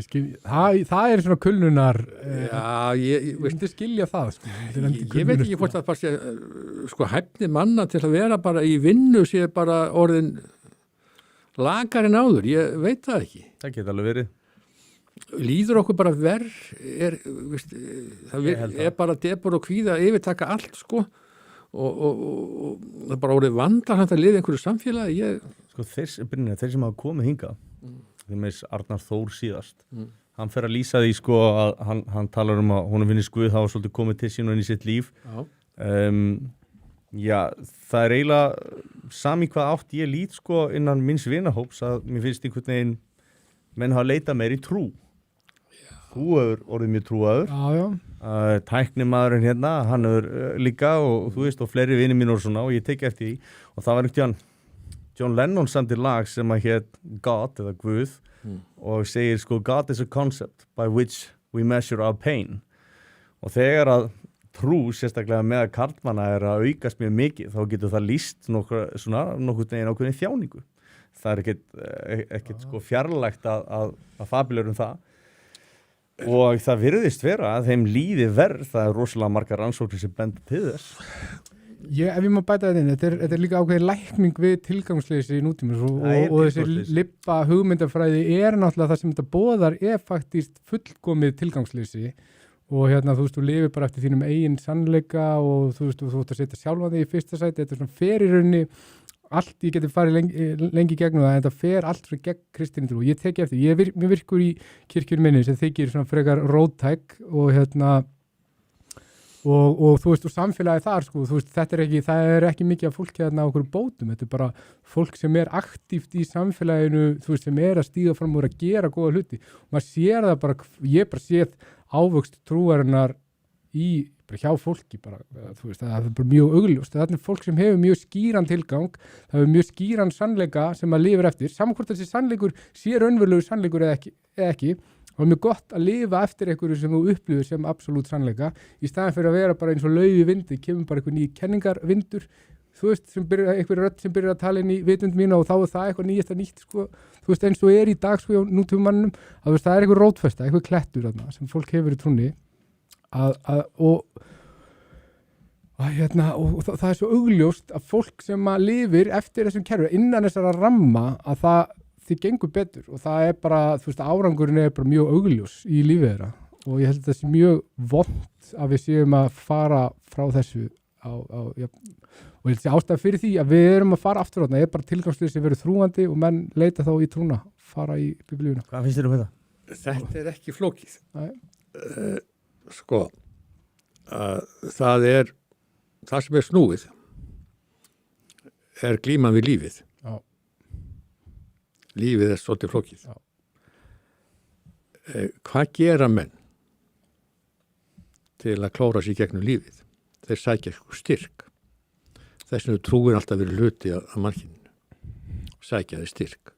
C: Það er svona kulnunar.
B: Já, ég
C: myndi skilja það, sko.
B: Ég veit ekki hvort það bara sé, sko, hæfni manna til að vera bara í vinnu sé bara orðin lagar en áður, ég veit það ekki.
A: Það geta alveg verið.
B: Líður okkur bara verð, það er bara debur og kvíða að yfirtaka allt, sko. Og það er bara orðið vandar hægt að lifa einhverju samfélagi.
A: Sko þeir sem hafa komið hingað, þeim meins Arnar Þór síðast, hann fer að lýsa því sko að hann talar um að honum finnst Guð hafa svolítið komið til sín og inn í sitt líf. Já, það er eiginlega sami hvað átt ég lít sko innan minns vinahóps að mér finnst einhvern veginn menn hafa leitað meir í trú. Þú hefur orðið mjög trúaður.
C: Já.
A: Tæknimaðurinn hérna, hann hefur líka og þú veist og fleiri vinir mín og svona og ég teki eftir því og það var einhvern John Lennon samdi lag sem að hét God eða Guð og segir sko God is a concept by which we measure our pain og þegar að trú sérstaklega með að karlmanna er að aukast mjög mikið þá getur það lýst nokkuð neginn ákveðin þjáningu. Það er ekkert sko fjarlægt að fabulera um það. Og það virðist vera að þeim líði verð, það er rosalega margar rannsóknir sem benda til þess.
C: Ef ég má bæta þetta inn, þetta er líka ákveðið lækning við tilgangsleysi í nútíma og þessi libba hugmyndafræði er náttúrulega það sem þetta boðar er faktist fullkomið tilgangsleysi og hérna þú veist, þú lifir bara eftir þínum eigin sannleika og þú veist, þú ert að setja sjálfa þig í fyrsta sæti, þetta er svona ferirunni allt, ég geti farið lengi gegnum það en þetta fer allt fyrir gegn kristinni trú. Ég teki eftir, mér virkur í kirkjunni minni sem þykir svona frekar róttæk og hérna og þú veist, og samfélagi þar sko, þú veist, það er ekki mikið af fólki þarna á okkur bótum, þetta er bara fólk sem er aktíft í samfélaginu, þú veist, sem er að stíga fram og að gera góða hluti, og maður sér það bara, ég bara séð ávöxt trúarinnar bara hjá fólki bara, þú veist, það er bara mjög augljóst, það er fólk sem hefur mjög skýran tilgang, það hefur mjög skýran sannleika sem maður lifir eftir, saman hvort þessi sannleikur sé raunverulegur sannleikur eða ekki, og er mjög gott að lifa eftir einhverju sem þú upplifir sem absolutt sannleika í staðan fyrir að vera bara eins og lauf í vindi, kemur bara einhver ný kenningarvindur, þú veist, einhver rödd sem byrjar að tala inn í vitund mína og þá er það eitthvað nýjasta nýtt, sko, þú veist, eins og er í dag, sko, nútímamannum, að það er einhver rótfesta, einhver klettur þarna, sem fólk hefur í trúnni, og það er svo augljóst að fólk sem að lifir eftir þessum kerfi, innan þessara ramma, að þið gengur betur og það er bara, þú veist, árangurinn er bara mjög augljós í lífið þeirra og ég held að það sé mjög vont að við séum að fara frá þessu og ég held að sé ástæða fyrir því að við erum að fara aftur á þarna, er bara tilgangslið sem verður þrúandi og menn leita þá í trúna, fara í biblíuna.
A: Hvað finnst þér um þetta?
B: Þetta er ekki flókið.
C: Sko,
B: það sem er snúið er glíman við lífið. Lífið er svolítið flókið. Hvað gera menn til að klóra sér gegnum lífið? Þeir sækja styrk. Þess vegna trúin alltaf verið hluti af mannkyninu. Sækja þeir styrk.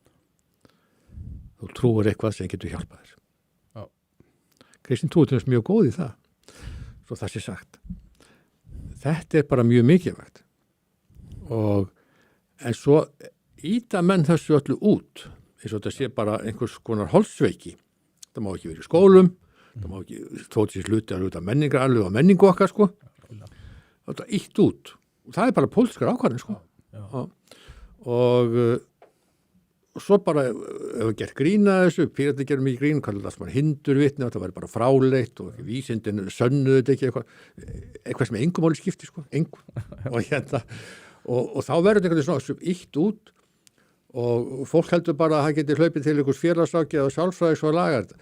B: Þú trúir eitthvað sem getur hjálpað þér. Kristin trúin er mjög góð í það. Svo það sé sagt. Þetta er bara mjög mikilvægt. En svo íta menn þessu öllu út, eins og þetta sé bara einhvers konar holdsveiki. Það má ekki vera í skólum, það má ekki þótt sér hluti að hluta menningararfleifð og menningu okkar, sko. Þetta er ítt út. Og það er bara pólitískar ákvarðanir, sko. Og svo bara, ef við gert grína þessu, Píratar gerum mikið grín, kallar það sem hindurvitni, þetta væri bara fráleitt og vísindin sönnuðu þetta ekki eitthvað sem engum máli skipti, sko, engum. Og þá verður þetta svona ítt út og fólk heldur bara að það geti hlaupið til einhvers félagsáki eða sálfræðis og lagar þetta.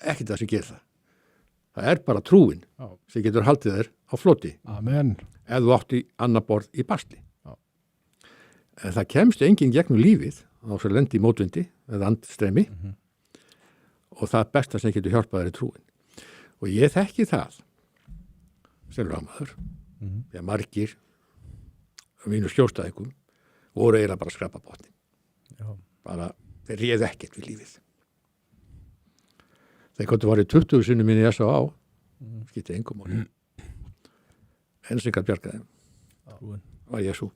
B: Ekki það sem gerir það. Það er bara trúin sem getur haldið þér á floti.
C: Amen.
B: Ef þú átt í annar borð í basli. En það kemst enginn gegnum lífið á svo lendi í mótvindi eða andstreymi og það besta sem getur hjálpað þér í trúin. Og ég þekki það sem rámaður. Ég margir mínu skjólstæðingum voru eiginlega bara að skrapa botnin. Bara, þeir réðu ekkert við lífið. Þeir gott var í 20 sinnum minni í S.A.A. Skipti engum máli. En sem gat bjargaði þeim var Jesú.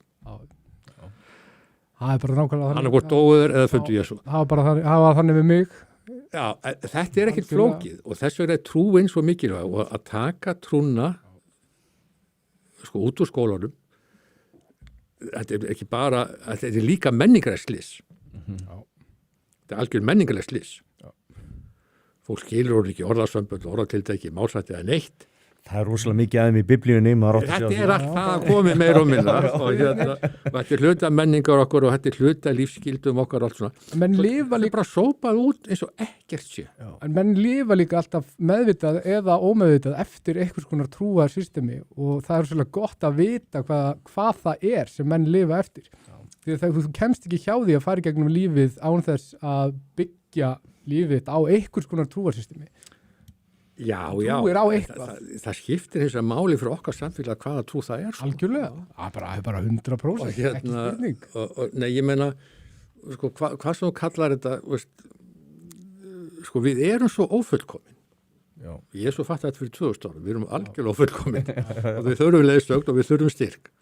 C: Það er bara nákvæmlega þannig.
B: Hann er hvort dóður eða fundu Jesú.
C: Það var þannig við mig.
B: Já, þetta er ekkert flókið og þess vegna er trúin svo mikilvæg og að taka trúna sko út úr skólanum. Þetta er ekki bara, þetta er líka menningarlega slys. Þetta er algjör menningarlega slys. Fólk skilur orðið ekki orðasömböld, orðatildæki, málsætti eða neitt.
A: Það er rosalega mikið aðeim í biblíunni.
B: Þetta er allt það komið meira og minna og þetta er hluta menningar okkur og þetta er hluta lífsskildum okkar og allt svona.
C: Menn lifa líka
B: bara sópað út eins og ekkert sé.
C: En menn lifa líka alltaf meðvitað eða ómeðvitað eftir einhvers konar trúarsystemi og það er svolítið gott að vita hvað það er sem menn lifa eftir. Því að þú kemst ekki hjá því að fara í gegnum lífið án þess að byggja lífið á einhvers konar trúarsystemi.
B: Já.
C: Trúir á eitthvað.
B: Það skiptir þess að máli fyrir okkar samfélag hvaða trú það er. Sko.
C: Algjörlega. Það er bara 100%, ekki spurning.
B: Nei, ég meina, sko, hvað sem þú kallar þetta, veist, sko, við erum svo ófullkomin. Ég er svo fatt þetta fyrir 2000 árum. Við erum algjörlega ófullkomin og við þurfum leiðsögn og við þurfum styrk.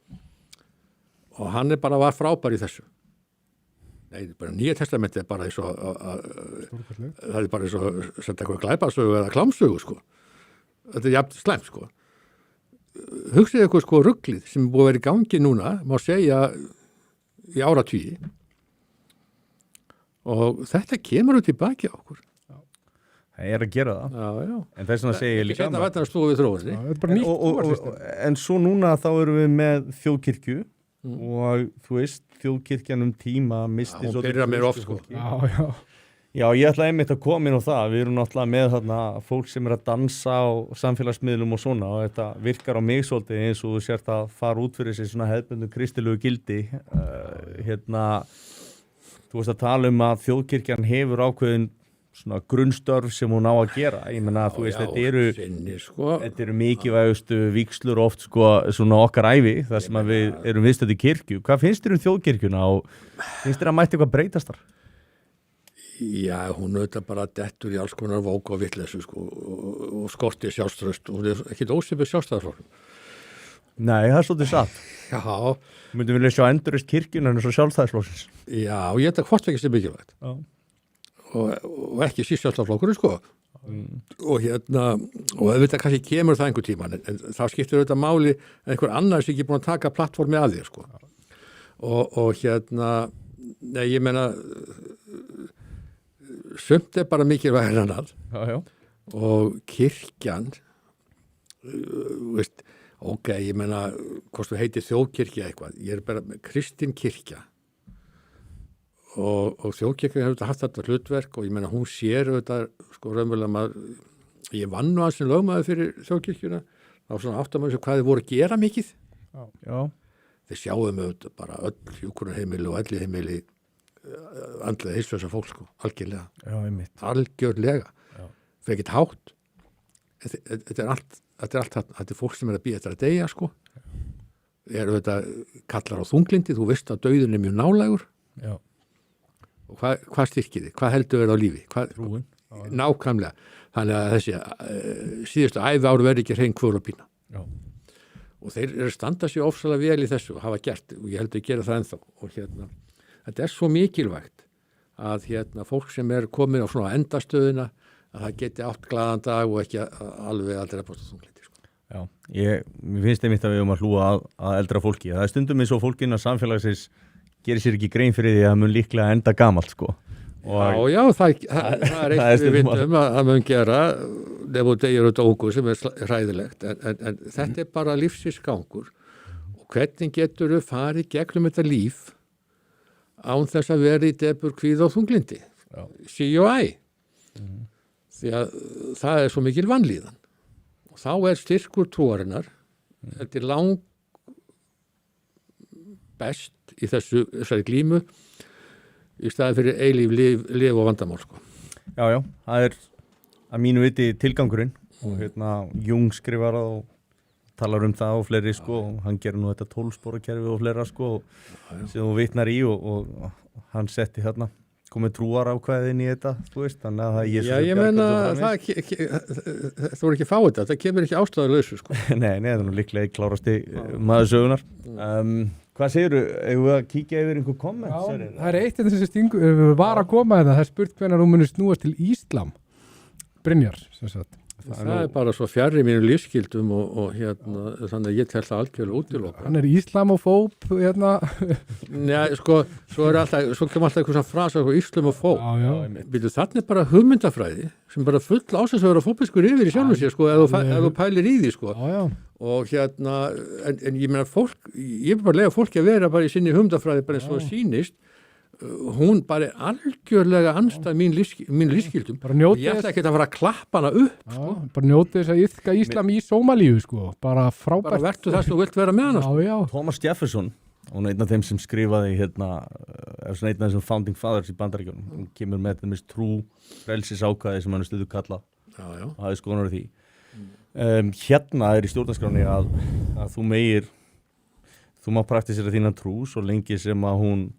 B: Og hann var frábær í þessu. Nei, bara Nýja testamenti er bara eins og það er bara eins og senda eitthvað glæpasögu eða klámsögu, sko. Þetta er jafn slæmt, sko. Hugsið eitthvað, sko, ruglið sem búið að vera í gangi núna, má segja í áratugi. Og þetta kemur út í baki á okkur.
A: Það er að gera það.
B: Já.
A: En þess vegna segja ég líka.
B: Þetta verður að stóða við þróunni.
C: Það er bara nýtt trúarsystem.
A: En svo núna þá erum við með þjóðkirkju og þú veist, þjóðkirkjan tíma misti
B: hún byrjar mér oft, sko.
C: Já.
A: Já, ég ætla einmitt að koma inn á það. Við erum náttúrulega með þarna fólk sem að dansa á samfélagsmiðlum og svona og þetta virkar á mig svolítið eins og þú sért að fara út fyrir sig svona hefðbundnu kristilegu gildi. Þú veist að tala að þjóðkirkjan hefur ákveðin svona grunnstörf sem hún á að gera. Ég meina þú veist, þetta eru mikilvægustu vígslur oft svona okkar ævi þar sem að við erum viðstödd í kirkju. Hvað finnst þér kirkjuna og finnst þér að mætti eitthvað breytast þar?
B: Já, hún auðvitað bara dettur í alls konar vók og vitleysu og skorti sjálfstraust og hún ekki ósipið sjálfstæðarflokkum.
C: Nei, það svolítið satt.
B: Já.
A: Myndum vilja sjá endurist kirkjuna eins og sjálfstæðarflokksins.
B: Já, og ég þetta hvort ekki sem mikilvægt. Já. Og ekki síst sjálfstæðarflokkurinn, Og og auðvitað kannski kemur það einhver tíma, en það skiptir auðvitað máli en einhver annar sem ekki búin að taka plattformi að þér, Og nei, ég meina sumt bara mikilvægur en annað.
A: Já.
B: Og kirkjan veist, ég meina hvort þú heitir þjóðkirkja eitthvað, ég bara kristin kirkja og þjóðkirkja hefur haft þetta hlutverk og ég meina hún sér auðvitað raunverulega ég vann nú aðeins sem lögmaður fyrir þjóðkirkjuna þá svona áttamæður sem hvað þið voru að gera mikið.
A: Já.
B: Þeir sjáum auðvitað bara öll hjúkrunarheimili og elliheimili andlega heilsuðsa fólk, algjörlega.
A: Já, einmitt.
B: Algjörlega. Fyrir ekkert hátt. Þetta er fólk sem að bíða eftir að deyja, Eru þetta kallar á þunglindi, þú veist að dauðin mjög nálægur.
A: Já.
B: Og hvað styrkir þið? Hvað heldur verið á lífi?
A: Trúin.
B: Nákvæmlega. Þannig að þessi síðustu ævi ár verði ekki hrein kvör og pína.
A: Já.
B: Og þeir eru standa sér ofsalega vel í þessu og hafa gert, og ég heldur að gera það ennþá. Og þetta svo mikilvægt að fólk sem komið á svona endastöðuna að það geti átt glaðan dag og ekki alveg aldrei að bósta þunglindi.
A: Já, mér finnst einmitt að við að hlúa að eldra fólki. Það stundum eins og fólk innan samfélagsins gerir sér ekki grein fyrir því að það mun líklega enda gamalt,
B: Já, það er eitt við vindum að það mun gera ef þú deyjur út ógu sem hræðilegt en þetta bara lífsins gangur og hvernig getur þau farið gegnum þetta líf án þess að vera í debur kvíða og þunglindi sí og æ því að það svo mikil vanlíðan og þá styrkur trúarinnar þetta lang best í þessari glímu í staði fyrir eilíf lif og vandamál
A: Já, það að mínu viti tilgangurinn og Jung skrifar og talar það og fleiri og hann gerir nú þetta 12-sporakerfi og fleira sem þú vitnar í og hann setti komið trúarákvæðin í þetta þú veist, þannig að það
B: ég meina þú ekki fá þetta, það kemur ekki ástæðulausu
A: Nei, það er nú líklega klárasti maður sögunar Hvað segirðu? Eigum við að kíkja yfir einhver komment?
C: Já, það eitt sem stingur, var að koma það spurt hvenær hún muni snúast til Íslam. Brynjar, sem sagt.
B: Það bara svo fjarri mínu lífsgildum og þannig að ég tel það algjörlega útiloka.
C: Hann islamofób,
B: Nei, svo kemur alltaf eitthvað svona frasa, islamofób.
C: Já.
B: Þannig bara hugmyndafræði sem bara full ásins að vera fóbiskur yfir í sjálfum sér, ef þú pælir í því,
C: Já.
B: Og en ég meina ég bara lega fólki að vera bara í sinni hugmyndafræði bara eins og sýnist, hún bara algjörlega anstað mín lífsgildum og ég ætla ekki að fara að klappa hana upp
C: bara njóti þess að yfka Íslam í Sómalíu bara frábært
B: bara vertu þess að þú vilt vera með hana
C: já.
A: Thomas Jefferson, hún einn af þeim sem skrifaði einn af þessum founding fathers í Bandaríkjunum, hún kemur með þess trú frelsisákvæði sem hann stöðu kalla og það skoðunar því í stjórnarskráni að þú má praktisera þína trú svo lengi sem að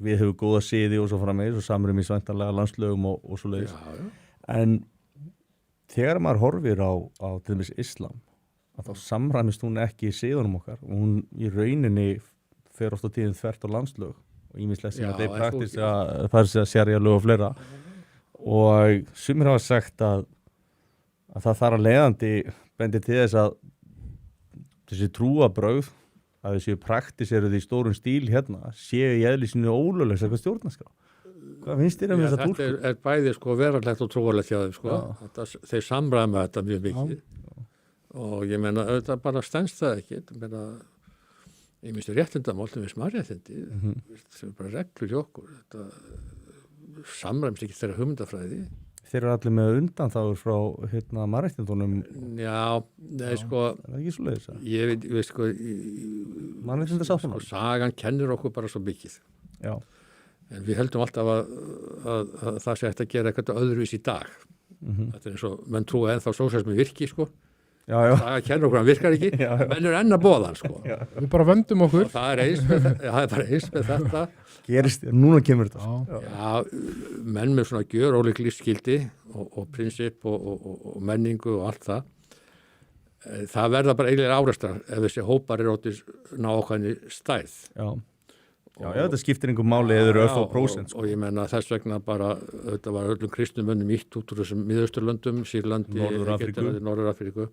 A: við hefur góða siði og svo framvegis og samrýmis væntanlega landslögum og svo leiðis. En þegar maður horfir á til dæmis Islam, að þá samræmist hún ekki siðunum okkar og hún í rauninni fer oft á tíðin þvert á landslög og ýmislegt sem að þeir praktísa sérja lög og fleira og sumir hafa sagt að það þar að leiðandi bendir til þess að þessi trúabrögð að þessi praktiseruð í stórum stíl séu í eðli sínu ólöglegs eitthvað stjórnarskrá. Hvað finnst þér þessa túlkun?
B: Þetta bæði veralegt og trúarlegt hjá þeim, þeir samræma þetta mjög mikið og ég meina auðvitað bara stenst það ekki, ég minnst réttindamál, það er mannréttindi sem er bara reglur hjá okkur, samræmst ekki þeirra hugmyndafræði.
A: Þeir eru allir með undanþágur frá mannréttindunum.
B: Já, nei, sko,
A: Er það ekki svoleiðis?
B: ég veit sko,
A: Mannréttindasáttmáli?
B: sagan kennir okkur bara svo mikið.
A: Já.
B: En við heldum alltaf að það sé hægt að gera eitthvað öðruvís í dag. Þetta er eins og menn trúa ennþá sósíalismi virki, sko.
A: Já, já.
B: Sagan kennir okkur, hann virkar ekki, menn eru enn að boða hann, sko.
C: Við bara vöndum okkur.
B: Og það er bara eins með þetta.
A: Gerist, núna kemur þetta.
C: Já.
B: Já, menn með svona gjörólík lífsskildi og prinsip og menningu og allt það. Það verða bara eiginlega áreistar ef þessi hópar eru óttis ná okkarni stærð.
A: Já. Já, þetta skiptir einhver máli eða eru örfá prósent.
B: Og ég menna þess vegna bara, þetta var öllum kristnumönnum ítt út úr þessum miðausturlöndum, Sýrlandi, Norður-Afríku.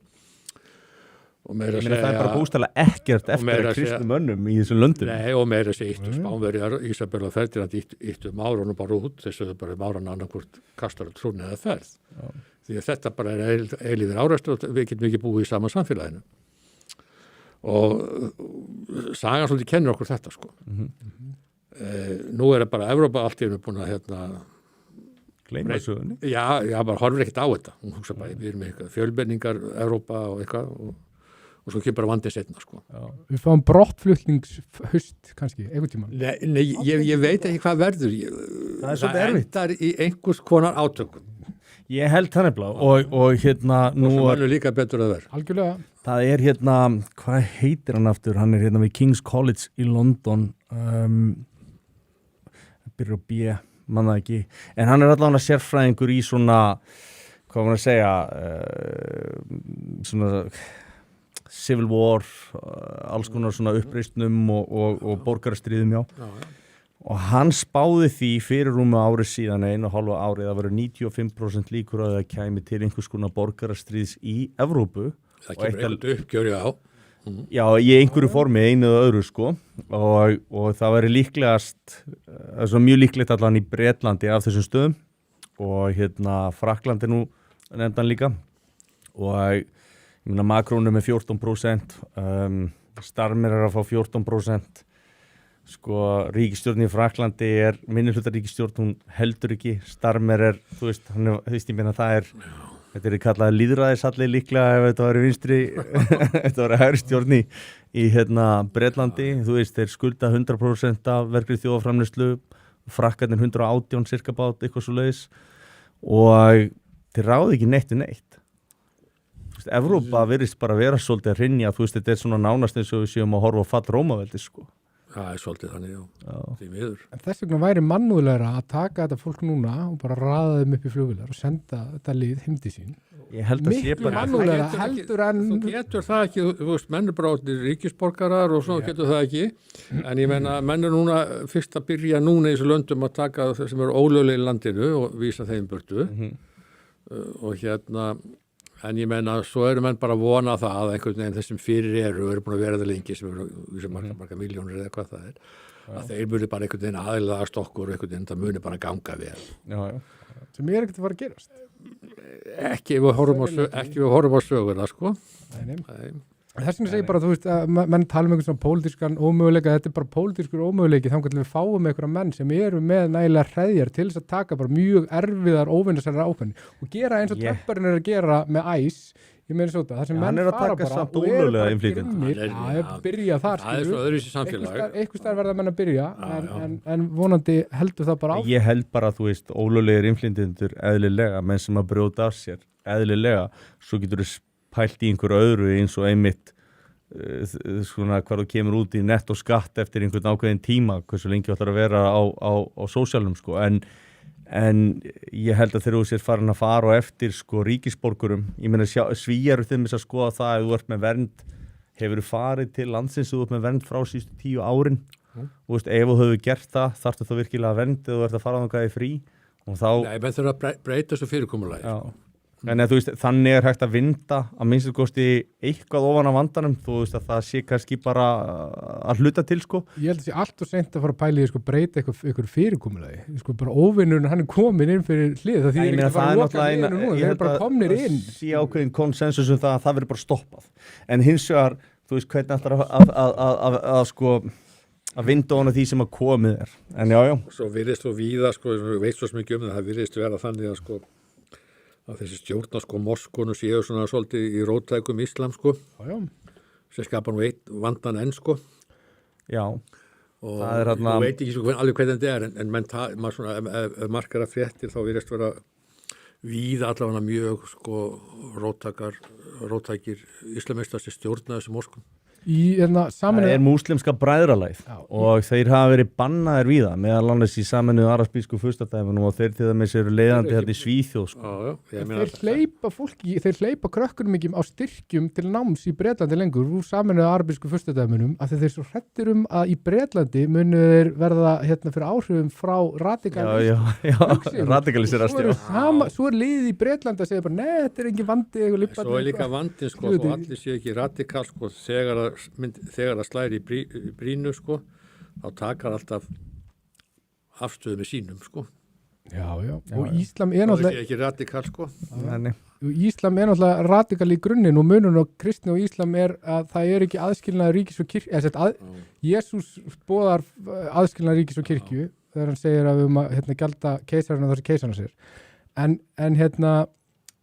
B: Og meira að segja...
A: Það er bara bústæðlega ekkert eftir að kristnum önnum í þessum löndum.
B: Nei, og meira að segja íttu Spánverjar, Ísabella Ferdinand íttu Márunum bara út, þessu bara Márun annarkvort kastar trúni eða ferð. Já. Því að þetta bara er eilíðir áreistur og við getum ekki búið í sama samfélaginu. Og sagan svolítið kennir okkur þetta, sko. Nú er bara Evrópa allt í einu búin að
A: Gleyma sögunni.
B: Já, bara horfir ekkert á þetta. Hún hugsa bara, við erum með eitthvað fjölmenningar Evrópa og eitthvað og svo kemur bara vandið setna, sko.
C: Já. Við fáum brottflutningshaust kannski, einhvern tímann.
B: Nei, ég veit ekki hvað verður.
A: Það er svolítið erfitt.
B: Það endar í einhvers konar átökum.
A: Ég held það nefnilega og nú
B: og sem líka betur að vera.
C: Algjörlega.
A: Það er hvað heitir hann aftur? Hann er við King's College í London. Byrjar á B, manna ekki. En hann er allavega sérfræðingur í svona, hvað var hann að segja, svona civil war, alls konar svona uppreisnum og borgarastríðum, já. Og hann spáði því fyrir rúmu ári síðan 1,5 árið að vera 95% líkur að það kæmi til einhvers konar borgarastríðs í Evrópu.
B: Það kemur eitthvað uppgjörið á.
A: Já, í einhverju formi, einu eða öðru, sko. Og það væri líklegast, það er svo mjög líklegt allan í Bretlandi af þessum stöðum. Og Frakklandi nú nefndan líka. Og ég meina Macron er með 14%, Starmer er að fá 14%. Sko, ríkisstjórn í Frakklandi er minnihluta ríkisstjórn, hún heldur ekki. Starmer er, þú veist, ég meina þetta er kallað lýðræðisalli líklega ef þetta væri vinstri, þetta væri hægri stjórn í Bretlandi. Þú veist, þeir skulda 100% af vergri þjóðarframleiðslu, Frakkarnir 118 cirka bát, eitthvað svo leiðis. Og þeir ráði ekki neitt. Þú veist, Evrópa virðist bara vera svolítið að hrynja, þú veist, þetta er svona nánast eins og við séum að horfa á fall Rómaveldis, sko.
B: Það er svolítið þannig, já. Því miður.
C: En þess vegna væri mannúðlegra að taka þetta fólk núna og bara raða þeim upp í flugvélar og senda þetta lið heim til sín.
A: Ég held að sé
C: Miklu
A: bara...
C: mannúðlegra heldur en...
B: Þú getur það ekki, þú veist, menn er bara áttir ríkisborgarar og svona getur það ekki. En ég meina, menn er núna fyrst að byrja núna í þessu löndum að taka þau sem eru ólöglega í landinu og vísa þeim burtu. Og en ég meina, svo eru menn bara að vona það að einhvern veginn þessum fyrir eru búin að vera það lengi sem eru marga miljónir eða hvað það er, að þeir muni bara einhvern veginn aðilaðast okkur og einhvern veginn það muni bara ganga vel.
C: Já. Sem ekkert að fara að gerast.
B: Ekki ef við horfum á söguna, sko.
C: Nei. Þess vegna segir bara, þú veist, að menn tala um einhvern svona pólitískan ómöguleika, þetta er bara pólitískur ómöguleiki þannig að við fáum einhverja menn sem eru með nægilega hreðjar til þess að taka bara mjög erfiðar óvinnasærar ákveðni og gera eins og Trumparinn er að gera með ICE, ég meina svo þetta, það sem menn fara bara og eru bara grimmir að byrja þar,
B: það er svo öðruvísi samfélag.
C: Einhvers staðar verða menn að byrja, en vonandi heldur það bara á.
A: Ég held bara, þú veist, ólöglegir innflytjendur eðlilega, menn sem að brjóta af sér eðlilega, svo getur pælt í einhverju öðru eins og einmitt svona hvað þú kemur út í nett og skatt eftir einhvern ákveðin tíma, hversu lengi ætlar að vera á sósíalum, sko, en ég held að þegar þú sér farin að fara og eftir, sko, ríkisborgurum, ég meina Svíar þeim að skoða það að þú ert með vernd, hefur þú farið til landsins og þú ert með vernd frá síðustu 10 árin og veist, ef þú hefur gert það, þarftu þá virkilega vernd eða þú ert að fara á það í frí og þá... Nei,
B: menn þurfa að breyta þessu fyrirkomulagi.
A: Já. En þú veist, þannig er hægt að vinda að minnstu kosti eitthvað ofan á vandanum, þú veist að það sé kannski bara að hluta til, sko.
C: Ég held að sé allt og seint að fara að pæla í, sko, breyta eitthvað fyrirkomulagi, sko, bara óvinnurinn, hann er komin inn fyrir hlið, það þýðir ekki að fara að loka hliðinu nú, þeir eru bara komnir inn.
A: Sí ákveðin konsensus um það að það verður bara stoppað. En hins vegar, þú veist, hvernig ætlar að sko að vinda ofan af því sem að komið en já,
B: Svo virðist þú víða, sko, ég veit svo mikið það virðist vera þannig að, sko, að þessi stjórna, sko, Moskonu séu svona svolítið í róttækum íslam, sko, sem skapar nú eitt vandan enn, sko.
A: Já.
B: Og
A: það er
B: þú veit ekki svo alveg hvernig þetta en maður svona, ef markar að fréttir þá virðist vera víða allavega mjög, sko, róttækir islamistar sem stjórna þessu Moskun.
A: Það er múslimska bræðralæð og þeir hafa verið bannaðir víða meðal annars í Sameinuðu arabísku furstadæmunum og þeir til dæmis eru leiðandi þetta í Svíþjóð sko.
C: Þeir hleypa krökkunum ekki á styrkjum til náms í Bretlandi lengur úr Sameinuðu arabísku furstadæmunum af því þeir svo hrættir að í Bretlandi munu þeir verða fyrir áhrifum frá radikalisera svo er liðið í Bretlandi að segja bara þetta er engin vandi
B: Svo er líka vandi sko þó allir séu ekki radikal sko þegar það slæri í brínu sko, þá takar alltaf afstöðu með sínum sko.
C: Já. Og Íslam er náttúrulega...
B: Það er ekki radikal sko.
C: Íslam er náttúrulega radikal í grunninn og munurinn á kristni og Íslam er að það er ekki aðskilnaður ríkis og kirkju. Jésús boðar aðskilnaður ríkis og kirkju þegar hann segir að við að gjalda keisarinn þar sem keisarinn sér.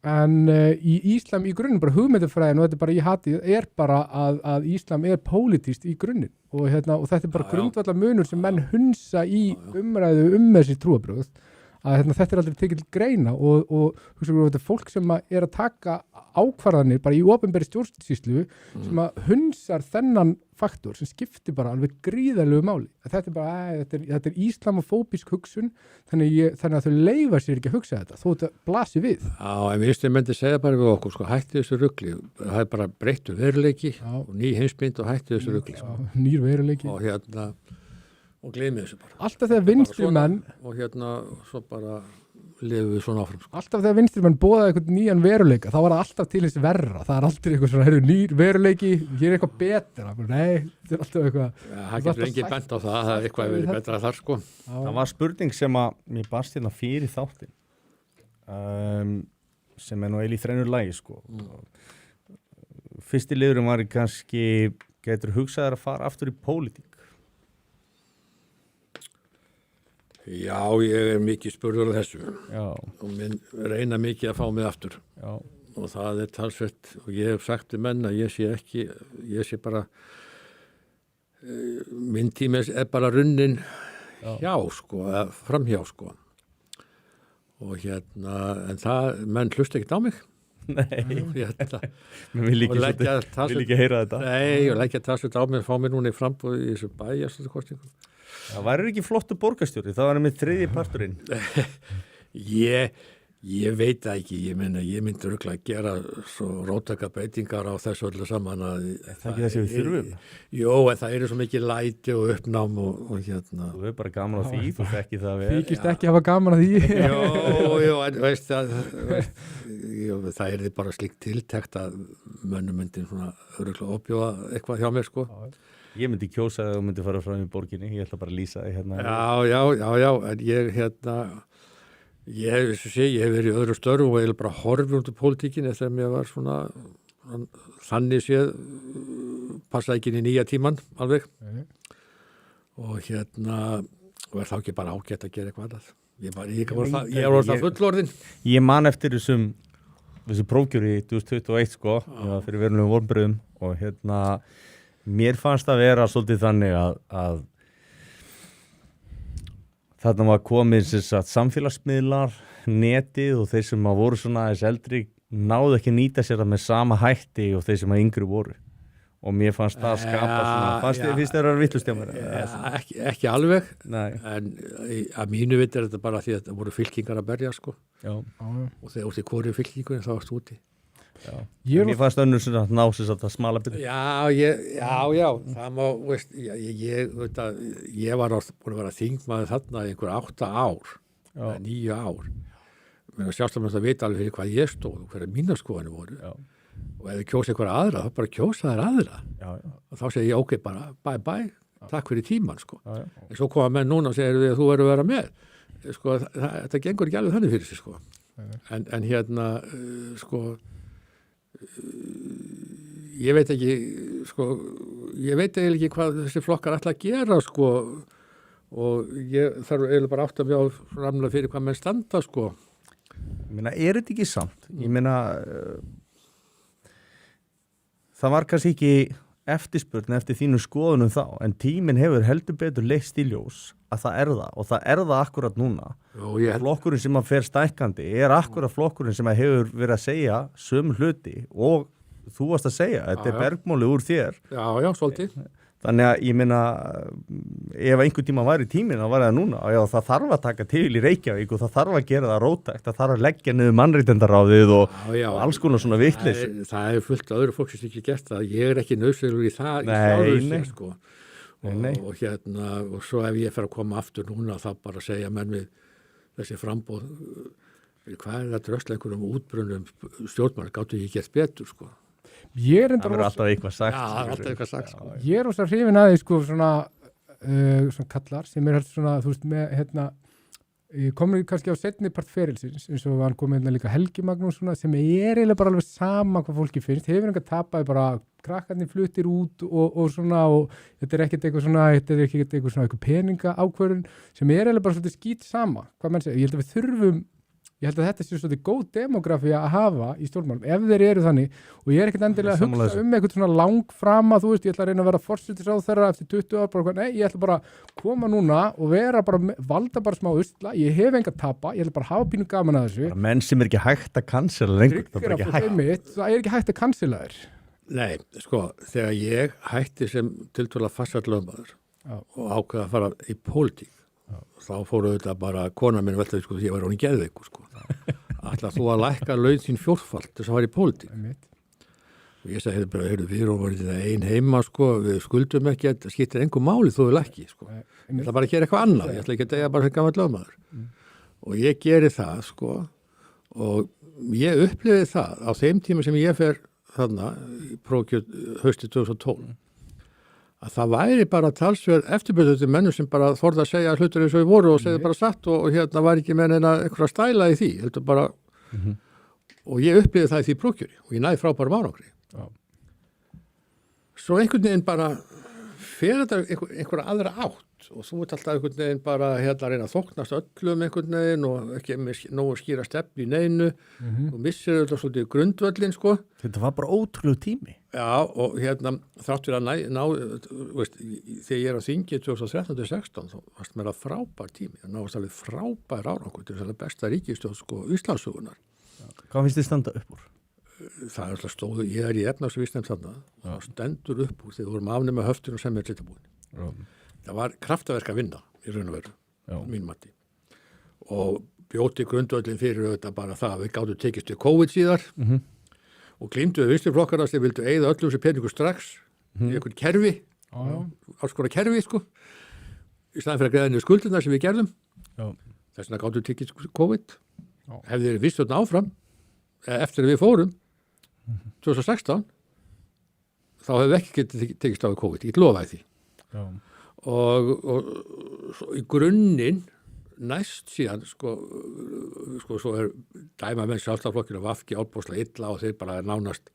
C: En í Íslam í grunninn, bara hugmyndafræðin og þetta er bara í hatið, er bara að Íslam er pólitískt í grunninn og þetta er bara grundvallar munur sem menn hunsa í umræðu þessi trúarbrögð að þetta er aldrei tekið til greina og þetta er fólk sem er að taka ákvarðanir bara í opinberri stjórnsýslu sem að hunsar þennan faktor sem skiptir bara alveg gríðarlegu máli. Þetta er bara, þetta er islamofóbísk hugsun þannig að þau leyfa sér ekki að hugsa þetta þó þetta blasi við.
B: Já, en við myndi segja bara við okkur, sko, hætti þessu rugli. Það er bara breyttu veruleiki og ný heimsmynd og hætti þessu rugli. Sko.
C: Nýr veruleiki.
B: Og gleymið þessu bara.
C: Alltaf þegar vinstri menn
B: og svo bara lifum við svona áfram. Sko.
C: Alltaf þegar vinstri menn boðaði eitthvað nýjan veruleika, þá var það alltaf til þess verra. Það er aldrei eitthvað svona, nýr veruleiki, hér er eitthvað betra. Nei, þetta er alltaf eitthvað.
B: Það getur engin bent á það er eitthvað verið betra þar sko.
A: Það var spurning sem að mér barst hérna fyrir þáttin, sem nú í þrennur lagi sko. Fyrsti liðurinn var kannski, getur hugsaðir að fara aftur í pólitík?
B: Já, ég mikið spurður á þessu og minn reyna mikið að fá mig aftur og það talsvert og ég hef sagt til menn að ég sé bara minn tími bara runnin hjá sko, framhjá sko og en það, menn hlusta ekkert á mig
A: Nei, mér vil ekki heyra þetta.
B: Nei, og leggja talsvert á mig fá mig núna í frambúð í þessu bæjarstjórnarkosningum.
A: Það væri ekki flottu borgarstjóri, það var með þriðji parturinn.
B: Ég veit það ekki, ég myndi örugglega að gera svo róttækar breytingar á þessu öllu saman að...
A: Það ekki þessi við þurfum?
B: Jó, en það eru svo mikið læti og uppnám og
A: Þú er bara gaman á því, þú þekki það vel.
C: Þykist ekki hafa gaman á því.
B: Jó, en veist það, það er bara slikt tiltekt að mönnum myndi svona örugglega opjóða eitthvað hjá mér, sko.
A: Ég myndi kjósa það og myndi fara fram í borginni, ég ætla bara að lýsa það hérna.
B: Já, en ég hef verið í öðru störfum og ég hef bara horfið út í pólitíkinni þegar mér var svona þannig séð passaði ekki inn í nýja tíman alveg og og er þá ekki bara ágætt að gera eitthvað annað. Ég var það fullorðinn.
A: Ég man eftir þessu prófkjöri í 2021 sko, fyrir verulegum vonbrigðum og mér fannst að vera svolítið þannig að þarna var komið samfélagsmiðlar, netið og þeir sem voru svona aðeins eldri náðu ekki að nýta sér það með sama hætti og þeir sem yngri voru. Og mér fannst það að skapa svona, finnst þeir að vera vittlust hjá mér?
B: Ekki alveg,
A: Nei.
B: En að mínu viti er þetta bara því að það voru fylkingar að berja sko.
A: Já.
B: Og þegar úti hvoru fylkingunni þá varst úti.
A: Mér fannst önnur sem ná sér að smala byrju.
B: Já, það má, veist, ég var búin að vera þingmaður þarna í einhver 8 ár, 9 ár. Mér var sjálfsagt að vita alveg fyrir hvað ég stóð og hverja mínar skoðanir voru. Já. Og ef þið kjósa einhverja aðra, þá bara kjósa þær aðra. Já. Og þá segi ég, ok, bara bye, takk fyrir tíman, sko. Já. En svo koma menn núna og segir við að þú verður að vera með. Sko, þetta gengur ekki alveg þannig fyrir sig, sko. En sko, ég veit ekki, sko, ég veit eiginlega ekki hvað þessi flokkar ætla að gera, sko, og ég þarf eiginlega bara átt að mjá framlega fyrir hvað menn standa, sko.
A: Ég meina, er þetta ekki samt? Ég meina, það var kannski ekki eftirspurn eftir þínu skoðunum þá, en tíminn hefur heldur betur leikst í ljós að það er það, og það er það akkurat núna. Flokkurinn sem að fer stækkandi er akkurat flokkurinn sem að hefur verið að segja sömu hluti, og þú varst að segja, þetta er bergmáli úr þér.
B: Já, svolítið.
A: Þannig að ég meina, ef einhver tíma var í tíminn, þá var það núna, og já, það þarf að taka til í Reykjavík og það þarf að gera það róttækt, það þarf að leggja niður mannréttindaráðið og alls konar svona vitleysu.
B: Það er fullt öðru fólk sem ekki gert það, ég er ekki nauðsynlegur í það, í sjálfur sér, sko. Og hérna, og svo ef ég fer að koma aftur núna, þá bara segja menn við þessi frambóð, hvað er það drösla einhverjum útbrunum stjórnmála, gáttu ekki gert betur, sko.
C: Það
A: verður alltaf eitthvað sagt.
B: Já, það er alltaf eitthvað sagt, sko.
C: Ég er ósað hrifin að því, sko, svona kallar sem er svona, þú veist, með, hérna, komum við kannski á seinni part ferilsins, eins og hann kom hérna líka Helgi Magnús, svona, sem er eiginlega bara alveg sama hvað fólki finnst, hefur einhver tapaði bara krakkarnir fluttir út og svona, og þetta er ekkert eitthvað peninga ákvörðun sem er eiginlega bara svolítið skít sama, hvað menn segir. Ég held að þetta sé svolítið góð demografi að hafa í stjórnmálum, ef þeir eru þannig, og ég er ekkert endilega að hugsa eitthvað svona langframa, þú veist, ég ætla að reyna að vera forsætisráðherra eftir 20 ár, bara, nei, ég ætla bara að koma núna og vera bara, valda bara smá usla, ég hef enga tapa, ég ætla bara að hafa pínu gaman að þessu.
A: Menn sem er ekki hægt að cancela lengur,
C: það er ekki hægt að cancela þér.
B: Nei, sko, þegar ég hætti sem tiltölulega farsæll lögmaður og ákveða að fara í pólitík, þá fóru þetta bara, kona minn veltaði, sko, því ég var hún í geðveikur, sko. Ætla þú að lækka laun þín fjórfalt þess að fara í pólitík. Og ég sagði, við erum verið ein heima, sko, við skuldum ekki, þetta skiptir engum máli þó við lækki, sko. Ég ætla bara að gera eitthvað annað, ég ætla ekki að deyja bara sem gamall lögmaður. Og ég geri það, sko, og ég upplifði það á þeim tíma sem ég fer þarna í prófkjör haustið 2012. Að það væri bara talsverð eftirbyrðu til mennum sem bara þorði að segja hlutur eins og í voru og segja bara satt og hérna var ekki með neina einhverja stæla í því, heldur bara og ég upplifði það í því prófkjöri og ég næði frábærum árangri. Svo einhvern veginn bara fer þetta einhverja aðra átt og þú ert alltaf einhvern veginn bara hérna að reyna að þóknast öllum einhvern veginn og ekki með nógu skýra stefnu í neinu og missir þetta svolítið grundvöllin, sko.
A: Þetta var bara ótrúlegu tími.
B: Já, og hérna þáttur að veist, þegar ég er á þingi 2013-16 þá varst mér að frábær tími, það náðast alveg frábær árangur til þess að besta ríkisstjórn, sko, Íslandssögunar.
A: Hvað finnst þið standa upp úr?
B: Það er alltaf stóðu, ég er í efnahagsvísnefnd þarna, það stendur upp úr þegar við vorum afnema höftin og sem er slitabúin. Það var kraftaverk að vinna í raun og veru, mín mati. Og bjóti grundvöllin fyrir auðvitað bara það að við gátum tekist við COVID síðar og glímdu við vinstriflokkarna sem vildu eyða öllum sem peningu strax í einhvern kerfi, alls konar kerfi, sko, í staðan fyrir að greiða niður skuldina sem við gerðum. Þess vegna gátum við tekist COVID. Hefði þeir vist þarna áfram, eftir að við fórum, 2016, þá hefði við ekki tekist á við COVID, ég lofaði því. Og í grunninn næst síðan sko svo er dæma menn sjálfstæðisflokkinn og vafki álbóðslega illa og þeir bara nánast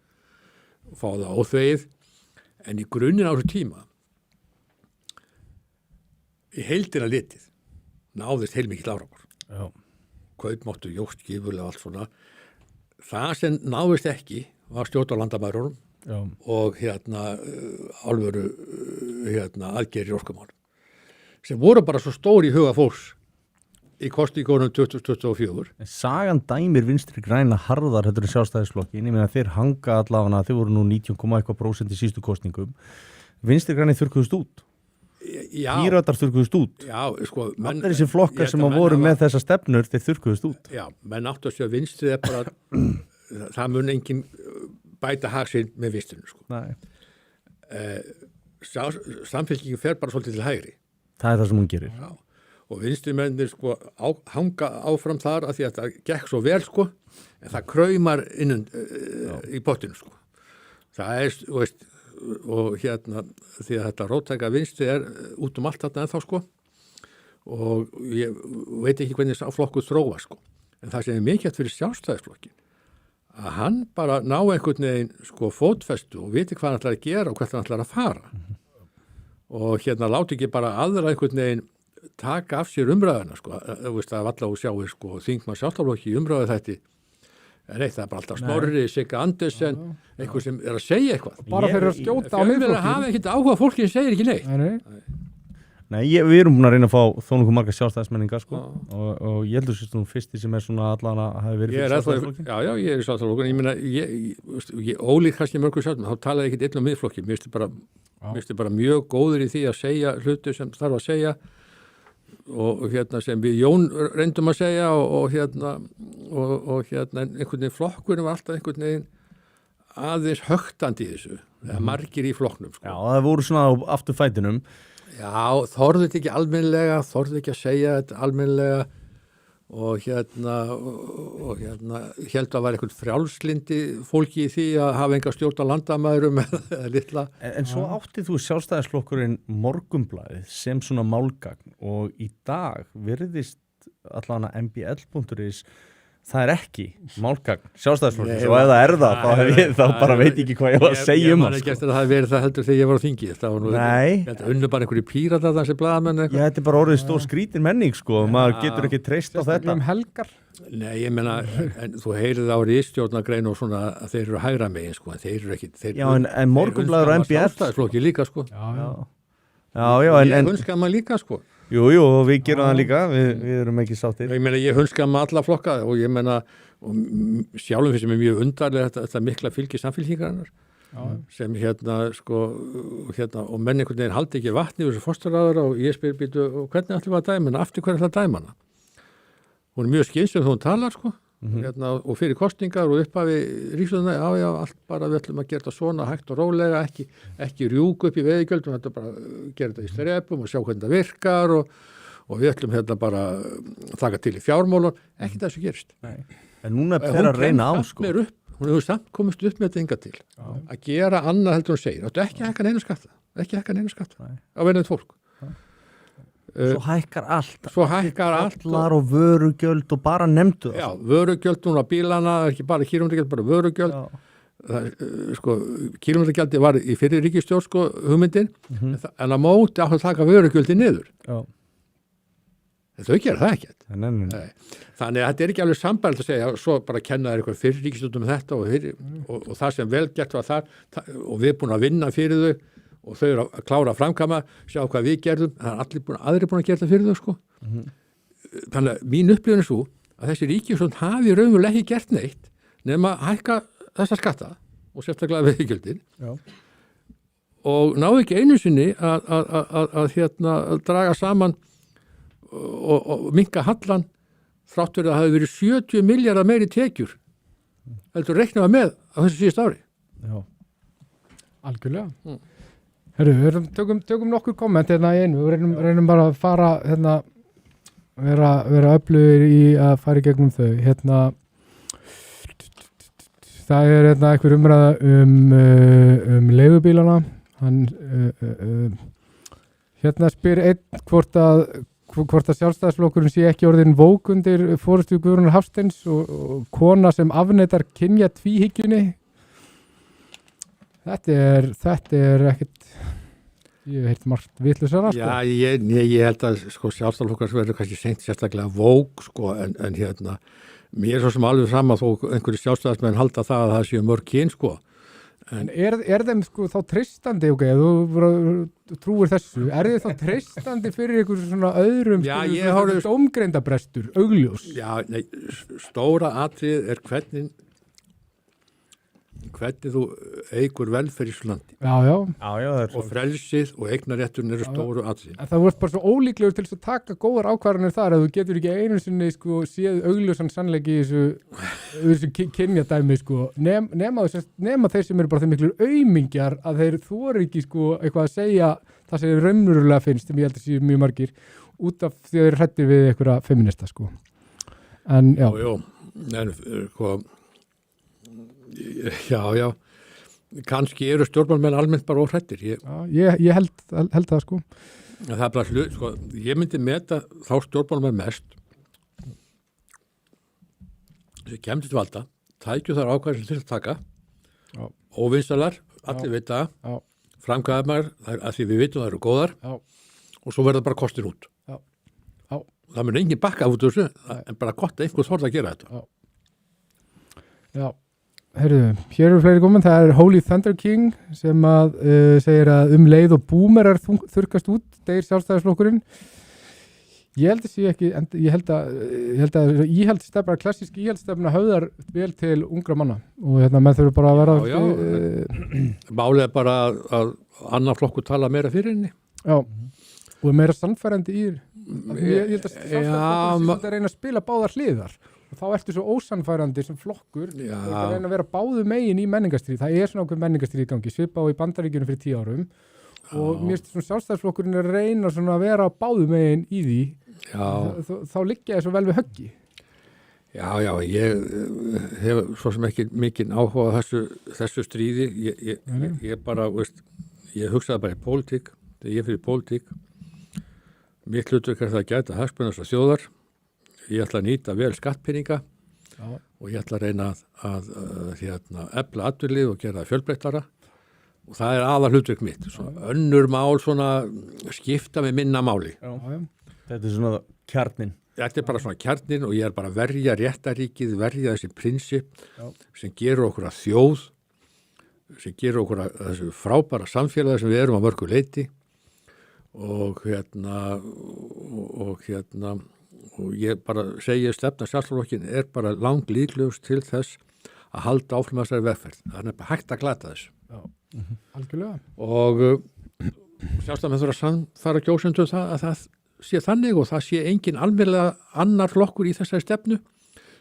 B: fá það óþvegið en í grunninn á þessu tíma í heildina litið náðist heilmikill árangur. Kaupmáttur jókst gífurlega allt svona. Það sem náðist ekki var stjórn á landamærunum og hérna alvöru hérna aðgerðir í orkumálum sem voru bara svo stór í huga fólks í kosningunum 2024.
A: Sagan dæmir vinstri græna harðar þetta er sjálfstæðisflokkin, ég meina þeir hanga allavega, þeir voru nú 19,1% í sístu kosningum. Vinstri græni þurrkuðust út. Píratar þurrkuðust út.
B: Já, sko,
A: allir þessi flokkar sem voru með þessa stefnur, þeir þurrkuðust út.
B: Já, menn áttu að segja vinstrið er bara það mun engin bæta hag sinn með vinstrinu, sko.
A: Nei.
B: Samfélkingin fer bara svolítið til hægri.
A: Það er það sem hún gerir.
B: Já. Og vinstrimennir, sko, hanga áfram þar að því að það gekk svo vel, sko, en það kraumar innan í pottinu, sko. Það er, veist, og hérna því að þetta róttæka vinstri er út allt þarna ennþá, sko, og ég veit ekki hvernig flokkur þróa, sko. En það sem er mikilvægt fyrir sjálfstæðisflokkin að hann bara ná einhvern veginn sko fótfestu og viti hvað hann ætlar að gera og hvert hann ætlar að fara og láti ekki bara aðra einhvern veginn taka af sér umræðuna sko, þú veist að valla og sjáir sko þingmann sjálfstæðisflokki umræðu þetta það er bara alltaf Snorri, Sigga Andersen einhver sem er að segja eitthvað
C: bara fyrir að skjóta á
B: miðflokkin það hafa ekkert áhuga fólki sem segir ekki neitt
A: Nei, við erum búin að reyna að fá þó nokkuð marga sjálfstæðismenninga sko og ég heldur sérstofnum fyrsti sem er svona allan að hafi verið fyrir sjálfstæðisflokkin
B: Já, ég er í sjálfstæðisflokkin ég meina, ég ólík kannski mörgur sjálfstæðismenn þá talaði ekkert einn á miðflokki mér finnst bara mjög góður í því að segja hluti sem þarf að segja og sem við Jón reyndum að segja og einhvern veginn flokkurinn var alltaf einhvern veginn aðeins högtandi í þessu margir í flokknum sko.
A: Já, það voru svona á afturfætinum
B: Já, þorðu þetta ekki almennilega, þorðu ekki að segja þetta almennilega og held að vera eitthvað frjálslindi fólki í því að hafa enga stjórn á landamæðurum eða litla.
A: En svo áttið þú sjálfstæðisflokkurinn Morgunblaðið sem svona málgagn og í dag virðist allan að mbl.is það er ekki málgagn sjálfstæðisflokksins og ef það þá bara veit ekki hvað ég var að segja
B: Ég man ekki eftir að það hefði verið það heldur þegar ég var á þingi það var nú unnu bara einhverju pírata þessi blaðamenn
A: Já, þetta er bara orðið stór skrítin menning sko, maður getur ekki treyst á þetta
C: helgar
B: Nei, ég meina, en þú heyrið á ríðstjórnargrein og svona að þeir eru hægra megin sko, en þeir eru ekki
A: Já, en Morgunblaður og MBL
B: Sjálfstæðisflokki líka sko
A: Já,
B: Ég hunska maður líka sko
A: Jú, og við gerum það líka, við erum ekki sáttir.
B: Ég meina, ég hunska með alla flokka og ég meina, sjálfum fyrir sem er mjög undarlega þetta mikla fylgi samfélkingarinnar sem sko, og menn einhvern veginn haldi ekki vatni úr þessu fórstarraður og ég spyr býtu, og hvernig ætlum við að dæma hana, aftur hvernig ætlum við að dæma hana? Hún er mjög skynsum þegar hún talar, sko, og fyrir kosningar og upphafi ríkisstjórnar, já, allt bara við ætlum að gera þetta svona hægt og rólega, ekki rjúk upp í veiðigjöldum, þetta bara gera þetta í strepum og sjá hvernig það virkar og við ætlum bara taka til í fjármálun, ekki það sem gerist.
A: Nei. En núna er að reyna á, sko.
B: Hún hefur samt komist upp með þetta enga til, að gera annað heldur hún segir, þetta ekki hækka neina skatta, á verðið fólk.
A: Svo hækkar allt
B: allar
A: og vörugjöld og bara nefndu það
B: Já, vörugjöld núna bílana, ekki bara kílómetragjöld, bara vörugjöld sko, kílómetragjaldi var í fyrir ríkisstjórn sko, hugmyndin en að móti átt að taka vörugjöldi niður en þau gera það ekkert þannig að þetta er ekki alveg sambærilegt að segja svo bara kenna þér eitthvað fyrir ríkisstjórnum þetta og það sem vel gert var þar og við erum búin að vinna fyrir þau og þau eru að klára að framkama, sjá hvað við gerðum, það er aðrir búin að gera það fyrir þau sko. Þannig að mín upplifun er svo að þessi ríkisstjórn hafi raunverulega ekki gert neitt nema að hækka þessa skatta og sérstaklega veiðigjöldin og náðu ekki einu sinni að draga saman og minnka hallan þrátt verið að það hafi verið 70 milljarðar meiri tekjur heldur reiknaða með á þessu síðust ári.
C: Já, algjörlega. Herru, tökum nokkur komment hérna í einu, við reynum bara að fara vera öflugir í að fara í gegnum þau. Það er einhver umræða leigubílana. Hann spyr einn hvort að sjálfstæðisflokkurinn sé ekki orðin vók undir forystu Guðrúnar Hafsteins og kona sem afneitar kynja tvíhyggjunni. Þetta er ekkert ég hef heilt margt vitlausara sko.
B: Já, ég held að sko sjálfstæðisflokkur verður kannski seint sérstaklega vók sko en mér er svo sem alveg sama þó einhverju sjálfstæðismenn halda það að það séu mörg kyn sko.
C: En er þeim sko þá treystandi ef þú trúir þessu, er þið þá treystandi fyrir einhverju svona öðrum dómgreindaprestur, augljós?
B: Já, nei, stóra atrið er hvernig þú eigur velferð í Íslandi.
C: Já,
B: og frelsið og eignarétturinn eru stóru atrið.
C: En það voru bara svo ólíklegur til að taka góðar ákvarðanir þar að þú getur ekki einu sinni sko séð augljósan sannleiki í þessu kynjadæmi sko nema þeir sem eru bara þeim miklu aumingjar að þeir þori ekki sko eitthvað að segja það sem raunverulega finnst sem ég held að séu mjög margir út af því að þeir hrættir við einhverja feminista sko. En já.
B: En sko Já, kannski eru stjórnmálmenn almennt bara óhrættir.
C: Ég held það sko.
B: Það er bara sko, ég myndi meta þá stjórnmálmenn mest sem kemur til valda tækju þar ákvæðin til að taka,
C: Já.
B: óvinsalar, allir vita,
C: Já.
B: framkvæmar, að því við vitum það eru góðar,
C: Já.
B: og svo verða bara kostir út.
C: Já. Já.
B: Það mun engin bakka út úr þessu, en bara gott að einhver þorð að gera þetta.
C: Já, heyrðu, hér eru fleiri komin, það er Holy Thunder King sem að segir að leið og búmerar þurrkast út, deyr sjálfstæðisflokkurinn. Ég held að sé ekki, ég held að íhaldsstefna, klassísk íhaldsstefna höfðar vel til ungra manna og menn þurfa bara að vera
B: Málið er bara að annar flokkur tala meira fyrir henni.
C: Já, og meira sannfærandi í ég held að sjálfstæðisflokkur sé að reyna að spila báðar hliðar og þá ertu svo ósannfærandi sem flokkur og að reyna að vera báðu megin í menningarstríð. Það er svona okkur menningarstríð í gangi, svipa á í Bandaríkjunum fyrir 10 árum og mér finnst svona sjálfstæðisflokkurinn að reyna svona að vera báðu megin í því. Þá liggja ég svo vel við höggi.
B: Já, ég hef svo sem ekki mikinn áhuga á þessu stríði. Ég bara, veist, ég hugsaði bara í pólitík, þegar ég fyrir pólitík. Mitt hlutverk er það að gæta hagsmunir þjóðar. Ég ætla að nýta vel skattpeninga og ég ætla að reyna að efla atvinnulíf og gera það fjölbreyttara. Og það er aðal hlutverk mitt. Önnur mál svona skipta með minna máli.
C: Já.
A: Þetta er svona kjarnin.
B: Þetta er bara svona kjarnin og ég er bara að verja réttaríkið, verja þessi prinsip sem gerur okkur að þjóð, sem gerur okkur að þessu frábæra samfélagi sem við erum á mörgu leyti og og ég bara segi stefna sjálfstæðisflokkin er bara langlíklegust til þess að halda áfram þessari vegferð. Það er bara hægt að glata þessu.
C: Já, algjörlega.
B: Og sjálfstæðismenn þurfa að sannfæra kjósendur að það sé þannig og það sé engin almennilega annar flokkur í þessari stefnu.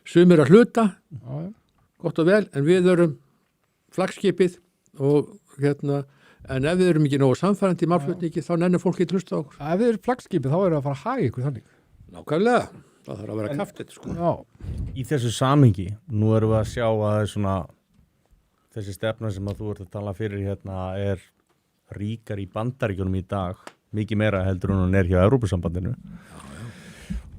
B: Sumir að hluta, gott og vel, en við erum flaggskipið og en ef við erum ekki nógu samfærandi í málflutningi þá nennir fólk ekki hlusta á okkur.
C: Ef við erum flaggskipið þá erum við að fara að haga ykkur þannig.
B: Nákvæmlega, það þarf að vera kaftið sko.
C: Já.
A: Í þessu samhengi, nú erum við að sjá að svona, þessi stefna sem að þú ert að tala fyrir er ríkar í Bandaríkjunum í dag, mikið meira heldur hún er hjá Evrópusambandinu.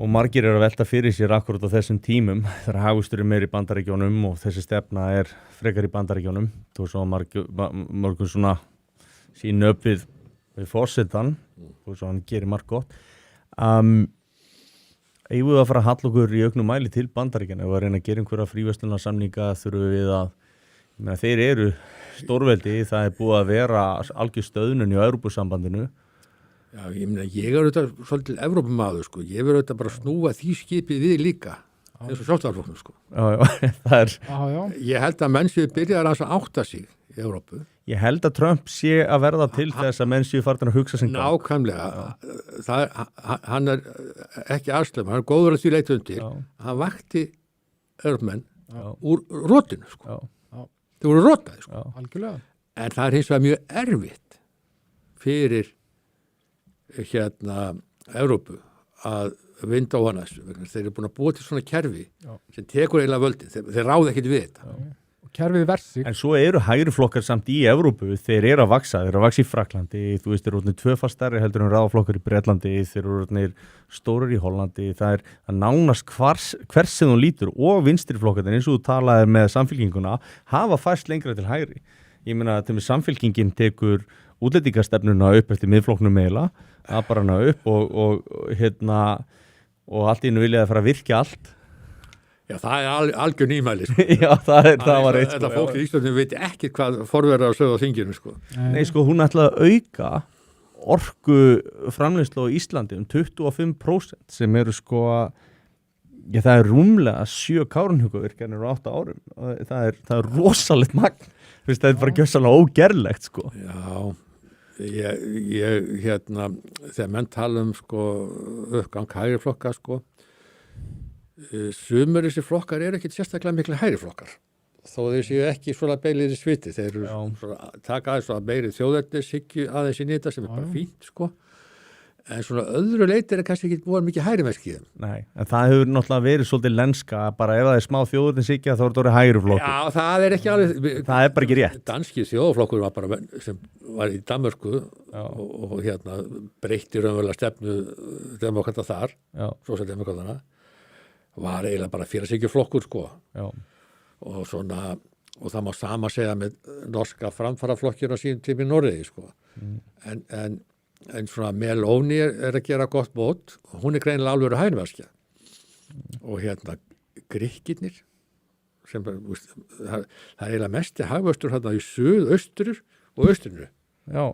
A: Og margir eru að velta fyrir sér akkurat á þessum tímum þegar hagvöxtur er meira í Bandaríkjunum og þessi stefna er frekar í Bandaríkjunum. Þú svo margur svona sín upp við forsetan og svo hann gerir margt gott. Eigum við að fara að halla okkur í auknum mæli til Bandaríkjanna og að reyna að gera einhverja fríverslunarsamninga þurfum við að þeir eru stórveldi, það er búið að vera algjör stöðnun í Evrópusambandinu.
B: Já, ég er auðvitað svolítið Evrópumaður sko, ég er auðvitað bara að snúa því skipið við líka, eins og sjálfstæðisflokknum sko.
A: Já, það er...
B: Ég held að menn séu byrjar að átta sig í Evrópu.
A: Ég held að Trump sé að verða til þess að menn séu farin að hugsa sem gang.
B: Nákvæmlega, hann er ekki aðslöfum, hann er góður að því leita undir, hann vakti Evrópumenn úr rótinu sko. Þau voru rótaði sko.
C: Algjörlega.
B: En það er hins vegar mjög erfitt fyrir Evrópu að vinda á hana þessu. Þeir eru búin að búa til svona kerfi sem tekur eiginlega völdin. Þeir ráða ekkert við þetta.
C: Kerfið versir.
A: En svo eru hægri flokkar samt í Evrópu, þeir eru að vaksa, þeir eru að vaksa í Fraklandi, þú veist, þeir eru orðnir tvöfalt stærri heldur en ráðaflokkar í Bretlandi, þeir eru orðnir stórir í Hollandi, það er að nánast hvers sem þú lítur og vinstri flokkarnir eins og þú talaði með samfylkinguna hafa fæst lengra til hægri. Ég meina að til með samfylkingin tekur útlendingastefnuna upp eftir miðflokknum meila, það bara hana upp og allt í einu vilja að fara að virkja allt.
B: Já, það er algjör nýmæli sko.
A: Já, það var eitt.
B: Þetta fólk í Íslandi veit ekki hvað forverðar að sögða á þinginu sko.
A: Nei, sko, hún ætlaði að auka orku framleiðslu á Íslandi 25% sem eru sko, það er rúmlega 7 Kárahnjúkavirkjanir á 8 árum. Það er rosalegt magn. Það er bara gjörsamlega ógerlegt sko.
B: Já, ég þegar menn tala sko uppgang hægri flokka sko, sumur þessi flokkar eru ekkit sérstaklega miklu hægri flokkar þó þeir séu ekki svona beilir í sviti þeir eru svona, taka aðeins svona meiri þjóðernishyggju aðeins í nýta sem er bara fínt sko en svona öðru leyti er kannski ekki búið mikið hægri merki.
A: Nei, en það hefur náttúrulega verið svolítið lenska bara ef það er smá þjóðernishyggja þá er þetta orðið hægri flokkur.
B: Já, það er ekki alveg
A: það er bara ekki rétt.
B: Danski þjóðaflokkur var bara sem var í Danmörku og breytti raunverulega stefnu demokrata þar, sósíaldemókratana var eiginlega bara félagshyggju flokkur sko.
A: Já.
B: og svona, og það má sama segja með norska framfaraflokkjur á sínum tími í Noregi, sko. En svona Meloni er að gera gott mót, og hún er greinilega alveg hænverskja. Og hérna Grikkirnir, sem það er eiginlega mesti hagvöxtur hérna í suðaustur og austurinu.
A: Já.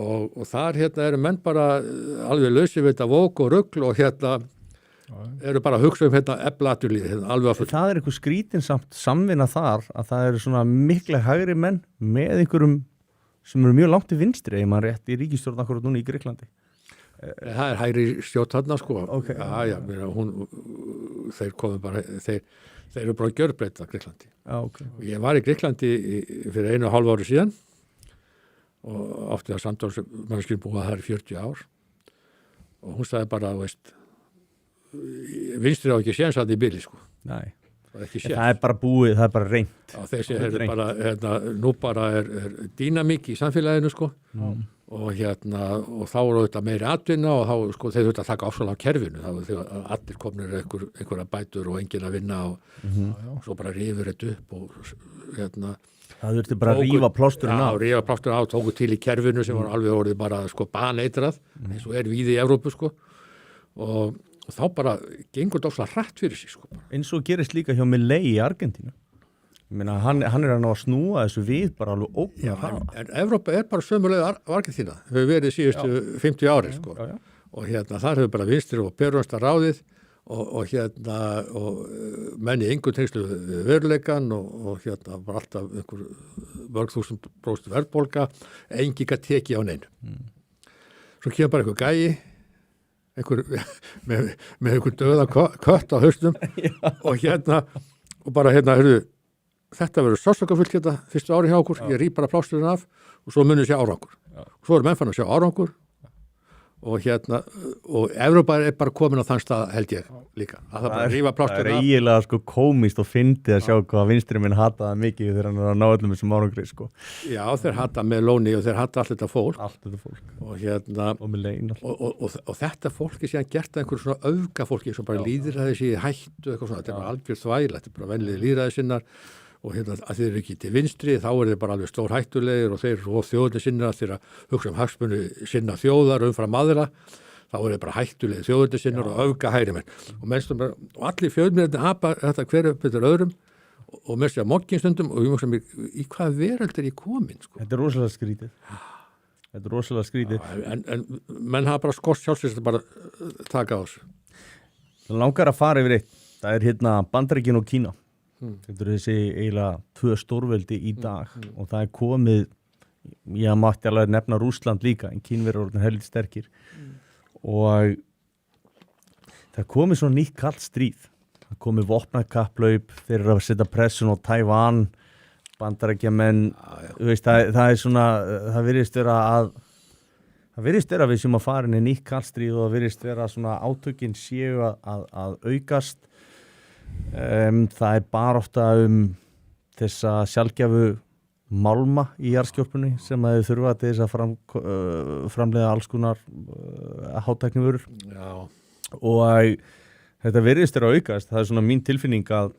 B: Og þar hérna eru menn bara alveg lausir við þetta vók og rugl og hérna eru bara að hugsa hérna eflaturlíð, hérna alveg að
A: Það er eitthvað skrítinsamt samvinna þar að það eru svona mikla hægri menn með einhverjum sem eru mjög langt í vinstri ef maður rétt í ríkisstjórn akkurat núna í Grikklandi.
B: Það er hægri stjórn þarna, sko.
A: Okay.
B: Já, þeir komu bara, þeir eru bara að gjörbreyta Grikklandi.
A: Já, okay.
B: Og ég var í Grikklandi fyrir 1,5 ári síðan og átti það samtalsmannskjur búið að það er 40 ár og hún sagði bara, veist, vinstri á ekki séns að það í bili, sko.
A: Nei.
B: Það
A: er bara búið, það er bara reynt.
B: Já, þessi er bara, nú bara er dýnamík í samfélaginu, sko. Og og þá eru þetta meiri atvinna og þá, sko, þeir þurftu að taka afsal á kerfinu, þá þegar allir komnir einhverja bætur og enginn að vinna og svo bara rifur þetta upp og
A: það þurfti bara að rífa plásturinn
B: á. Já, rífa plásturinn á, tóku til í kerfinu sem var alveg orðið bara, sko, baneitrað, eins og er víði í Evrópu, sko. Og þá bara gengur þetta ofslega hratt fyrir sig, sko.
A: Eins og gerist líka hjá Milei í Argentínu. Ég meina, hann er að ná að snúa þessu við bara alveg ógna hraða.
B: En Evrópa er bara sömulega Argentína, hefur verið síðustu 50 ári, sko.
A: Já.
B: Og þar hefur bara vinstri og perunsta ráðið og menn í engu tengslu veruleikan og bara alltaf einhver mörg þúsund % verðbólga, engi gat tekið á neinu. Svo kemur bara einhver gæi, með einhver döða kött á hausnum og bara hörðu, þetta verður sársaukafullt fyrstu ári hjá okkur, ég rýp bara plásturinn af og svo munum sjá árangur. Og svo menn fann að sjá árangur og og Evrópa er bara komin á þann stað, held ég líka, að það bara rífa plásturinn af.
A: Það er eiginlega, sko, komist og fyndið að sjá hvað vinstri minn hataði mikið þegar hann er að ná öllum þessum árangri, sko.
B: Já, þeir hata Meloni og þeir hata allt þetta fólk.
A: Allt þetta fólk.
B: Og
A: og Milei.
B: Og þetta fólk er síðan gert að einhverjum svona öfgafólki sem bara lýðræði sig í hættu, eitthvað svona, þetta er bara algjör þvæla, þetta er bara venlið lýðræði sinnar og að þeir eru ekki til vinstri, þá er þeir bara alveg stór hættulegir og þeir eru þjóðinni sinna þeir að hugsa hagsmuni sinna þjóðar umfram aðra, þá er þeir bara hættulegir þjóðinni sinnar og öfga hægri menn og allir fjölmiðlarnir hapa þetta hverju betur öðrum og með sér mokkinstundum og ég hugsa mér, í hvað veröld er ég komin, sko?
A: Þetta er rosalega skrítið.
B: En menn hafa bara skort sjálfsins að bara taka á þessu.
A: Það langar að fara yfir eitt, það er Bandaríkin og Kína. Þetta eru þessi eiginlega 2 stórveldi í dag og það er komið, ég mátti alveg nefna Rússland líka, en Kínverjar eru orðnir heldur sterkir og það er komið svona nýtt kallt stríð. Það er komið vopnakapplaup, þeir eru að setja pressun á Tævan, Bandaríkjamenn, það er svona, það virðist vera að við séum að fara inn í nýtt kallt stríð og það virðist vera svona átökin séu að aukast. Það er bara ofta þessa sjaldgæfu málma í jarðskjálftunni sem að þau þurfa til þess að framleiða alls konar hátæknivörur.
B: Já.
A: Og þetta virðist að aukast. Það er svona mín tilfinning að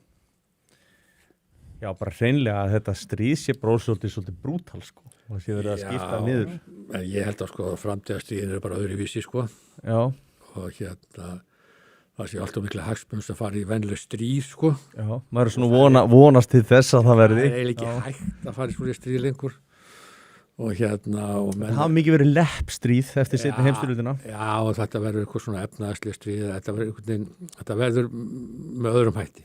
A: bara hreinlega að þetta stríð sé bara svolítið brútal, sko. Og það sé verið að skipta niður.
B: En ég held að, sko, framtíðarstríðin er bara öðruvísi, sko.
A: Já.
B: Og það sé alltaf mikla hagsmunns að fara í venjuleg stríð, sko.
A: Já, maður er svona vonast til þess að það verði.
B: Það er eiginlega ekki hægt að fara í svona stríð lengur. Og
A: það hafa mikið verið leppstríð eftir seinni heimsstyrjöldina.
B: Já, og þetta verður eitthvað svona efnahagsleg stríð, þetta verður með öðrum hætti.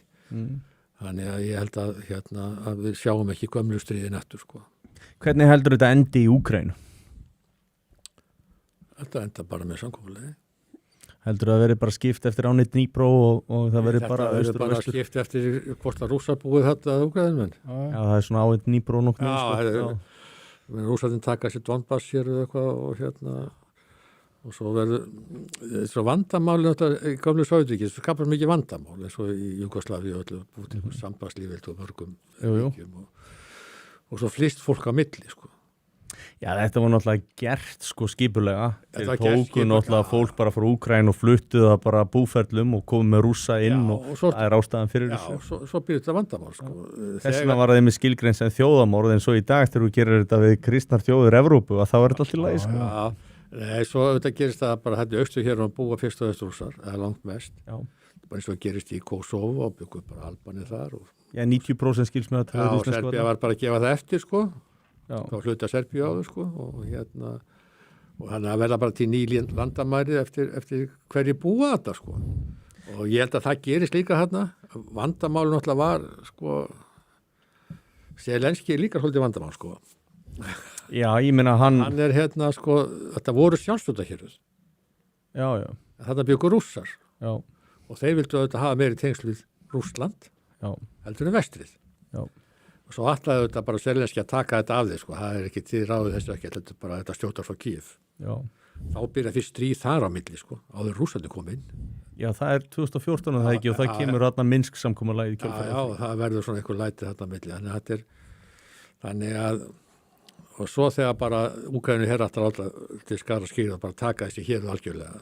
B: Þannig að ég held að við sjáum ekki gömlu stríðin eftir, sko.
A: Hvernig heldur þetta endi í Úkraínu?
B: Þetta enda bara með samkomulagi.
A: Heldur það verið bara skipt eftir ánni Dnipro og það verið bara austur og vestur?
B: Þetta verið bara skipt eftir hvort að Rússar búið þetta að Úkraínumenn.
A: Já, það er svona ánni Dnipro nokkuð.
B: Já, Rússarnir taka sér Donbass hér og eitthvað og svo verður svo vandamáli í gamlu Sovétríki, það skapar mikið vandamál eins og í Júgóslavíu og öllu búið til sambandslífild og mörgum ríkjum og svo flýst fólk á milli, sko.
A: Já, þetta var náttúrulega gert sko skipulega.
B: Þetta
A: Þeir
B: var gert
A: tóku
B: skipulega,
A: náttúrulega
B: já.
A: fólk bara frá Úkraín og fluttu það bara búferlum og komið með rússa inn
B: Já,
A: og
B: og svo-
A: það er ástæðan fyrir
B: Já,
A: þessu.
B: svo byrjuð þetta vandamál, sko.
A: Þess vegna var það með skilgrein sem þjóðamorð en svo í dag þegar þú gerir þetta við kristnar þjóður Evrópu að þá er þetta allt í lagi sko.
B: Já, nei, svo auðvitað gerist það bara þetta austu hér og búa fyrst og östrúsar, eða langt mest.
A: Já.
B: Bara eins og gerist í Kosovo og byggur bara Albanið þar. Og,
A: Já, 90% skils með að
B: já, og Serbía var bara að gefa það eftir, sko.
A: Já.
B: Þá hluta Serbíu á þau, sko. Og hann að verða bara til ný landamæri eftir hverju búa þetta, sko. Og ég held að það gerist líka hérna. Vandamálun náttúrulega var, sko, Zelenski er líka svolítið vandamál, sko.
A: Já, ég meina hann
B: Hann er hérna, sko, þetta voru sjálfstjórnarhéruð.
A: Já, já,
B: Þetta byggur rússar
A: já,
B: og þeir vildu auðvitað hafa meiri tengsl við Rússland
A: já,
B: heldur en vestrið.
A: já.
B: Og svo ætlaði auðvitað bara Zelenski að taka þetta af þig, sko. Það er ekki til ráðið þessu ekki, þetta er bara þetta stjórnar frá Kíf.
A: Já.
B: Þá byrja fyrst stríð þar á milli, sko, áður Rússlandi kom inn.
A: Já, það er 2014 og það ekki og það
B: Já,
A: kemur þarna Minsk samkomulagið í
B: Já,
A: kjölfarið.
B: já, það verður svona einhver lætið þarna á milli. Þannig að og svo þegar bara Úkraínu herra aftur alltaf til skara skýrða bara taka þessi hér algjörlega,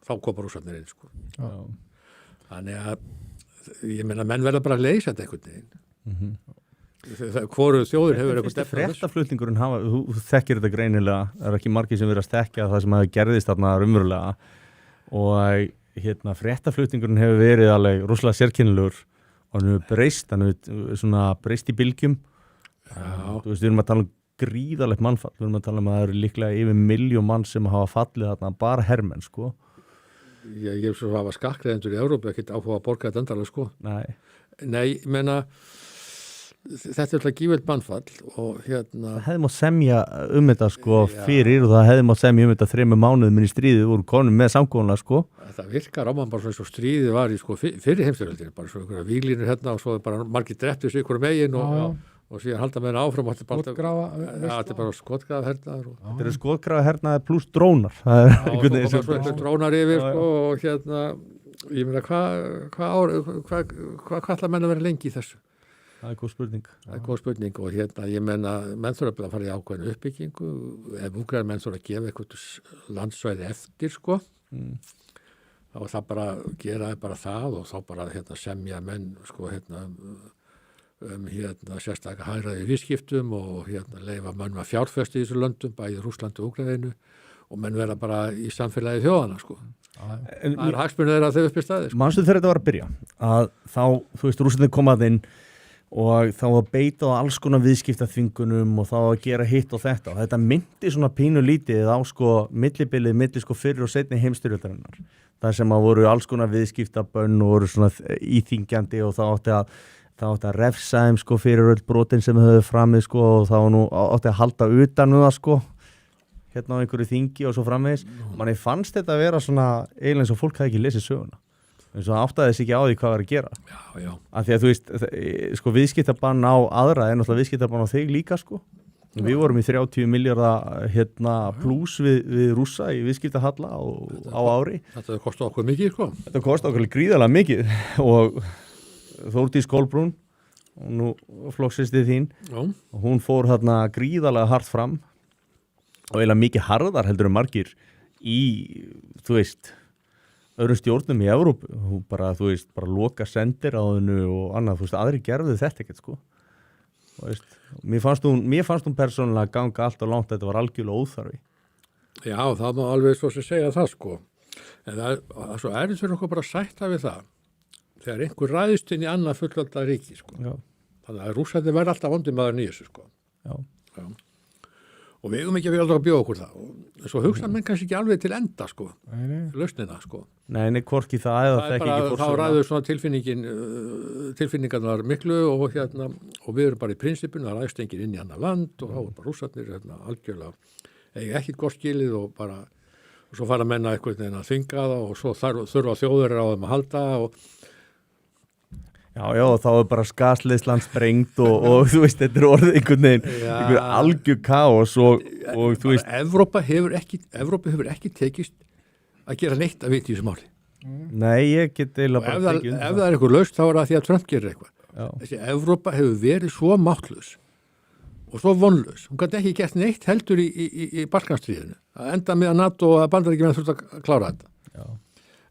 B: þá koma Rússarnir inn, sko.
A: Já.
B: Þannig að ég meina menn verða bara að leysa þetta einhvern veginn.
A: Mhm.
B: Hvoru þjóður hefur eitthvað stefna þessu.
A: Fréttaflutningurinn hafa, þú þekkir þetta greinilega, það er ekki margir sem verið að stekja það sem hafi gerðist þarna raunverulega og fréttaflutningurinn hefur verið alveg rosalega sérkennilegur og hann hefur breyst, hann hefur svona breyst í bylgjum.
B: Já.
A: Þú veist, við erum að tala um gríðalegt mannfall, við erum að tala um að það eru líklega yfir 1 milljón mann sem hafa fallið þarna, bara hermenn, sko.
B: Ég er svo að hafa skakkreiðendur í Evrópu, ekkert áhuga að borga þetta endalega, sko. Nei, ég meina, þetta er alltaf gífælt mannfall og hérna...
A: Það hefði mátt semja þetta, sko,
B: Já.
A: fyrir og það hefði mátt semja þetta 3 mánuðum inn í stríðið voru konum með samkóðanlega, sko.
B: Það virkar á mann bara svona eins og stríðið var í, sko, fyrir heimstyrjöldinni, bara svo einhverja víglínur hérna og svo er bara margir dreptu sig ykkur megin og síðan halda með henni áfram og þetta er bara skotgrafa hernaðar og...
A: Þetta eru skotgrafa hernaðar pluss drónar. Það er
B: og svo koma svo einhver drónar yfir, sko, og hérna, ég meina, hvað ætla menn að vera lengi í þessu?
A: Það er góð spurning.
B: Það er góð spurning og hérna, ég menna, menn þurfa að fara í ákveðinu uppbyggingu, ef Úkraína menn þurfa að gefa eitthvað landsvæði eftir, sko, þá er það bara, gera bara það og þá bara hérna, semja menn, sko, hérna, hérna, sérstaklega hægraði viðskiptum og hérna, leifa mönnum að fjárfesti í þessu löndum, bæði Rússlandi og Úkraínu og menn vera bara í samfélagi þjóðana, sko. Það er hagsmunir þeirra að þau uppi staði, sko.
A: Manstu þegar þetta var að byrja, að þá, þú veist, Rússarnir komað inn og þá að beita á alls konar viðskiptaþvingunum og þá að gera hitt og þetta og þetta myndi svona pínu lítið á sko millibilið milli sko fyrir og seinni heimstyrjaldarinnar þar sem að voru alls konar viðskiptabönn og voru svona íþingjandi og það átti að refsa þeim sko fyrir öll brotin sem þau höfðu framið sko og þá nú átti að halda utan það sko hérna á einhverju þingi og svo framvegis manni fannst þetta að vera svona eiginlega eins og fólk hafði ekki lesið söguna eins og áttaði þess ekki á því hvað var að gera
B: Já.
A: Af því að þú veist, sko viðskiptabann á aðra er náttúrulega viðskiptabann á þig líka sko við vorum í 30 miljardar hérna pluss við rússa í viðskiptahalla á ári
B: Þetta kostar okkur mikið, sko.
A: Þetta kostar okkur gríðarlega mikið og Þórdís Kolbrún og nú flokksistið þín
B: Já.
A: og hún fór hérna gríðarlega hart fram og eiginlega mikið harðar heldur margir í, þú veist öðrum stjórnum í Evrópu hún bara, þú veist, bara loka sendir á hennu og annað, þú veist, aðri gerðu þetta ekkert sko og veist, mér fannst hún persónulega ganga allt og langt þetta var algjörlega óþarfi
B: Já, það má alveg svo sem segja það, sko. En það er svo erfitt fyrir okkur bara að sætta við það þegar einhver ræðist inn í annað fullvalda ríki, sko.
A: Já.
B: Þannig að Rússarnir verða alltaf vondið maður í þessu, sko.
A: Já.
B: Og við eigum ekki að vera alltaf að bjóða okkur það. Og svo hugsa menn kannski ekki alveg til enda, sko. Lausnina, sko.
A: Nei, hvorki það eða
B: Það er
A: þekki
B: bara,
A: ekki
B: þá
A: forsöguna.
B: ræður svona tilfinningarnar miklu og hérna, og við erum bara í prinsipinu að ræðst enginn inn í annar land og þá er bara Rússarnir hérna, algjörlega, eiga ekkit gott skilið og bara, og svo fara menna eitthvað að þvinga það og svo þurfa þjóðir á þeim að halda og
A: Já, og þá er bara Skasleysland sprengt og þú veist, þetta er orðið einhvern veginn, einhver algjör kaos og þú veist.
B: Evrópa hefur ekki tekist að gera neitt að vita í þessu máli.
A: Nei, ég get eiginlega
B: Og
A: bara
B: ef það er eitthvað laust þá er það því að Trump gerir eitthvað.
A: Já.
B: Þessi Evrópa hefur verið svo máttlaus og svo vonlaus. Hún gæti ekki gert neitt heldur í Balkanstríðinu. Að enda með að NATO og Bandaríkjamenn þurft að klára þetta.
A: Já.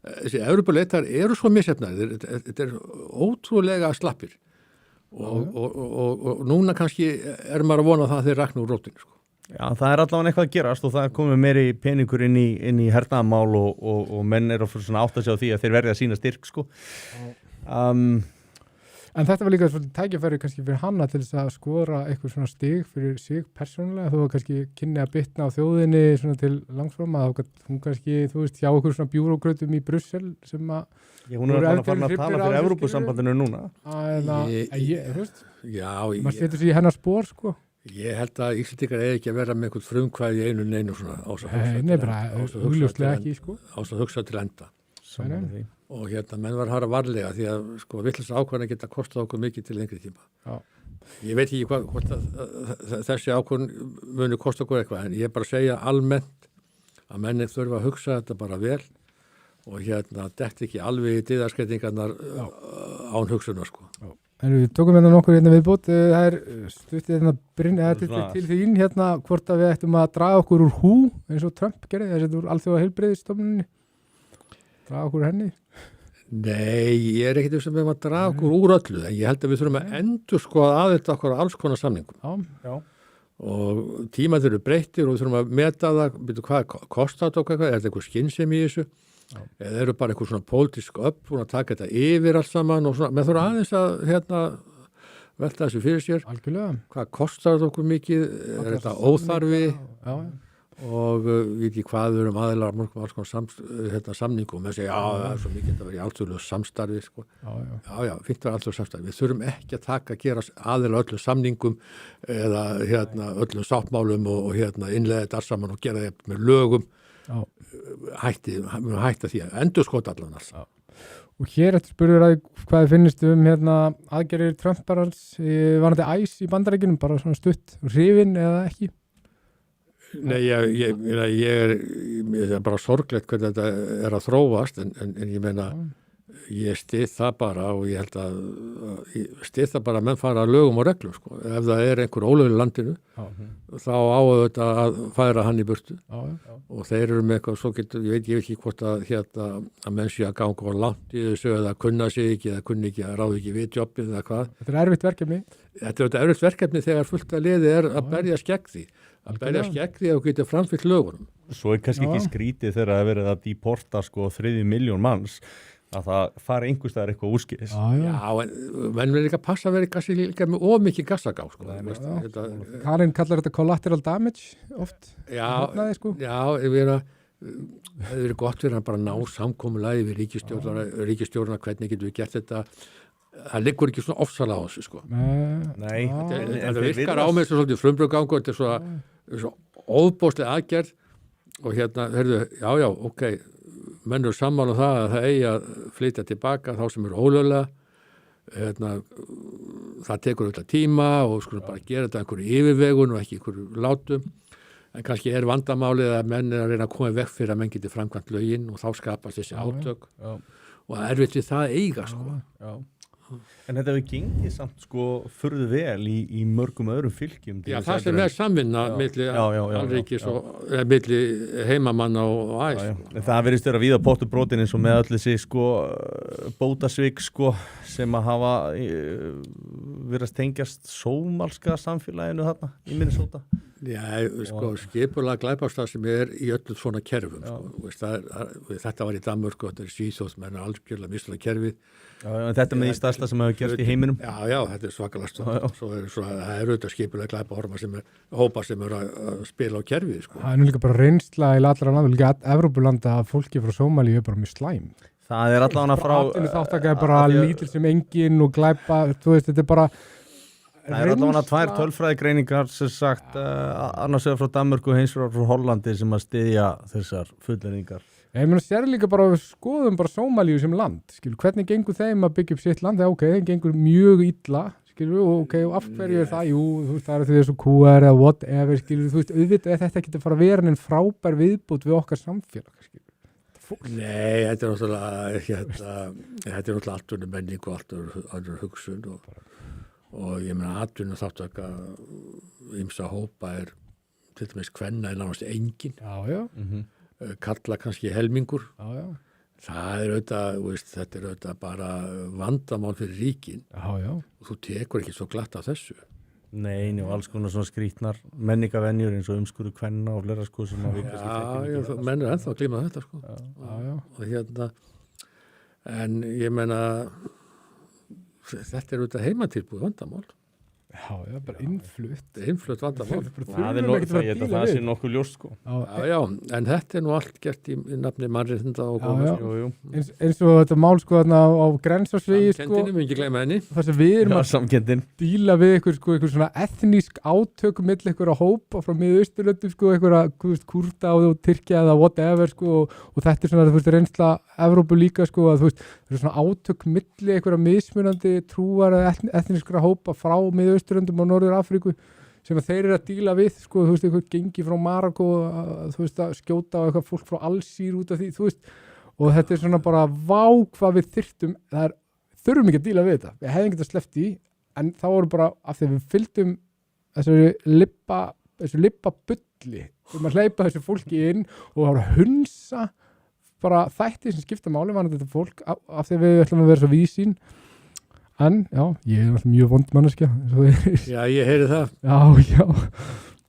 B: Þessi Evrópuleitar eru svo misjafnari, þetta er ótrúlega slappir og núna kannski maður að vona það að þeir rakna úr rótinu, sko.
A: Já, það er allavega eitthvað að gerast og það er komið meiri peningur inn í hernaðarmál og menn eru svona átt að sjá því að þeir verði að sína styrk, sko.
C: En þetta var líka svona tækifæri kannski fyrir Hanna til þess að skora eitthvað svona stig fyrir sig persónulega, þó að kannski kynni að bitna á þjóðinni svona til langsfram að hún kannski, þú veist, hjá okkur svona bjúrókrautum í Brussel sem að
A: hún er alveg farin að tala fyrir Evrópusambandinu núna.
C: Þú veist, maður setur sér í hennar spór, sko.
B: Ég held að Íslendingar eigi ekki að vera með einhvern frumkvæði í einu svona ás að hugsa til enda. Og menn var að fara varlega því að sko vitlaus ákvörðun geta kostað okkur mikið til lengri tíma. Já. Ég veit ekki hvort þessi ákvörðun muni kosta okkur eitthvað, en ég er bara að segja almennt að menni þurfa að hugsa þetta bara vel og dett ekki alveg í dyðarskreitingarnar án hugsunar, sko. Já.
C: Við tókum nokkur viðbót, það stuttið til þín hvort að við ættum að draga okkur úr hú eins og Trump gerði, þessi úr alþjóða heilbrigðisstofnuninni, draga okkur úr henni.
B: Nei, ég er ekkert sem við að draga okkur úr öllu, en ég held að við þurfum að endurskoða aðeins okkur á alls konar samningum. Já. Og tímað eru breyttir og við þurfum að meta það, hvað kostar þetta okkur, er þetta eitthvað skynsemi í þessu? Já. Eða eru bara eitthvað svona pólitísk búin að taka þetta yfir allt saman og svona, með þurfa aðeins að velta þessu fyrir sér. Algjörlega. Hvað kostar þetta okkur mikið? Er þetta óþarfi? Já. Og við ekki hvað við erum aðeinar mörgum alls konar samningum og með segja, það er svo mikið að vera í alþjóðlegu samstarfi, sko. Já, fínt að vera alþjóðlegu samstarfi. Við þurfum ekki að gera aðeinar öllu samningum eða öllum sáttmálum og innleiða þetta alls saman og gera þetta með lögum. Hætta því að endurskota allan alls.
C: Og hér eftir spurður að hvað finnist aðgerðir Trumparans var þetta æs í Bandaríkjunum, bara svona stutt hrifin eða ekki?
B: Nei, ég er bara sorglegt hvernig þetta er að þróast en ég meina ég styð það bara og ég held að styð það bara að menn fara að lögum og reglum, sko. Ef það er einhver ólögur í landinu þá á þetta að færa hann í burtu og þeir eru með eitthvað svo getur, ég veit ekki hvort að menn sé að ganga og langt í þessu eða kunna sig ekki eða kunni ekki að ráða ekki við jobbið eða hvað.
C: Þetta er erfitt verkefni.
B: Þetta er erfitt verkefni þegar fullt að liði er að berjast gegn því. Að berjast gegn því að þú getur framfylgt lögunum.
A: Svo er kannski ekki skrítið þegar það verið að deporta 3 milljón manns að það fari einhvers staðar eitthvað úrskýris.
B: Já, en menn verður líka að passa að vera kannski líka með mikið gassagá, sko.
C: Karin kallar þetta collateral damage oft.
B: Já, það hefur verið gott fyrir að bara ná samkomulagi við ríkisstjórna, hvernig getum við gert þetta. Það liggur ekki svona ofsalega á þessu, sko.
A: Nei.
B: Þetta virkar á mig svolítið frumbruggangur, þetta er svo óbóðslega aðgerð og heyrðu, já, ok, menn eru sammála um það að það eigi að flytja tilbaka þá sem eru ólöglega. Það tekur auðvitað tíma og skulum bara gera þetta einhverju yfirvegun og ekki einhverju látum. En kannski er vandamálið að menn er að reyna að koma vekk fyrir að menn geti framkvæmt lögin og þá skapast þessi átök. Og það er erfitt við það að eiga, sko.
A: Já. En þetta hefur gengið samt furðu vel í mörgum öðrum fylgjum.
B: Já, það sem er samvinna milli alríkis og milli heimamanna og æs.
A: Það verðist vera víða pottur brotin eins og með öll þessi bótasvik sem að hafa verið tengjast sómalska samfélaginu þarna í Minnesota.
B: Já, skipulega glæpastar sem er í öllu svona kerfum. Þetta var í Danmörku, þetta er Svíþjóð, menn er algjörlega mislega kerfið.
A: Þetta með því stærsta sem hefur gerst í heiminum.
B: Já, þetta er svakalast. Það er auðvitað skipulega glæpahorma sem er hópa sem eru að spila á kerfið, sko. Það
C: er nú líka bara reynsla í allra landa, líka Evrópulanda að fólki frá Sómalíu er bara mjög slæm.
A: Það er allavega frá
C: þáttaka er bara lítil sem engin og glæpa, þú veist, þetta er bara
A: það er allavega 2 tölfræðigreiningar sem sagt annars vegar frá Danmörku og hins vegar frá Hollandi sem að styðja þessar fullyrðingar.
C: Ég meina sér líka bara við skoðum bara Sómalíu sem land, skilur, hvernig gengur þeim að byggja upp sitt land, ok, þeim gengur mjög illa, skilur, og af hverju er það, jú, þú veist, það er því þessu QR eða whatever, skilur, þú veist, auðvitað þetta ekki að fara að vera en frábær viðbót við okkar samfélag, skilur.
B: Nei, þetta er náttúrulega allt önnur menning og allt önnur hugsun og ég meina atvinnu þáttaka ýmsa hópa til dæmis kvenna nánast engin,
C: já,
B: kalla kannski helmingur.
C: já,
B: Það auðvitað, þetta auðvitað bara vandamál fyrir ríkin
C: já,
B: og þú tekur ekki svo glatt af þessu.
A: Nei, og alls konar svona skrítnar menningavenjur eins og umskuru kvenna og fleira sko sem að við kannski þekkjum ekki.
B: Menn ennþá að glíma þetta sko.
C: já,
B: Og en ég meina þetta auðvitað heimatilbúið vandamál.
C: já, bara innflutt.
B: Innflutt vandamál.
A: Það ég held að það sé nokkuð ljóst sko.
B: Já, en þetta nú allt gert í nafni mannréttinda og
A: Jú.
C: Eins og þetta mál sko þarna á Grensásvegi sko,
B: Samkendinni, mun ekki gleyma henni.
C: þar sem við erum að
A: Samkendin.
C: díla við einhver svona etnísk átök milli einhverja hópa frá Miðausturlöndum sko, einhverja Kúrda og Tyrkja eða whatever sko, og þetta er svona reynsla Evrópu líka sko, að það er svona átök milli einhverja mismunandi trúar eða etnískra hópa frá Miðausturlöndum og Norður Afríku sem að þeir eru að díla við sko, einhver gengi frá Marokkó að skjóta á eitthvað fólk frá Alsír út af því, og þetta er svona bara hvað við þyrftum, þurfum ekki að díla við þetta, við hefðum ekki að sleppt í, en þá voru bara af því að við fylgdum þessu lippa bulli að hleypa þessu fólki inn og það voru að hunsa bara þætti sem skipta máli var þetta fólk af því að við ætlum að vera svo vísín. En, já, ég er alltaf mjög vond manneskja.
B: Já, ég heyri það.
C: Já.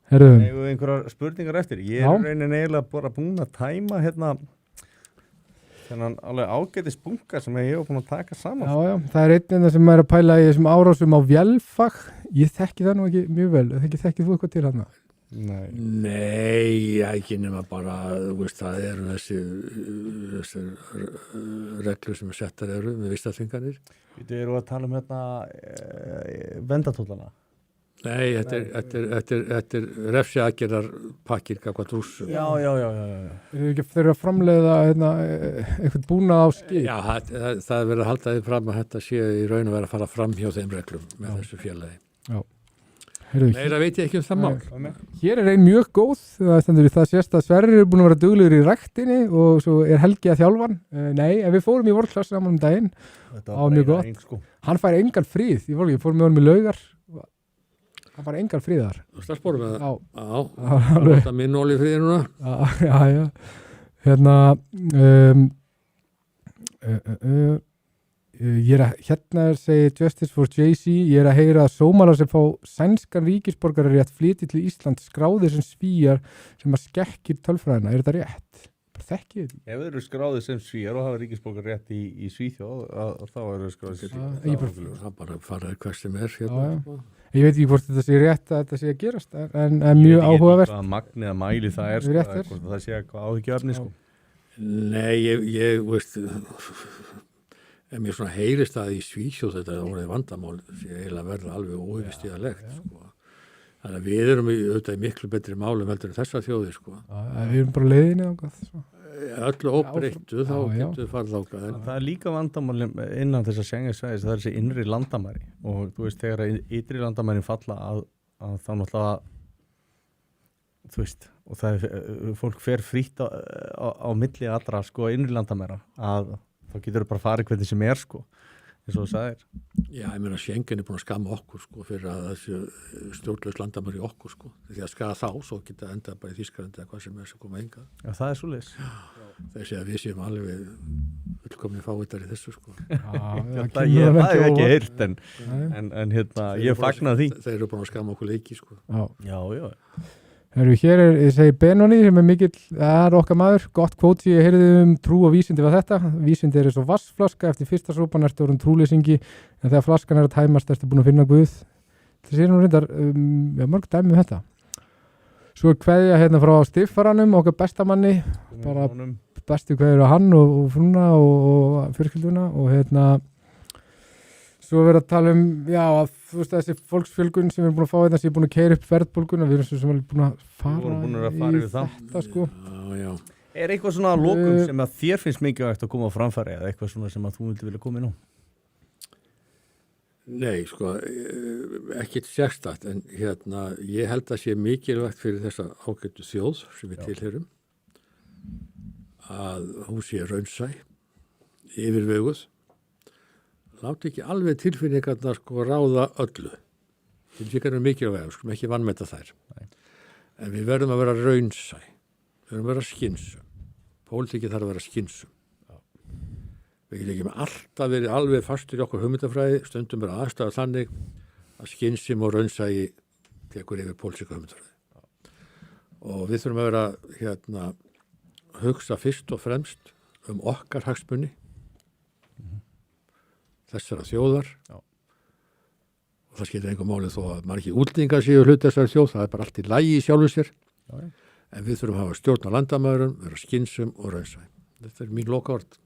C: Herðu.
A: Hefur einhverjar spurningar eftir? Ég er raunin eiginlega bara búin að tæma þennan alveg ágætis bunka sem ég hef búin að taka saman.
C: Já, það er einn sem er að pæla í þessum árásum á Vélfag. Ég þekki það nú ekki mjög vel. Þekkir þú eitthvað til þarna?
B: Nei, ekki nema bara, það eru þessi reglur sem settar eru með vistaþvinganir.
A: Þú eru að tala um vendatóllana?
B: Nei, þetta er refsiaðgerðar pakkir gagnvart Rússum.
A: Já.
C: Þeir eru að framleiða eitthvað búnað á skip.
B: Já, það er verið að halda því fram að þetta sé í raun að vera að fara fram hjá þeim reglum með þessu félagi.
C: Já.
B: Meira veit ég ekki það mál.
C: Hér er ein mjög góð, það sést að Sverrir er búin að vera duglegur í ræktinni og svo er Helgi að þjálfan. Nei, en við fórum í vorklass saman daginn.
A: Þetta var mjög gott.
C: Sko. Hann fær engan fríð, ég fór með honum í Laugar. Hann fær engan fríðar.
B: Þú starfsbórum með það?
C: Já.
B: Það er þetta minn ólíf fríði núna?
C: Já. Hérna segir Justice for JC, ég er að heyra að sómalar sem fá sænskan ríkisborgarar rétt flytji til Ísland skráðir sem Svíjar sem að skekkir tölfræðina, er þetta rétt? Þekkið þetta?
A: Ef þeir eru skráðir sem Svíjar og hafa ríkisborgarar rétt í Svíþjóð, þá eru þeir skráðir sem Svíjar.
B: Það bara faraði hvert sem er hérna.
C: Ég veit ekki hvort þetta sé rétt að þetta sé að gerast, en mjög áhugavert.
A: Ég veit ekki hvað magnið að mæli það er, það sé eitthvað áhyggjuefni, sko.
B: Nei, ég veist... En mér svona heyrist að í Svíþjóð þetta orðið vandamál sé eiginlega verða alveg óyfirstíðalegt sko. Þannig að við erum auðvitað í miklu betri málum heldur en þessar þjóðir sko.
C: Við erum bara leiðinni ákvað.
B: Öllu óbreyttu þá getur við farið ákvað.
A: Það er líka vandamál innan þess að Schengen-svæðis, það er þessi innri landamæri og þú veist þegar ytri landamærin falla að þá náttúrulega og það fólk fer frítt á milli allra sko innri landamæra að þá getur þau bara farið hvernig sem er sko, eins og þú sagðir.
B: Já, ég meina Schengen er búin að skamma okkur sko fyrir að þessi stjórnlaus landamæri okkur sko, því að skaða þá svo geta endað bara í Þýskalandi eða hvað sem er sem koma hingað.
A: Já, það er svoleiðis.
B: Þeir segja að við séum alveg fullkomni fávitar í þessu sko.
A: Það hef ekki heyrt en ég fagna því.
B: Þeir eru búin að skamma okkur leiki sko.
A: Já.
C: Hér ég segi Benoni sem er mikill, það er okkar maður, gott kvóti, ég heyrði trú og vísindi var þetta, vísindi er eins og vassflaska, eftir fyrsta sopan ertu orðin trúleysingi, en þegar flaskan er að tæmast ertu búin að finna Guð. Það sé nú reyndar, mörg dæmi þetta. Svo er kveðja hérna frá Stiffaranum, okkar bestamanni, bara bestu kveðjur á hann og frúna og fjölskylduna og hérna, svo verður að tala að þú veist þessi fólksfjölgun sem við erum búin að fá þetta sem er búin að keyra upp verðbólguna, við erum sem búin að fara í þetta sko.
B: Já.
A: Er eitthvað svona lokum sem að þér finnst mikilvægt að koma á framfæri eða eitthvað svona sem að þú vildi vilja koma inn á?
B: Nei, sko, ekkert sérstakt en ég held að sé mikilvægt fyrir þessa ágættu þjóð sem við tilheyrum að hún sé raunsæ, yfirveguð láti ekki alveg tilfinningarnar sko ráða öllu. Tilfinningar eru mikilvægar, sko, ekki vanmeta þær.
A: Nei.
B: En við verðum að vera raunsæ, við verðum að vera skynsum. Pólitíkin þarf að vera skynsum. Við getum alltaf verið alveg fastur í okkur hugmyndafræði, stundum er aðstæða þannig að skynsum og raunsæi tekur yfir pólitíska hugmyndafræði. Og við þurfum að vera hugsa fyrst og fremst okkar hagsmuni, þessara þjóðar.
A: Já.
B: Og það skiptir engum máli þó að margir útlendingar séu hluti þessari þjóð, það er bara allt í lagi í sjálfu sér.
A: Já.
B: En við þurfum að hafa stjórn á landamærum, vera skynsum og raunsæ. Þetta er mín lokaorð.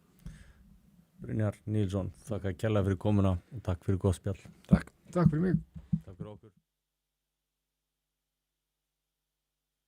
A: Brynjar Níelsson, þakka kærlega fyrir komuna og takk fyrir gott spjall.
B: Takk.
C: Takk fyrir mig.
A: Takk fyrir okkur.